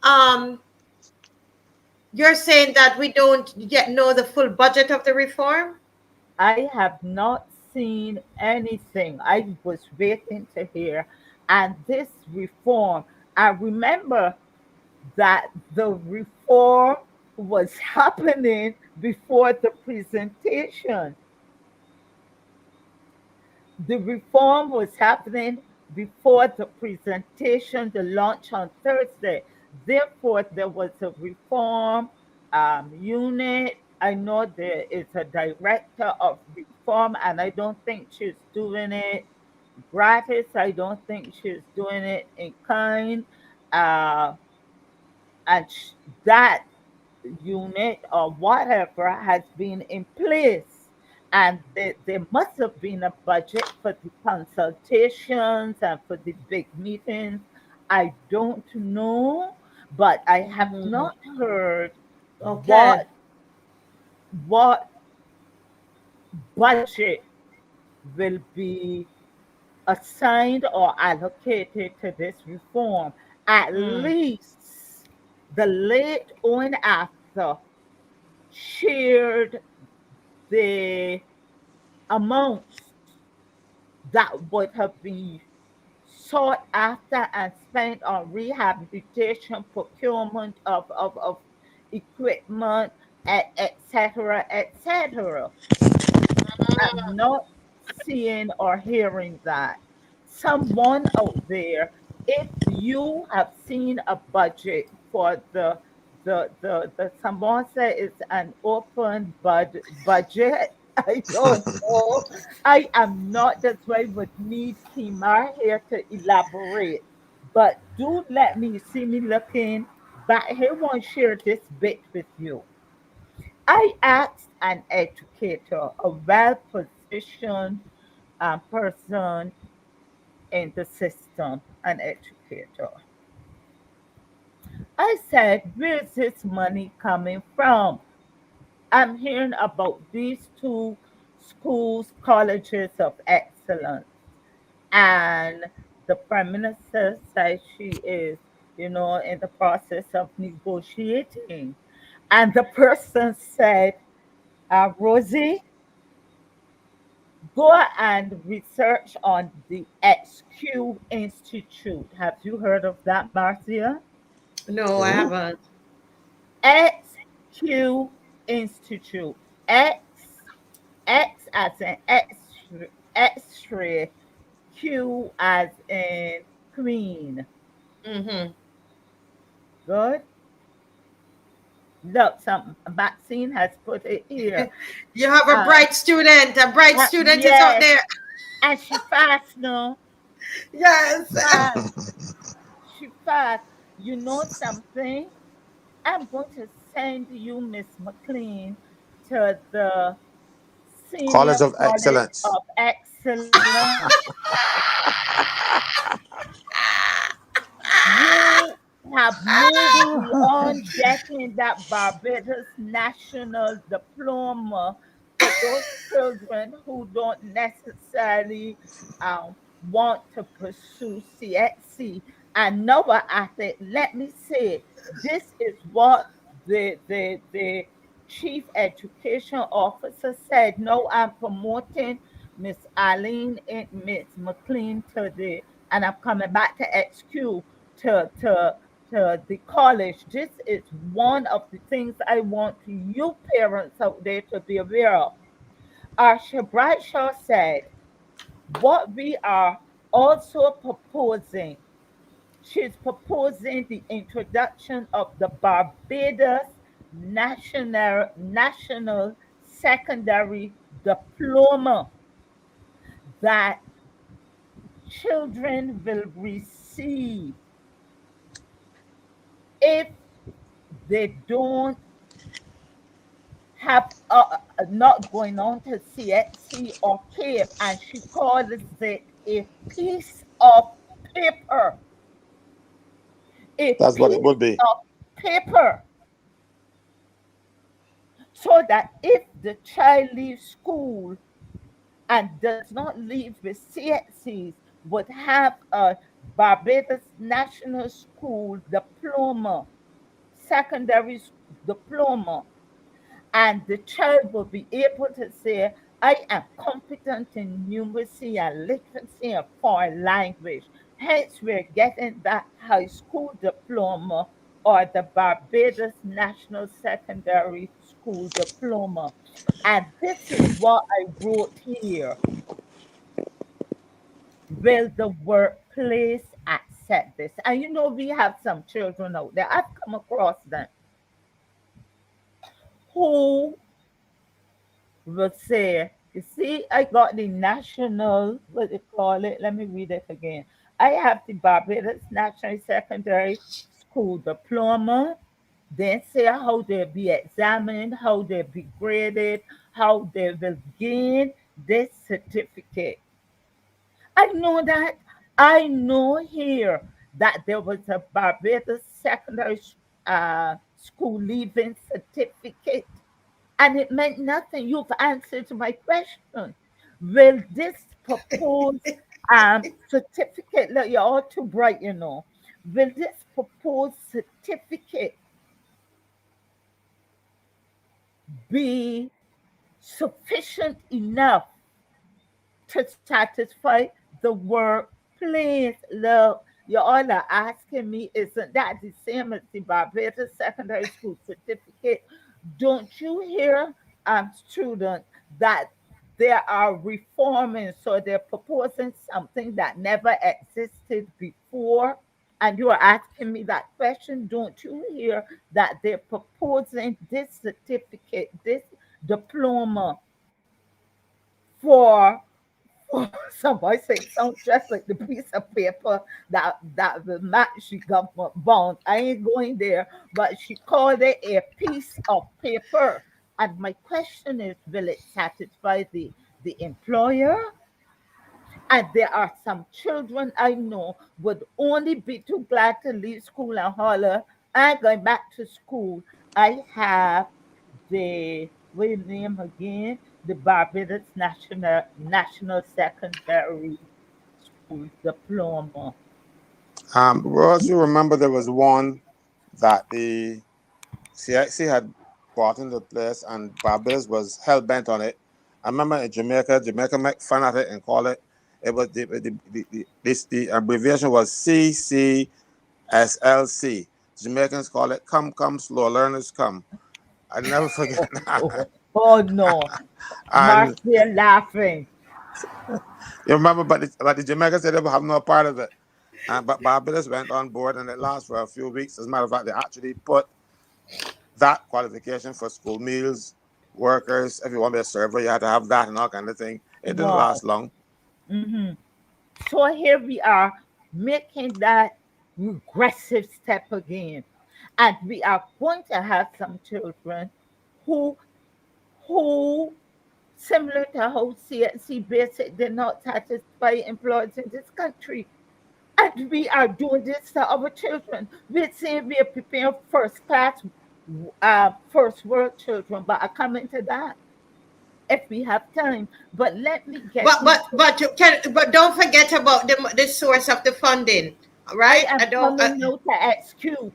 Um, you're saying that we don't yet know the full budget of the reform? I have not seen anything. I was waiting to hear. And this reform, I remember that the reform was happening before the presentation. The reform was happening before the presentation, the launch on Thursday. Therefore, there was a reform unit. I know there is a director of reform, and I don't think she's doing it gratis. I don't think she's doing it in kind. Uh, and that unit or whatever has been in place. And there must have been a budget for the consultations and for the big meetings. I don't know, but I have Mhm. not heard Okay. what what budget will be assigned or allocated to this reform. At Mm. least the late Owen after shared the amounts that would have been sought after and spent on rehabilitation, procurement of equipment, etc., etc. I'm not seeing or hearing that. Someone out there, if you have seen a budget for the someone said it's an open budget. I don't know. I am not. That's why I would need Kimar here to elaborate. But do let me see me looking back. Here, want to share this bit with you. I asked an educator, a well positioned person in the system, an educator. I said, where's this money coming from? I'm hearing about these two schools, colleges of excellence. And the Prime Minister says she is. in the process of negotiating. And the person said, Rosie, go and research on the XQ Institute. Have you heard of that, Marcia? No, I Who? haven't. XQ Institute. X as in X-ray, Q as in queen. Mm-hmm. Good. Look, some Maxine has put it here. You have a Uh, bright student. A bright student is out yes, there. and she fast, no, Yes. fast. She fast. You know something? I'm going to send you, Miss McLean, to the Senior College of College Excellence. of Excellence. You have moved beyond getting that Barbados National Diploma for those children who don't necessarily want to pursue CXC. And now at it, let me say, this is what the chief education officer said. No, I'm promoting Miss Eileen and Miss McLean to the, and I'm coming back to XQ to the college. This is one of the things I want you parents out there to be aware of. Arsha Bradshaw said, what we are also proposing, she's proposing the introduction of the Barbados National Secondary Diploma that children will receive if they don't have not going on to CXC or CAPE, and she calls it a piece of paper, a That's what it piece would be. of paper, so that if the child leaves school and does not leave with CXCs, would have a Barbados National School diploma, secondary diploma, and the child will be able to say, I am competent in numeracy and literacy and foreign language. Hence, we're getting that high school diploma or the Barbados National Secondary School Diploma. And this is what I wrote here. Will the workplace accept this? And we have some children out there, I've come across them, who will say, you see, I got the national, what they call it, let me read it again. I have the Barbados National Secondary School Diploma. Then say how they'll be examined, how they'll be graded, how they will gain this certificate. I know that. I know here that there was a Barbados Secondary School leaving certificate, and it meant nothing. You've answered my question. Will this proposed certificate, look, you're all too bright, will this proposed certificate be sufficient enough to satisfy the workplace? Look, you all are asking me, isn't that the same as the Barbados Secondary School certificate? Don't you hear, student, that they are reforming, so they're proposing something that never existed before? And you are asking me that question. Don't you hear that they're proposing this certificate, this diploma for somebody say it sounds just like the piece of paper that will match the government bond. I ain't going there, but she called it a piece of paper. And my question is, will it satisfy the employer? And there are some children I know would only be too glad to leave school and holler, I'm going back to school. I have the, what is the name again? The Barbados National Secondary School Diploma. Rose, you remember there was one that the CIC had brought into place, and Barbados was hell bent on it. I remember in Jamaica, Jamaica make fun of it and call it. It was the abbreviation was CCSLC. Jamaicans call it "Come Come Slow Learners Come." I never forget that. Oh no, And Marcia laughing. you remember, but the Jamaicans said they would have no part of it. But Barbados went on board, and it lasted for a few weeks. As a matter of fact, they actually put that qualification for school meals, workers. If you want to be a server, you had to have that and all kind of thing. It didn't Wow. last long. Hmm. So here we are making that regressive step again. And we are going to have some children who who similar to how CNC basic did not satisfy employees in this country. And we are doing this to our children. We're saying we are preparing first class, first world children, but I come into that if we have time. But let me get into. But don't forget about the source of the funding, I right? am I don't. coming now to XQ, to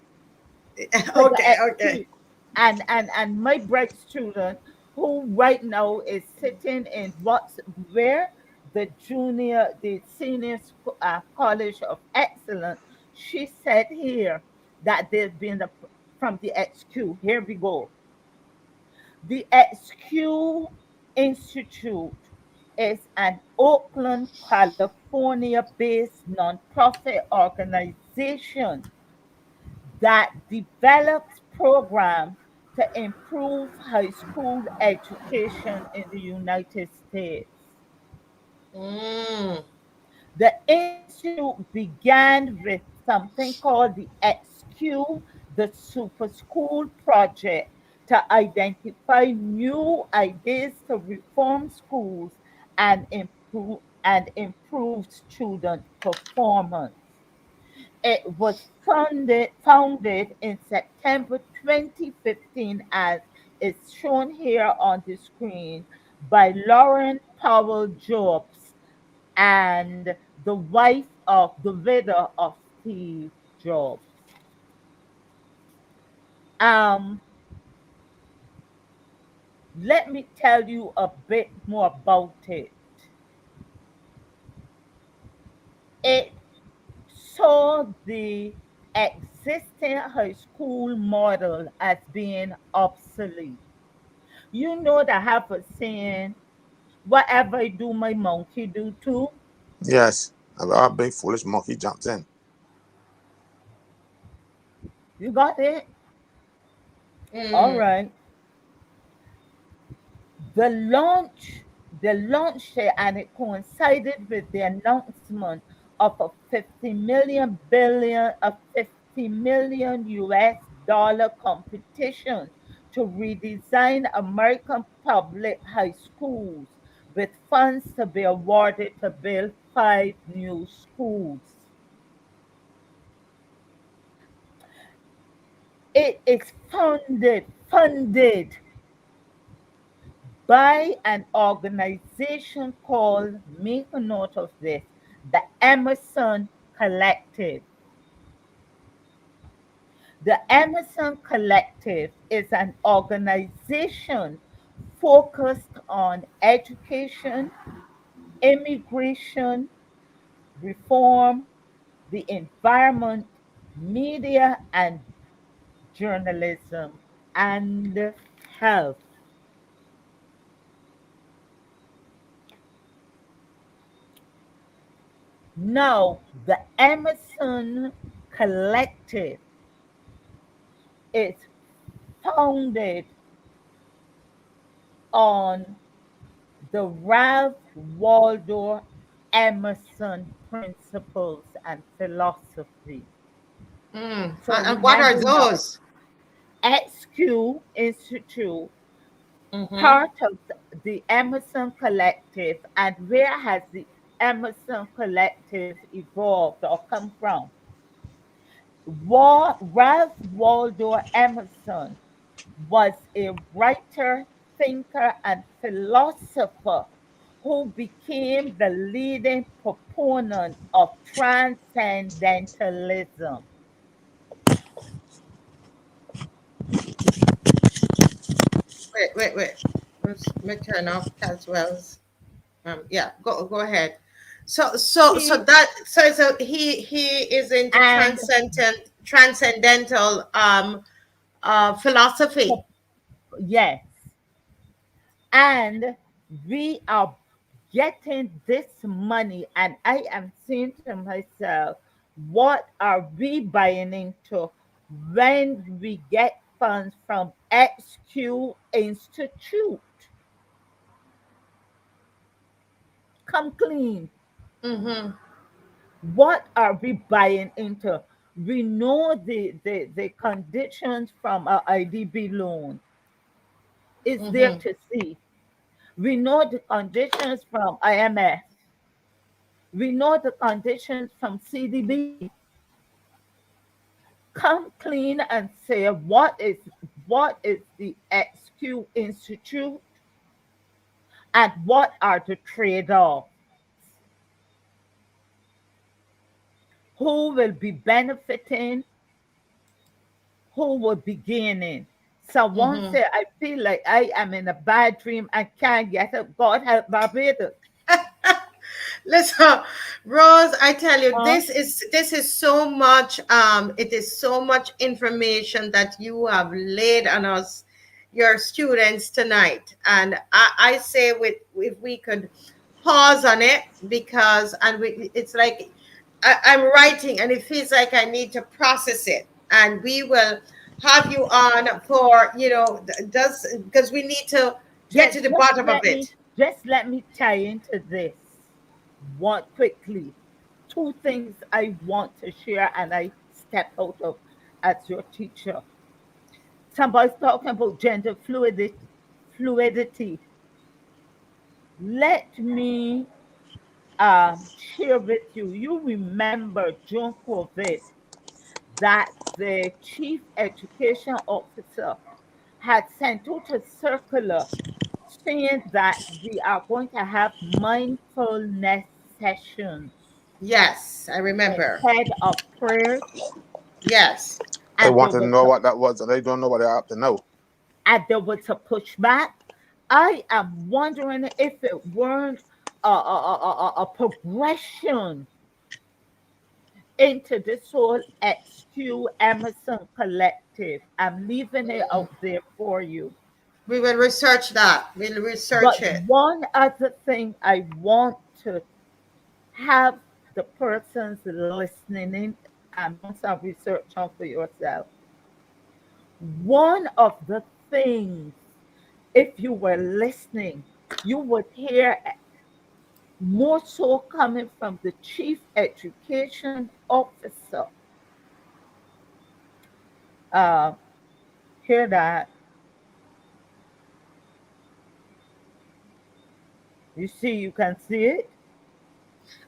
the Okay, okay. XQ, and my bright student who right now is sitting in what's where the senior college of excellence. She said here that there's been from the XQ. Here we go. The XQ Institute is an Oakland, California based nonprofit organization that develops programs to improve high school education in the United States. Mm. The institute began with something called the XQ, the Super School Project, to identify new ideas to reform schools and improve student performance. It was founded in September 2015, as is shown here on the screen, by Lauren Powell Jobs and the widow of Steve Jobs. Um, Let me tell you a bit more about it. It saw the existing high school model as being obsolete. You know that have a saying, whatever I do, my monkey do too. Yes, a big foolish monkey jumped in. You got it? All Mm. right. The launch, the launch day, and it coincided with the announcement of a 50 million US dollar competition to redesign American public high schools, with funds to be awarded to build 5 new schools. It is funded by an organization called, make a note of this, the Emerson Collective. The Emerson Collective is an organization focused on education, immigration, reform, the environment, media and journalism, and health. Now, the Emerson Collective is founded on the Ralph Waldo Emerson principles and philosophy. Mm. So And what are remember now, those? XQ Institute, Mm-hmm. part of the Emerson Collective, and where has the Emerson Collective evolved or come from? Ralph Waldo Emerson was a writer, thinker, and philosopher who became the leading proponent of transcendentalism. Wait. Let me turn off Caswell's. Yeah, go ahead. He So he is into and transcendental philosophy. yes, and we are getting this money, and I am saying to myself, what are we buying into when we get funds from XQ Institute? Come clean. Mm-hmm. What are we buying into? We know the conditions from our IDB loan is there Mm-hmm. to see. We know the conditions from IMF. We know the conditions from CDB. Come clean and say what is the XQ Institute and what are the trade-offs? Who will be benefiting? Who will be gaining? Someone Mm-hmm. said, I feel like I am in a bad dream and can't get up. God help Barbados. Listen, Rose, I tell you, Huh? this is so much. It is so much information that you have laid on us, your students tonight, and I say, with if we could pause on it, because it's like I'm writing, and it feels like I need to process it, and we will have you on for does because we need to get Just, to the just bottom of let me it. just let me tie into this one quickly. Two things I want to share and I step out of as your teacher. Somebody's talking about gender fluidity. Let me share with you. You remember during COVID that the chief education officer had sent out a circular saying that we are going to have mindfulness sessions Yes, I remember. instead of prayers, Yes. They and there want to was know a, what that was, and they don't know what they have to know. pushback. I am wondering if it weren't a progression into this whole XQ Emerson collective. I'm leaving it out there for you. We will research that. We'll research But it. one other thing I want to have the persons listening in and do some research on for yourself. One of the things, if you were listening, you would hear more so coming from the chief education officer. Uh, hear that. You see, you can see it.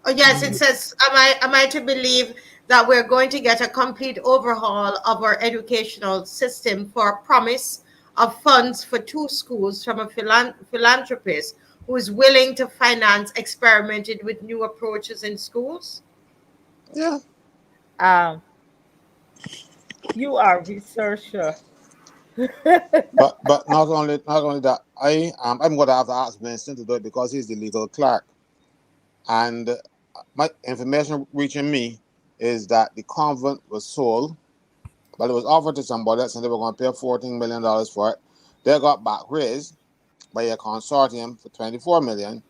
Oh yes, it says, am I to believe that we're going to get a complete overhaul of our educational system for a promise of funds for two schools from a philanthropist who is willing to finance experimented with new approaches in schools? Yeah. Um, you are a researcher. But not only that, I'm going to have to ask Vincent to do it because he's the legal clerk, and my information reaching me is that the convent was sold, but it was offered to somebody else, and they were going to pay $14 million for it. They got back raised by a consortium for $24 million,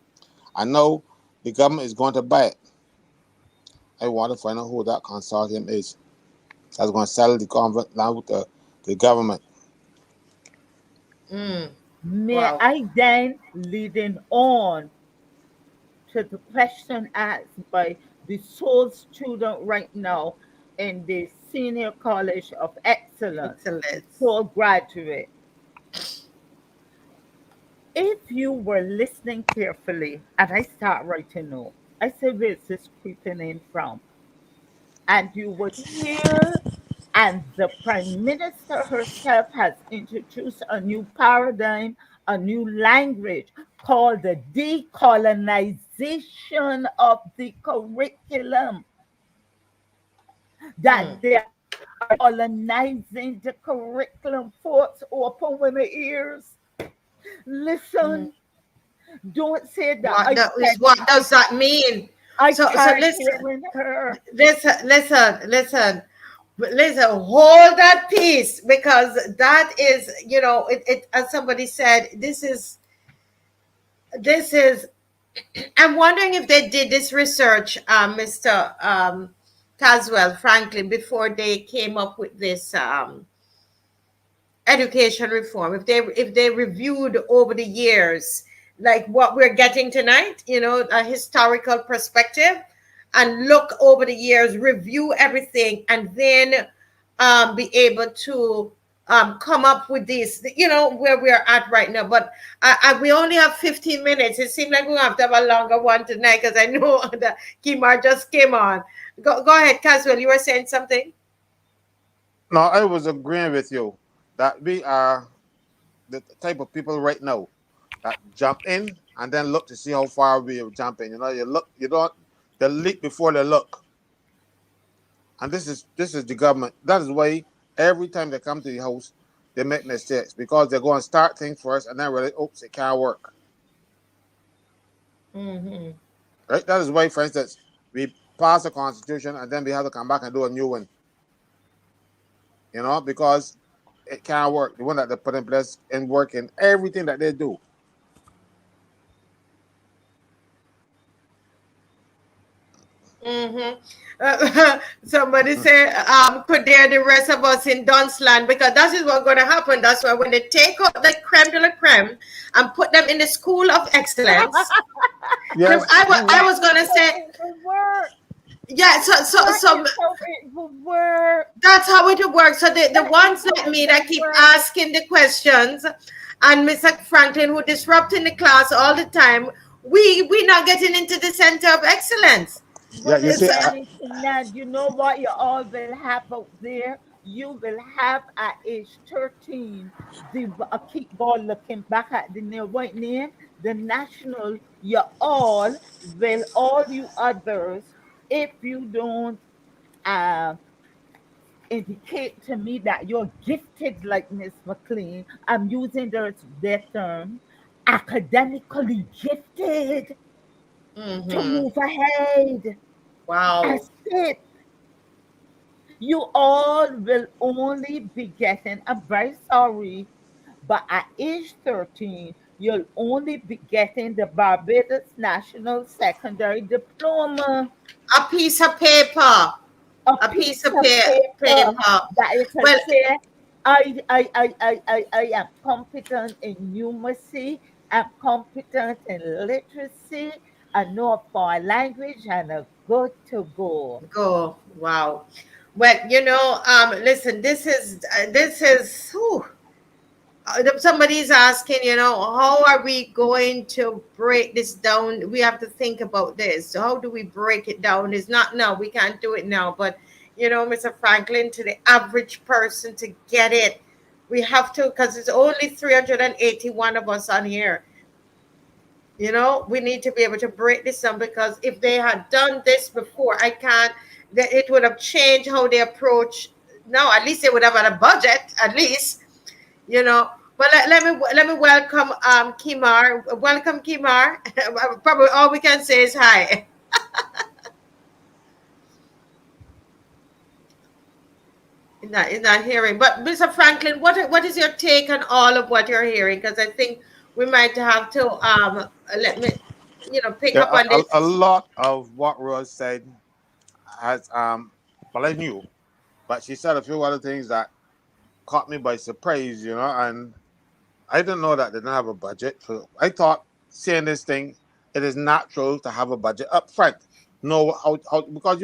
and now the government is going to buy it. I want to find out who that consortium is. That's going to sell the convent now to the government. Mm. May Wow. I then leading on to the question asked by the sole student right now in the Senior College of Excellence, the Excellent. sole graduate. If you were listening carefully, and I start writing notes, I say, where's this creeping in from? And you would hear, and the Prime Minister herself has introduced a new paradigm a new language called the decolonization of the curriculum, that they are colonizing the curriculum. Folks, open with the ears. Listen, don't say that. What does that mean? I So can't listen, hear her. listen, hold that peace, because that is, it as somebody said, this is I'm wondering if they did this research, Mr. Caswell Franklin, before they came up with this education reform, if they reviewed over the years, like what we're getting tonight, a historical perspective, and look over the years, review everything, and then be able to come up with this, where we're at right now. But we only have 15 minutes. It seems like we have to have a longer one tonight, because I know that Kimar just came on. Go ahead, Caswell, you were saying something. No, I was agreeing with you that we are the type of people right now that jump in and then look to see how far we are jumping. You don't the leap before the look. And this is the government. That is why every time they come to the house, they make mistakes, because they're going to start things first and then really, oops, it can't work. Mm-hmm. Right? That is why, for instance, we pass a constitution and then we have to come back and do a new one. Because it can't work. The one that they put in place and work in everything that they do. Mm-hmm. Somebody say, could dare the rest of us in Dunsland, because that is what's going to happen. That's why when they take out the creme de la creme and put them in the school of excellence. Yes. I was going to say, yeah, so it will work. that's how it will work. So the ones like me that keep asking the questions, and Mr. Franklin, who disrupting the class all the time, we not getting into the center of excellence. Yeah, you see, you know what you all will have out there? You will have at age 13, I keep on looking back at the name, what name? The national, you all you others, if you don't indicate to me that you're gifted like Miss McLean, I'm using their term, academically gifted, to move ahead. Wow. That's it. You all will only be getting, I'm very sorry, but at age 13, you'll only be getting the Barbados National Secondary Diploma. A piece of paper. A piece of paper that you can say, I am competent in numeracy, I'm competent in literacy, I know a foreign language, and I'm good to go. Wow. Well, listen, this is whew. Somebody's asking, how are we going to break this down? We have to think about this. So how do we break it down? It's not now. We can't do it now. But, Mr. Franklin, to the average person to get it, we have to, because it's only 381 of us on here. We need to be able to break this down, because if they had done this before, it would have changed how they approach. Now, at least they would have had a budget, at least. But let me welcome Kimar. Welcome, Kimar. Probably all we can say is hi. He's not hearing. But Mr. Franklin, what is your take on all of what you're hearing? Because I think we might have to let me pick up on this. A lot of what Rose said has well, I knew, but she said a few other things that caught me by surprise, and I didn't know that they didn't have a budget. So I thought, saying this thing, it is natural to have a budget up front. No, how because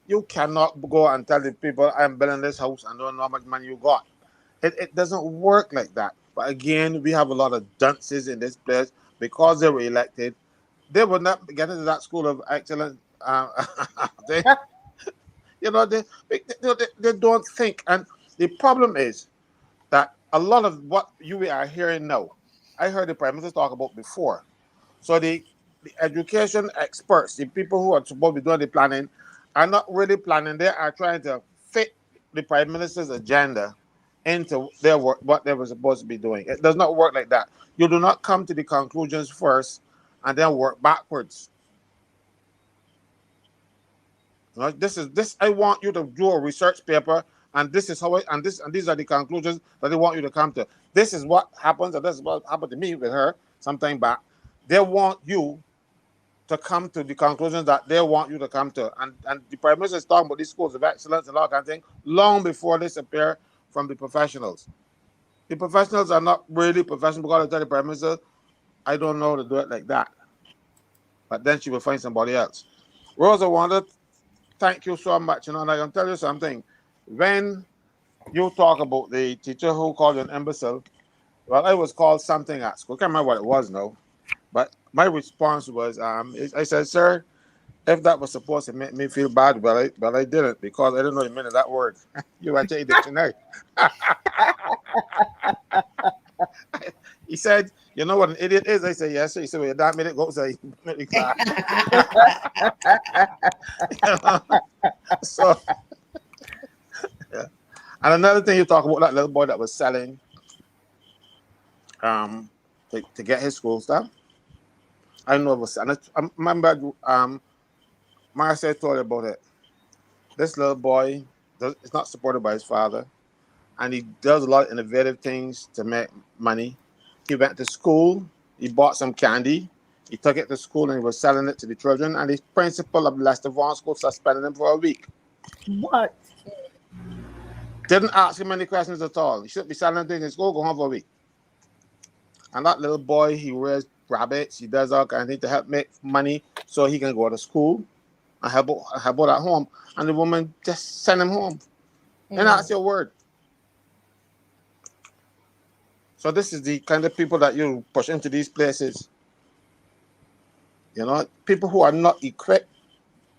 you cannot go and tell the people, I'm building this house and don't know how much money you got. It doesn't work like that. But again, we have a lot of dunces in this place because they were elected. They would not get into that school of excellence. They don't think. And the problem is that a lot of what you are hearing now I heard the Prime Minister talk about before. So the education experts, the people who are supposed to be doing the planning, are not really planning. They are trying to fit the Prime Minister's agenda into their work, what they were supposed to be doing. It does not work like that. You do not come to the conclusions first and then work backwards. This. I want you to do a research paper, and this is how and these are the conclusions that they want you to come to. This is what happens, and this is what happened to me with her sometime back. They want you to come to the conclusions that they want you to come to. And the Prime Minister is talking about these schools of excellence and all that kind of thing long before this appear from the professionals. The professionals are not really professional because I tell the Prime Minister, I don't know how to do it like that. But then she will find somebody else. Rose, I wanted to thank you so much. And I can tell you something. When you talk about the teacher who called you an imbecile, well, I was called something at school. I can't remember what it was now. But my response was, I said, sir, if that was supposed to make me feel bad, but I didn't because I didn't know the meaning of that word. You got to check the dictionary. He said, you know what an idiot is? I said, yes, sir. He said, well, that made it go. So, you know? So yeah. And another thing you talk about, that little boy that was selling to get his school stuff. I know it was, and I remember Marcia told you about it. This little boy is not supported by his father, and he does a lot of innovative things to make money. He went to school, he bought some candy, he took it to school, and he was selling it to the children, and the principal of WESTBURN school suspended him for a week. What? Didn't ask him any questions at all. He should be selling things in school, go home for a week. And that little boy, he wears rabbits, he does all kinds of things to help make money so he can go to school and help out at home. And the woman just sent him home. And that's your word. So this is the kind of people that you push into these places. You know, people who are not equipped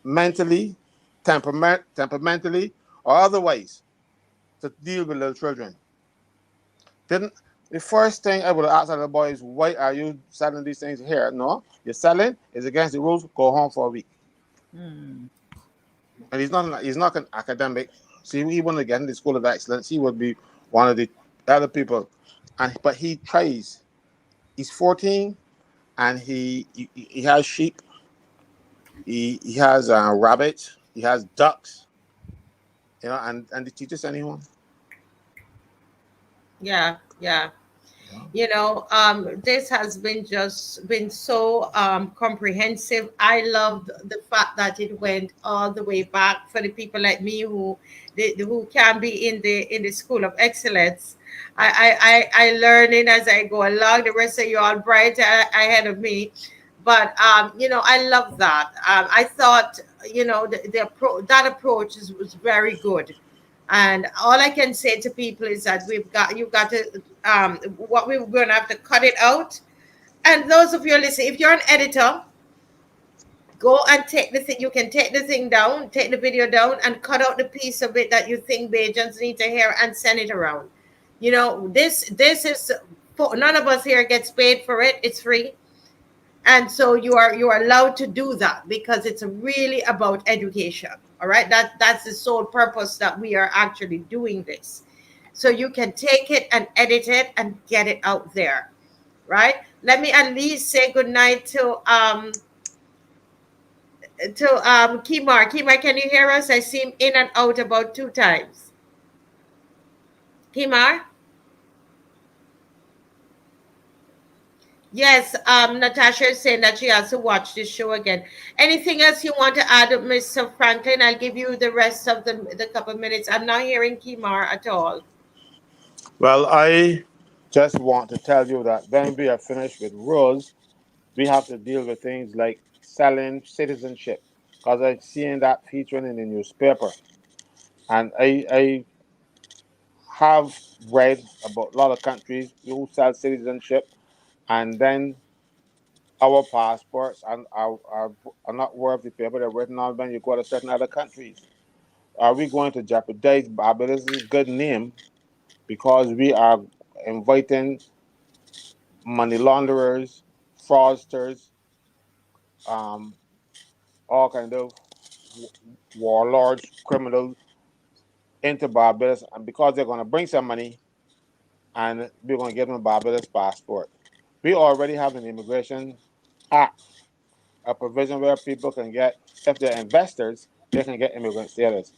mentally, temperamentally, or otherwise to deal with little children. The first thing I would ask the boy is, why are you selling these things here? No, you're selling. It's against the rules. Go home for a week. And he's not an academic. See, he wouldn't get in the school of excellence. He would be one of the other people. But he tries. He's 14, and he has sheep. He has rabbits. He has ducks. You know, and the teacher sent him home. Yeah. You know, this has been so comprehensive. I loved the fact that it went all the way back for the people like me who can be in the school of excellence. I learning as I go along. The rest of you all bright ahead of me, but you know, I love that. I thought, you know, that approach was very good. And all I can say to people is that you've got to what we're going to have to cut it out. And those of you listening, if you're an editor, go and take the thing. You can take the thing down, take the video down, and cut out the piece of it that you think Bajans need to hear and send it around. You know, this is none of us here gets paid for it. It's free. And so you are allowed to do that because it's really about education. All right, that's the sole purpose that we are actually doing this. So you can take it and edit it and get it out there, right? Let me at least say good night to Kimar. Kimar, can you hear us? I see him in and out about 2 times. Kimar. Yes, Natasha is saying that she has to watch this show again. Anything else you want to add, Mr. Franklin? I'll give you the rest of the couple of minutes. I'm not hearing Kimar at all. Well, I just want to tell you that when we are finished with rules, we have to deal with things like selling citizenship, because I've seen that featuring in the newspaper. And I have read about a lot of countries who sell citizenship, and then our passports are not worth the paper they're written on when you go to certain other countries. Are we going to jeopardize Barbados' good name because we are inviting money launderers, fraudsters, um, all kind of warlords, criminals into Barbados, and because they're going to bring some money, and we're going to give them a Barbados passport. We already have an immigration act, a provision where people can get, if they're investors, they can get immigrant status.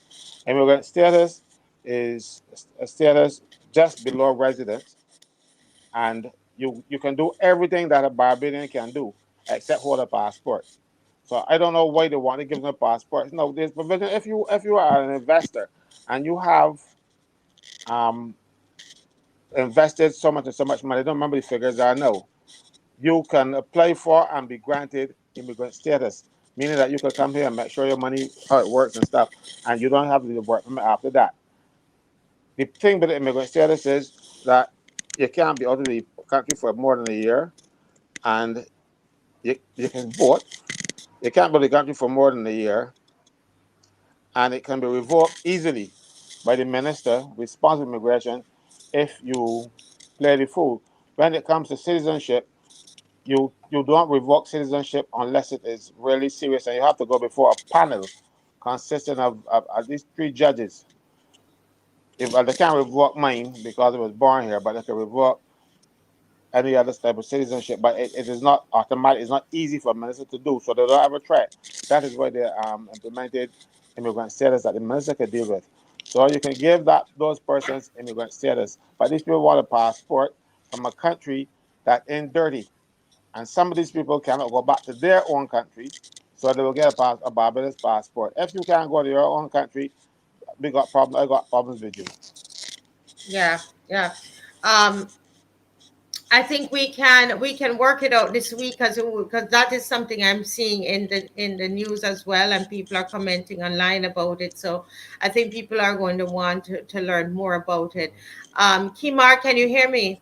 Immigrant status is a status just below residence, and you can do everything that a Barbadian can do except hold a passport. So I don't know why they want to give them a passport. No, there's provision if you are an investor and you have um, invested so much and so much money. I don't remember the figures. I know you can apply for and be granted immigrant status, meaning that you can come here and make sure your money how it works and stuff, and you don't have to work permit after that. The thing with the immigrant status is that you can't be out of the country for more than a year, and you can vote. You can't be in the country for more than a year, and it can be revoked easily by the minister responsible for immigration if you play the fool. When it comes to citizenship, you don't revoke citizenship unless it is really serious, and you have to go before a panel consisting of at least 3 judges. If they can't revoke mine because it was born here, but they can revoke any other type of citizenship. But it is not automatic. It's not easy for a minister to do, so they don't have a track. That is why they implemented immigrant status that the minister can deal with. So you can give those persons immigrant status, but these people want a passport from a country that ain't dirty. And some of these people cannot go back to their own country, so they will get a Barbados passport. If you can't go to your own country, I got problems with you. Yeah, yeah. Um, I think we can work it out this week because that is something I'm seeing in the news as well, and people are commenting online about it. So I think people are going to want to learn more about it. Kimar, can you hear me?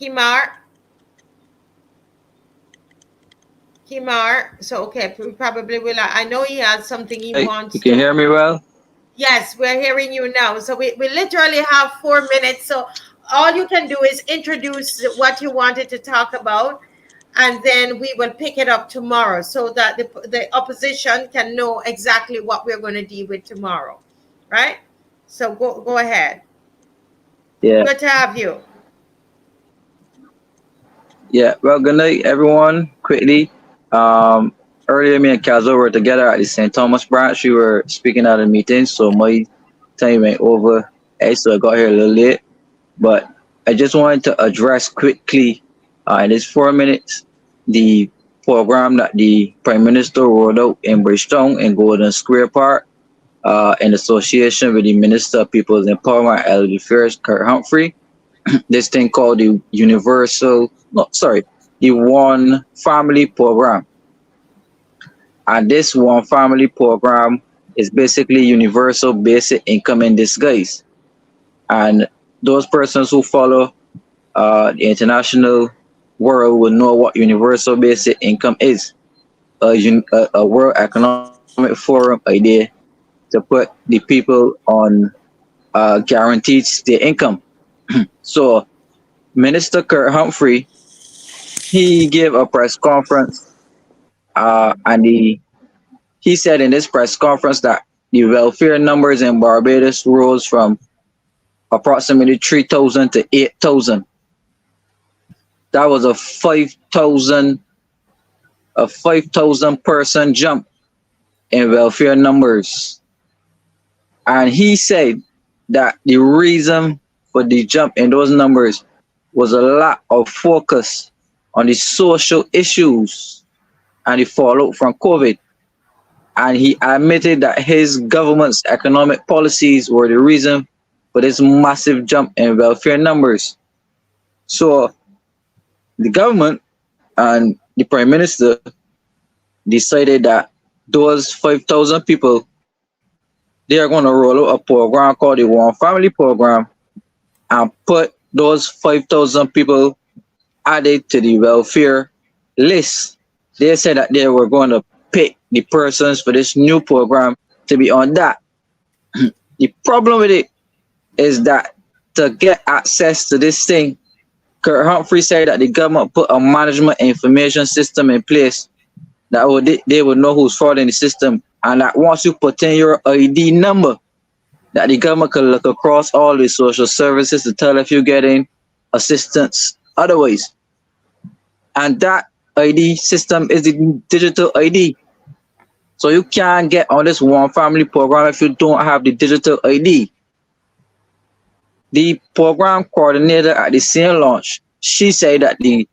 Kimar? Kimar, so okay, we probably will. I know he has something he Hey, wants you can to. hear me well? Yes, we're hearing you now. So we literally have 4 minutes. So all you can do is introduce what you wanted to talk about, and then we will pick it up tomorrow so that the opposition can know exactly what we're going to deal with tomorrow. Right? So go ahead. Yeah, Good to have you. yeah. Well, good night, everyone. Quickly, um, earlier me and Kazo were together at the St. Thomas branch. We were speaking at a meeting, so my time went over. So I got here a little late, but I just wanted to address quickly, in this 4 minutes, the program that the Prime Minister rolled out in Bridgetown in Golden Square Park, in association with the Minister of People's Empowerment and Elderly Affairs, Kurt Humphrey. This thing called the the One Family Program. And this One Family Program is basically universal basic income in disguise. And those persons who follow the international world will know what universal basic income is. A World Economic Forum idea to put the people on guaranteed state income. So Minister Kurt Humphrey, he gave a press conference, and he said in this press conference that the welfare numbers in Barbados rose from approximately 3,000 to 8,000. That was a 5,000 person jump in welfare numbers. And he said that the reason for the jump in those numbers was a lot of focus on the social issues and the fallout from COVID. And he admitted that his government's economic policies were the reason for this massive jump in welfare numbers. So the government and the Prime Minister decided that those 5,000 people, they are going to roll out a program called the One Family Program and put those 5,000 people added to the welfare list. They said that they were going to pick the persons for this new program to be on that. The problem with it is that to get access to this thing, Kurt Humphrey said that the government put a management information system in place that they would know who's fraud in the system, and that once you put in your ID number, that the government could look across all the social services to tell if you're getting assistance otherwise. And that ID system is the digital ID. So you can't get on this one family program if you don't have the digital ID. The program coordinator at the same launch, she said that the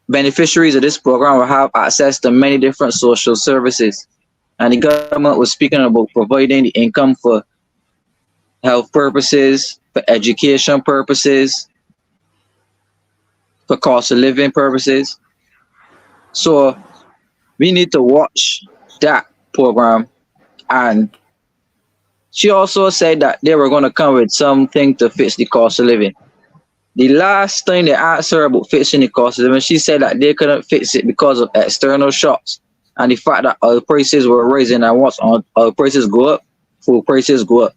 beneficiaries of this program will have access to many different social services. And the government was speaking about providing the income for health purposes, for education purposes, for cost of living purposes. So we need to watch that program. And she also said that they were going to come with something to fix the cost of living. The last thing they asked her about fixing the cost of living, she said that they couldn't fix it because of external shocks and the fact that oil prices were rising, and once oil prices go up, food prices go up.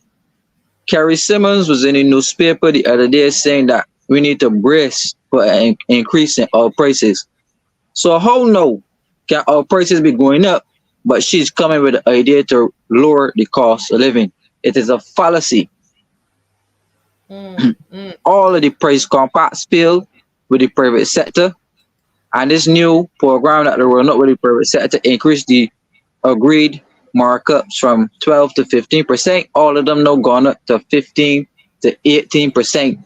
Kerry Simmons was in the newspaper the other day saying that we need to brace for an increase in oil prices. So how now can oil prices be going up, but she's coming with the idea to lower the cost of living? It is a fallacy. All of the price compacts failed with the private sector, and this new program that they run up with the private sector increased the agreed markups from 12 to 15%. All of them now gone up to 15 to 18%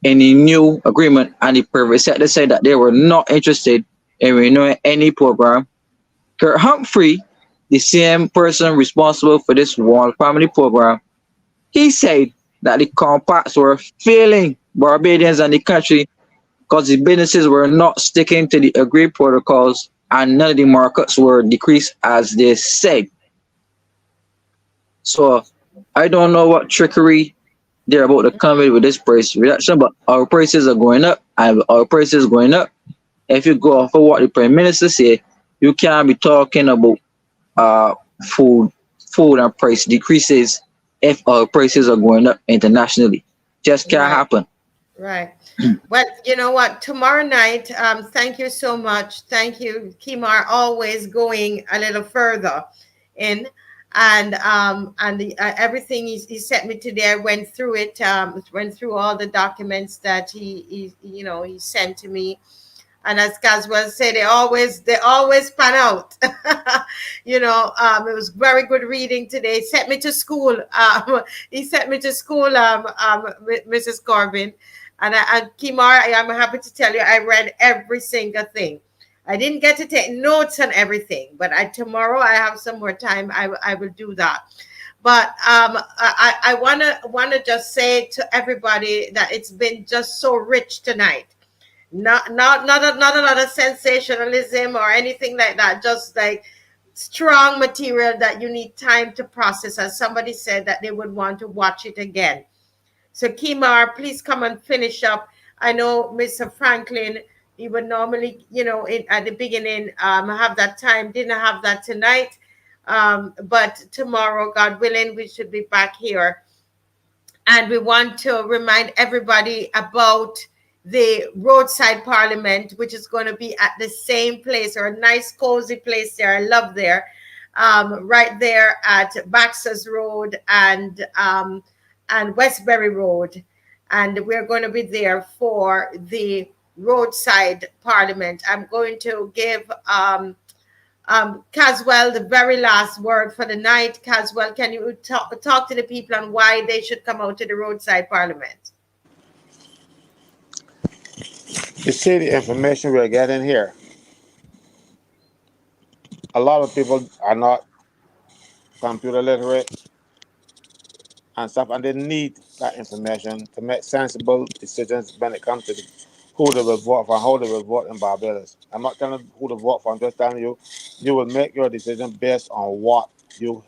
in the new agreement, and the private sector said that they were not interested in renewing any program. Kurt Humphrey, the same person responsible for this one family program, he said that the compacts were failing Barbadians and the country because the businesses were not sticking to the agreed protocols and none of the markups were decreased as they said. So I don't know what trickery they're about to come in with this price reduction, but our prices are going up, and our prices going up. If you go off of what the Prime Minister said, you can't be talking about food and price decreases if our prices are going up internationally. Just can't happen. Right. Well, you know what? Tomorrow night, thank you so much. Thank you, Kimar, always going a little further in. And everything he sent me today, I went through it, went through all the documents that he sent to me. And as Caswell said, they always pan out. It was very good reading today. He sent me to school. Mrs. Corbin. And Kimar, I'm happy to tell you, I read every single thing. I didn't get to take notes on everything, but tomorrow I have some more time. I will do that. But I wanna just say to everybody that it's been just so rich tonight. Not a lot of sensationalism or anything like that. Just like strong material that you need time to process. As somebody said that they would want to watch it again. So Kimar, please come and finish up. I know Mr. Franklin, he would normally, at the beginning, have that time. Didn't have that tonight. But tomorrow, God willing, we should be back here. And we want to remind everybody about the roadside parliament, which is going to be at the same place, or a nice cozy place there. I love there. Right there at Baxters Road and Westbury Road. And we're going to be there for the roadside parliament. I'm going to give Caswell the very last word for the night. Caswell, can you talk to the people on why they should come out to the roadside parliament? You see the information we're getting here. A lot of people are not computer literate and stuff, and they need that information to make sensible decisions when it comes to who they will vote for, how they will vote in Barbados. I'm not telling you who to vote for. I'm just telling you, you will make your decision based on what your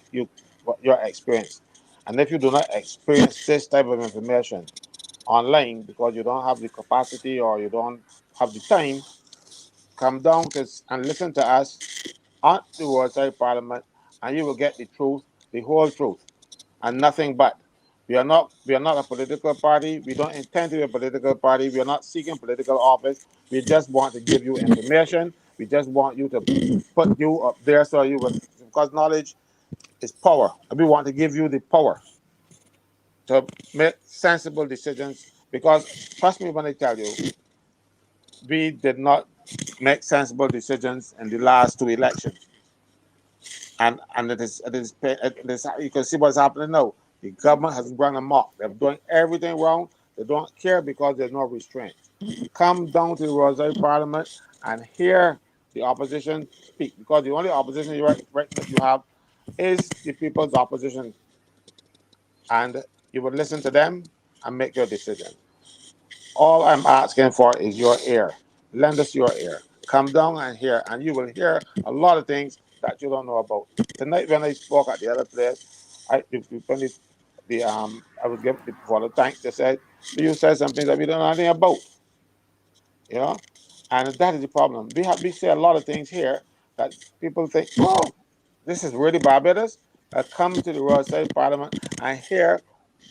experience. And if you do not experience this type of information online because you don't have the capacity or you don't have the time, come down and listen to us on the Roadside Parliament, and you will get the truth, the whole truth, and nothing but. We are not a political party. We don't intend to be a political party. We are not seeking political office. We just want to give you information. We just want you to put you up there so you will, because knowledge is power. And we want to give you the power to make sensible decisions. Because trust me when I tell you, we did not make sensible decisions in the last two elections. And it is you can see what's happening now. The government has run amok. They're doing everything wrong. They don't care because there's no restraint. Come down to the ROADSIDE Parliament and hear the opposition speak, because the only opposition you have is the people's opposition, and you would listen to them and make your decision. All I'm asking for is your ear. Lend us your ear. Come down and hear, and you will hear a lot of things that you don't know about. Tonight, when I spoke at the other place, I would give for the thanks. They said you said something that we don't know anything about. You know, and that is the problem. We say a lot of things here that people think, oh, this is really Barbados. Come to the ROADSIDE Parliament and hear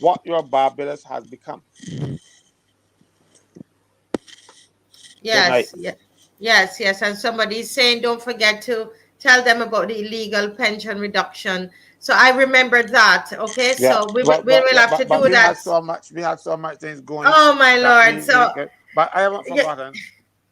what your Barbados has become. Good night. Yes. And somebody's saying, don't forget to tell them about the illegal pension reduction. So I remember that. Okay, Yeah, so we will have to do we that. had so much things going. Oh my That Lord! So but I haven't yeah, forgotten.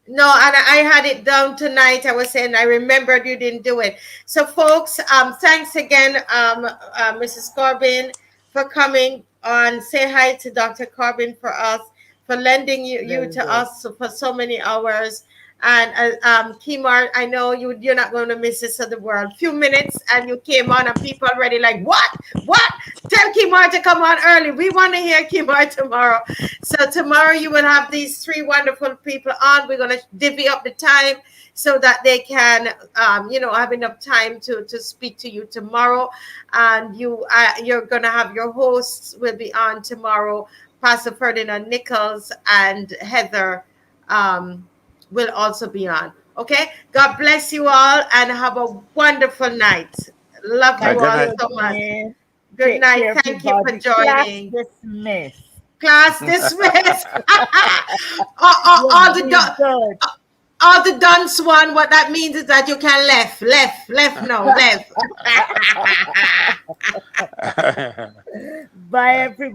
no, and I had it down tonight. I was saying I remembered you didn't do it. So folks, thanks again, Mrs. Corbin, for coming on. Say hi to Dr. Corbin for us, for lending you to us for so many hours. And Kimar, I know you're not going to miss this of the world. Few minutes and you came on and people already like, what? Tell Kimar to come on early. We want to hear Kimar tomorrow. So tomorrow you will have these three wonderful people on. We're going to divvy up the time so that they can, have enough time to speak to you tomorrow. And you're going to have your hosts will be on tomorrow. Pastor Ferdinand Nichols and Heather will also be on. Okay. God bless you all and have a wonderful night. Love you Good all night. so much. Good Take night. care, Thank you for everybody. Class joining. dismissed. Class dismissed. all the dunce one. What that means is that you can left now, left. Bye, everybody.